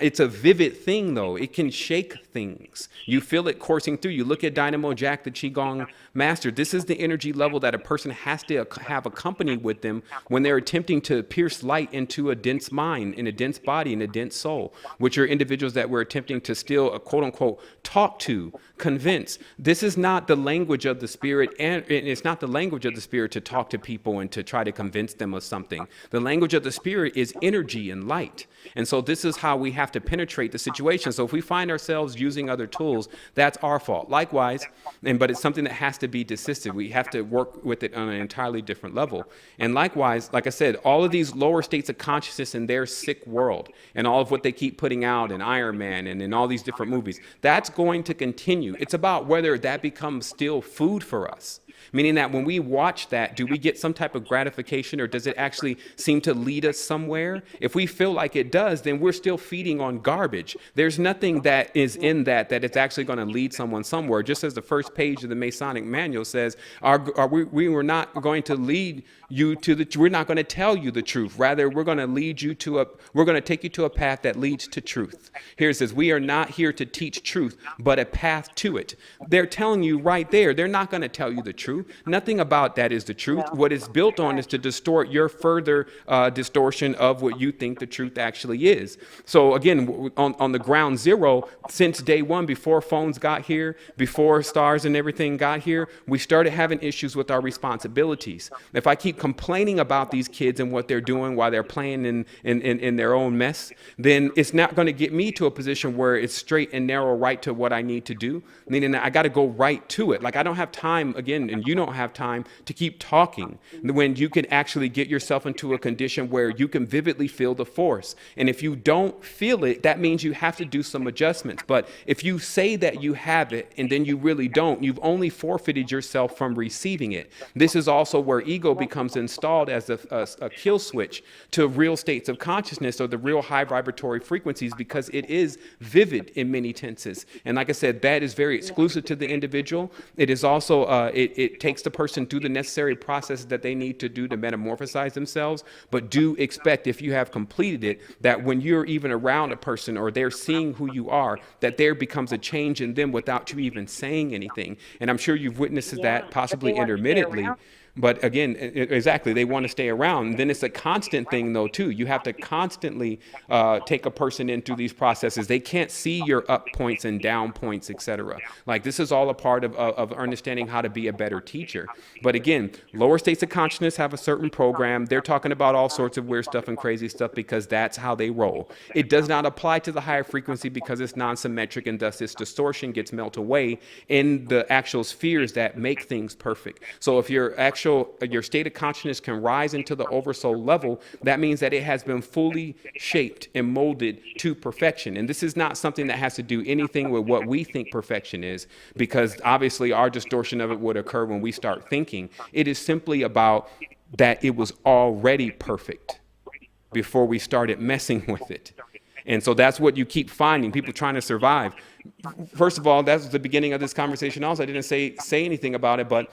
A: it's a vivid thing though. It can shake things. You feel it coursing through. You look at Dynamo Jack, the Qigong master. This is the energy level that a person has to have accompanied with them when they're attempting to pierce light into a dense mind, in a dense body, in a dense soul, which are individuals that we're attempting to still, quote unquote, talk to, convince. This is not the language of the spirit, and it's not the language of the spirit to talk to people and to try to convince them of something. The language of the spirit is energy and light. And so this is how we have to penetrate the situation. So if we find ourselves using other tools, that's our fault. Likewise, but it's something that has to be desisted. We have to work with it on an entirely different level. And likewise, like I said, all of these lower states of consciousness in their sick world and all of what they keep putting out in Iron Man and in all these different movies, that's going to continue. It's about whether that becomes still food for us. Meaning that when we watch that, do we get some type of gratification, or does it actually seem to lead us somewhere? If we feel like it does, then we're still feeding on garbage. There's nothing that is in that it's actually going to lead someone somewhere. Just as the first page of the Masonic manual says, we were not going to lead you to we're not going to tell you the truth. Rather, we're going to lead you we're going to take you to a path that leads to truth. Here it says, we are not here to teach truth, but a path to it. They're telling you right there, they're not going to tell you the truth. Nothing about that is the truth. What it's built on is to distort your further distortion of what you think the truth actually is. So again, on the ground zero, since day one, before phones got here, before stars and everything got here, we started having issues with our responsibilities. If I keep complaining about these kids and what they're doing while they're playing in their own mess, then it's not going to get me to a position where it's straight and narrow right to what I need to do. Meaning that I got to go right to it. Like I don't have time, again, and you don't have time to keep talking when you can actually get yourself into a condition where you can vividly feel the force. And if you don't feel it, that means you have to do some adjustments. But if you say that you have it and then you really don't, you've only forfeited yourself from receiving it. This is also where ego becomes installed as a kill switch to real states of consciousness or the real high vibratory frequencies, because it is vivid in many tenses. And like I said, that is very exclusive to the individual. It is also, it takes the person through the necessary processes that they need to do to metamorphosize themselves. But do expect, if you have completed it, that when you're even around a person or they're seeing who you are, that there becomes a change in them without you even saying anything. And I'm sure you've witnessed that possibly intermittently. But again, exactly, they want to stay around. And then it's a constant thing, though, too. You have to constantly take a person in through these processes. They can't see your up points and down points, etc. Like, this is all a part of understanding how to be a better teacher. But again, lower states of consciousness have a certain program. They're talking about all sorts of weird stuff and crazy stuff because that's how they roll. It does not apply to the higher frequency because it's non-symmetric, and thus its distortion gets melted away in the actual spheres that make things perfect. So if your state of consciousness can rise into the oversoul level, that means that it has been fully shaped and molded to perfection. And this is not something that has to do anything with what we think perfection is, because obviously our distortion of it would occur when we start thinking. It is simply about that it was already perfect before we started messing with it. And so that's what you keep finding, people trying to survive. First of all, that's the beginning of this conversation also. I didn't say anything about it, but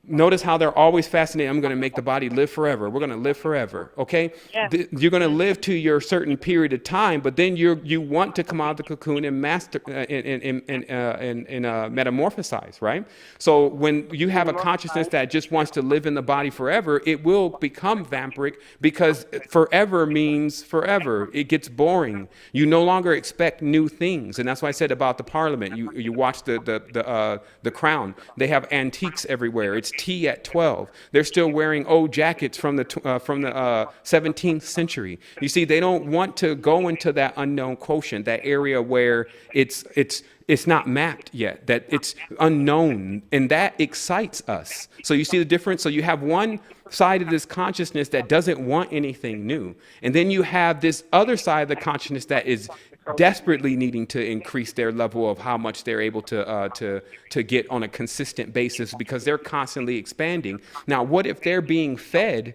A: notice how they're always fascinated. I'm going to make the body live forever. We're going to live forever. Okay. Yeah. You're going to live to your certain period of time, but then you want to come out of the cocoon and metamorphosize, right? So when you have a consciousness that just wants to live in the body forever, it will become vampiric, because forever means forever. It gets boring. You no longer expect new things. And that's why I said about the parliament. You watch the Crown. They have antiques everywhere. It's tea at 12. They're still wearing old jackets from the 17th century. You see, they don't want to go into that unknown quotient, that area where it's not mapped yet, that it's unknown, and that excites us. So you see the difference? So you have one side of this consciousness that doesn't want anything new, and then you have this other side of the consciousness that is desperately needing to increase their level of how much they're able to get on a consistent basis, because they're constantly expanding. Now, what if they're being fed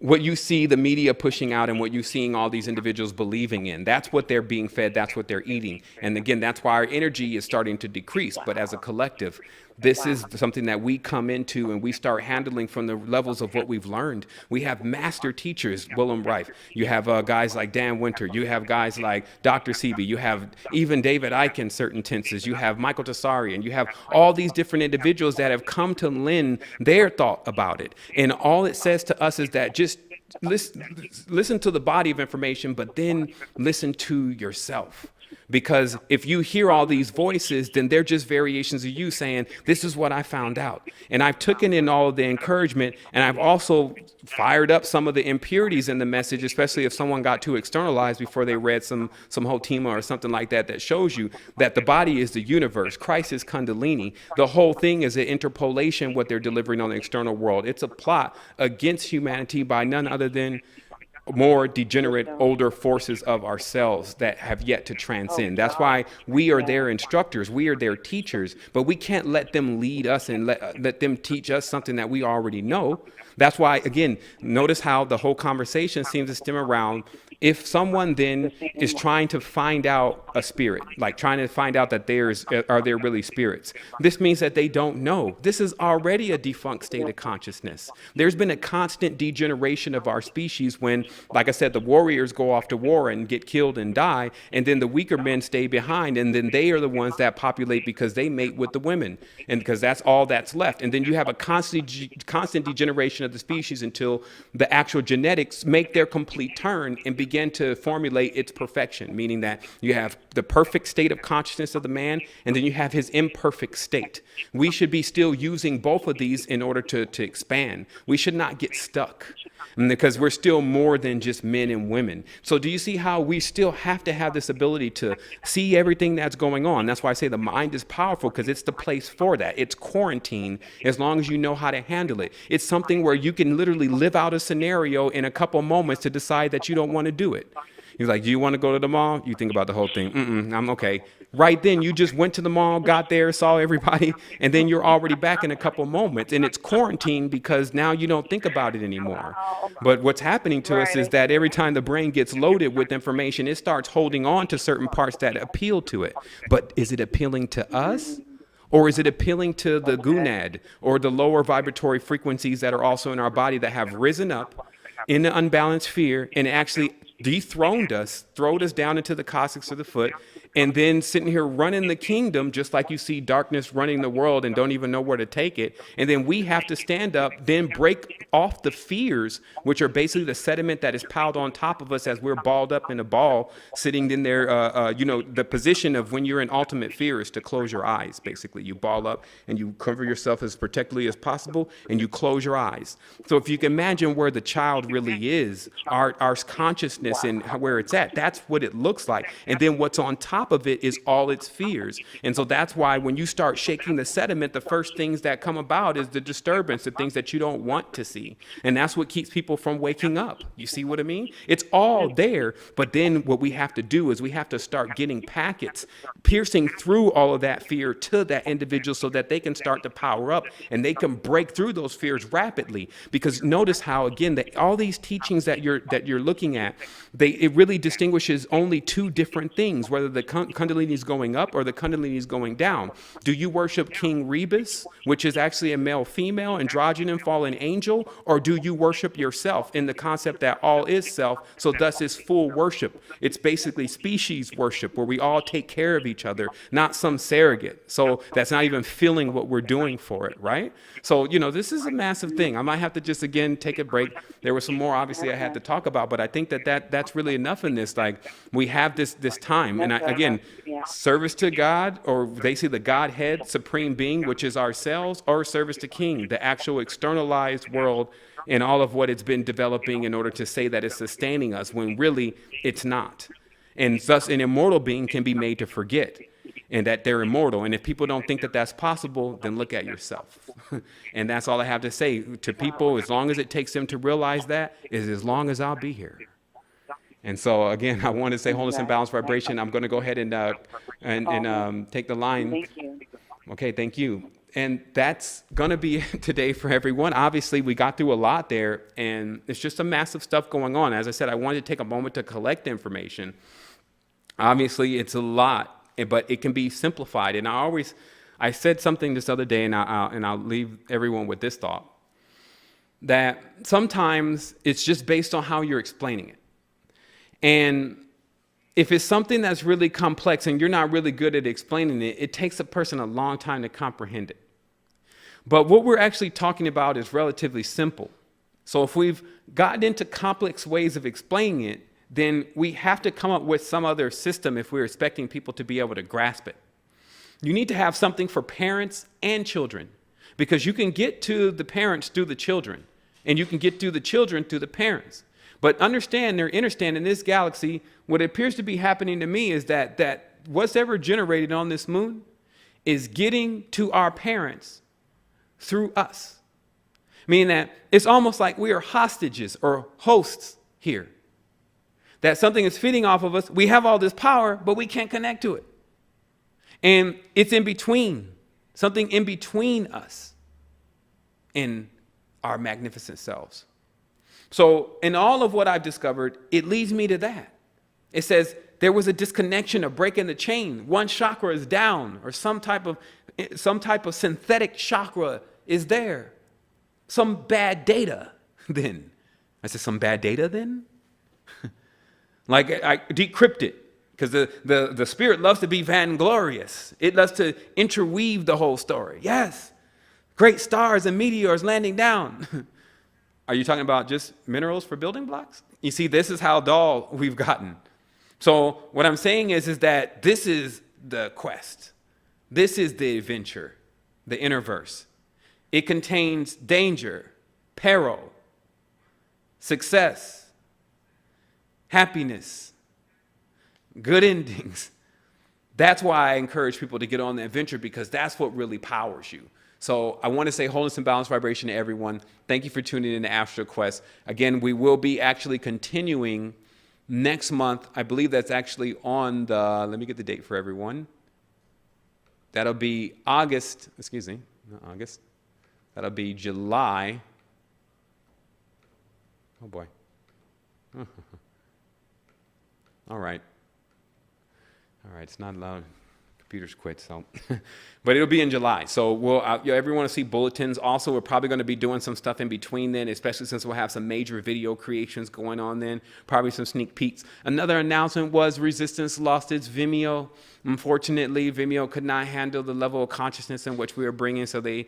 A: what you see the media pushing out and what you're seeing all these individuals believing in? That's what they're being fed. That's what they're eating. And again, that's why our energy is starting to decrease. But as a collective, This is something that we come into and we start handling from the levels of what we've learned. We have master teachers, Willem Reif. You have guys like Dan Winter. You have guys like Dr. Sebi. You have even David Icke in certain tenses. You have Michael Tessarian. You have all these different individuals that have come to lend their thought about it. And all it says to us is that just listen to the body of information, but then listen to yourself. Because if you hear all these voices, then they're just variations of you saying, this is what I found out. And I've taken in all of the encouragement, and I've also fired up some of the impurities in the message, especially if someone got too externalized before they read some Hotima or something like that, that shows you that the body is the universe. Christ is Kundalini. The whole thing is an interpolation, what they're delivering on the external world. It's a plot against humanity by none other than more degenerate, older forces of ourselves that have yet to transcend. That's why we are their instructors, we are their teachers, but we can't let them lead us and let them teach us something that we already know. That's why, again, notice how the whole conversation seems to stem around if someone then is trying to find out a spirit, like trying to find out that are there really spirits, this means that they don't know. This is already a defunct state of consciousness. There's been a constant degeneration of our species when, like I said, the warriors go off to war and get killed and die, and then the weaker men stay behind, and then they are the ones that populate because they mate with the women, and because that's all that's left. And then you have a constant degeneration of the species until the actual genetics make their complete turn and begin to formulate its perfection, meaning that you have the perfect state of consciousness of the man, and then you have his imperfect state. We should be still using both of these in order to expand. We should not get stuck, because we're still more than just men and women. So do you see how we still have to have this ability to see everything that's going on? That's why I say the mind is powerful, because it's the place for that. It's quarantine as long as you know how to handle it. It's something where you can literally live out a scenario in a couple moments to decide that you don't want to do it. He's like, do you want to go to the mall? You think about the whole thing. I'm okay. Right then, you just went to the mall, got there, saw everybody, and then you're already back in a couple moments. And it's quarantine because now you don't think about it anymore. But what's happening to us is that every time the brain gets loaded with information, it starts holding on to certain parts that appeal to it. But is it appealing to us? Or is it appealing to the gonad or the lower vibratory frequencies that are also in our body that have risen up in the unbalanced sphere and actually dethroned us, throwed us down into the cosmos of the foot, and then sitting here running the kingdom, just like you see darkness running the world and don't even know where to take it. And then we have to stand up, then break off the fears, which are basically the sediment that is piled on top of us as we're balled up in a ball, sitting in there. The position of when you're in ultimate fear is to close your eyes. Basically, you ball up and you cover yourself as protectively as possible, and you close your eyes. So if you can imagine where the child really is, our consciousness and where it's at, that's what it looks like. And then what's on top of it is all its fears. And so that's why when you start shaking the sediment, the first things that come about is the disturbance, the things that you don't want to see. And that's what keeps people from waking up. You see what I mean? It's all there. But then what we have to do is we have to start getting packets, piercing through all of that fear to that individual so that they can start to power up and they can break through those fears rapidly. Because notice how, again, that all these teachings that you're looking at, it really distinguishes only two different things, whether the Kundalini is going up or the Kundalini is going down. Do you worship King Rebus, which is actually a male-female, androgynous, fallen angel, or do you worship yourself in the concept that all is self, so thus is full worship? It's basically species worship, where we all take care of each other, not some surrogate. So that's not even feeling what we're doing for it, right? So, this is a massive thing. I might have to just, again, take a break. There was some more, obviously, I had to talk about, but I think that's really enough in this. Like, we have this time, and again, service to God, or they see the Godhead, supreme being, which is ourselves, or service to King, the actual externalized world and all of what it's been developing in order to say that it's sustaining us, when really it's not. And thus an immortal being can be made to forget and that they're immortal. And if people don't think that that's possible, then look at yourself. And that's all I have to say to people. As long as it takes them to realize that, is as long as I'll be here. And so, again, I want to say wholeness and balanced vibration. I'm going to go ahead and take the line.
Q: Thank you.
A: Okay, thank you. And that's going to be it today for everyone. Obviously, we got through a lot there, and it's just some massive stuff going on. As I said, I wanted to take a moment to collect I Obviously, it's a lot, but it can be simplified. And I I said something this other day, and I'll leave everyone with this thought, that sometimes it's just based on how you're explaining it. And if it's something that's really complex and you're not really good at explaining it, it takes a person a long time to comprehend it. But what we're actually talking about is relatively simple. So if we've gotten into complex ways of explaining it, then we have to come up with some other system if we're expecting people to be able to grasp it. You need to have something for parents and children, because you can get to the parents through the children, and you can get to the children through the parents. But understand in this galaxy, what appears to be happening to me is that what's ever generated on this moon is getting to our parents through us. Meaning that it's almost like we are hostages or hosts here. That something is feeding off of us. We have all this power, but we can't connect to it. And it's in between, something in between us and our magnificent selves. So in all of what I've discovered, it leads me to that. It says there was a disconnection, a break in the chain. One chakra is down, or some type of synthetic chakra is there. Some bad data then. I said, some bad data then? Like, I decrypt it, because the spirit loves to be vainglorious. It loves to interweave the whole story. Yes, great stars and meteors landing down. Are you talking about just minerals for building blocks? You see, this is how dull we've gotten. So what I'm saying is that this is the quest. This is the adventure, the Innerverse. It contains danger, peril, success, happiness, good endings. That's why I encourage people to get on the adventure, because that's what really powers you. So I want to say wholeness and balanced vibration to everyone. Thank you for tuning in to Astral Quest. Again, we will be actually continuing next month. I believe that's actually on the, let me get the date for everyone. That'll be August, excuse me, not August. That'll be July. Oh boy. All right. All right, it's not allowed. Computers quit, so. But it'll be in July. So we'll, everyone will see bulletins. Also, we're probably going to be doing some stuff in between then, especially since we'll have some major video creations going on then, probably some sneak peeks. Another announcement was Resistance lost its Vimeo. Unfortunately, Vimeo could not handle the level of consciousness in which we were bringing, so they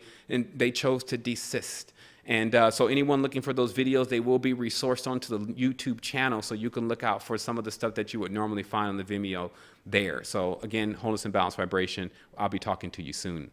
A: chose to desist. And so anyone looking for those videos, they will be resourced onto the YouTube channel, so you can look out for some of the stuff that you would normally find on the Vimeo there. So again, wholeness and balanced vibration. I'll be talking to you soon.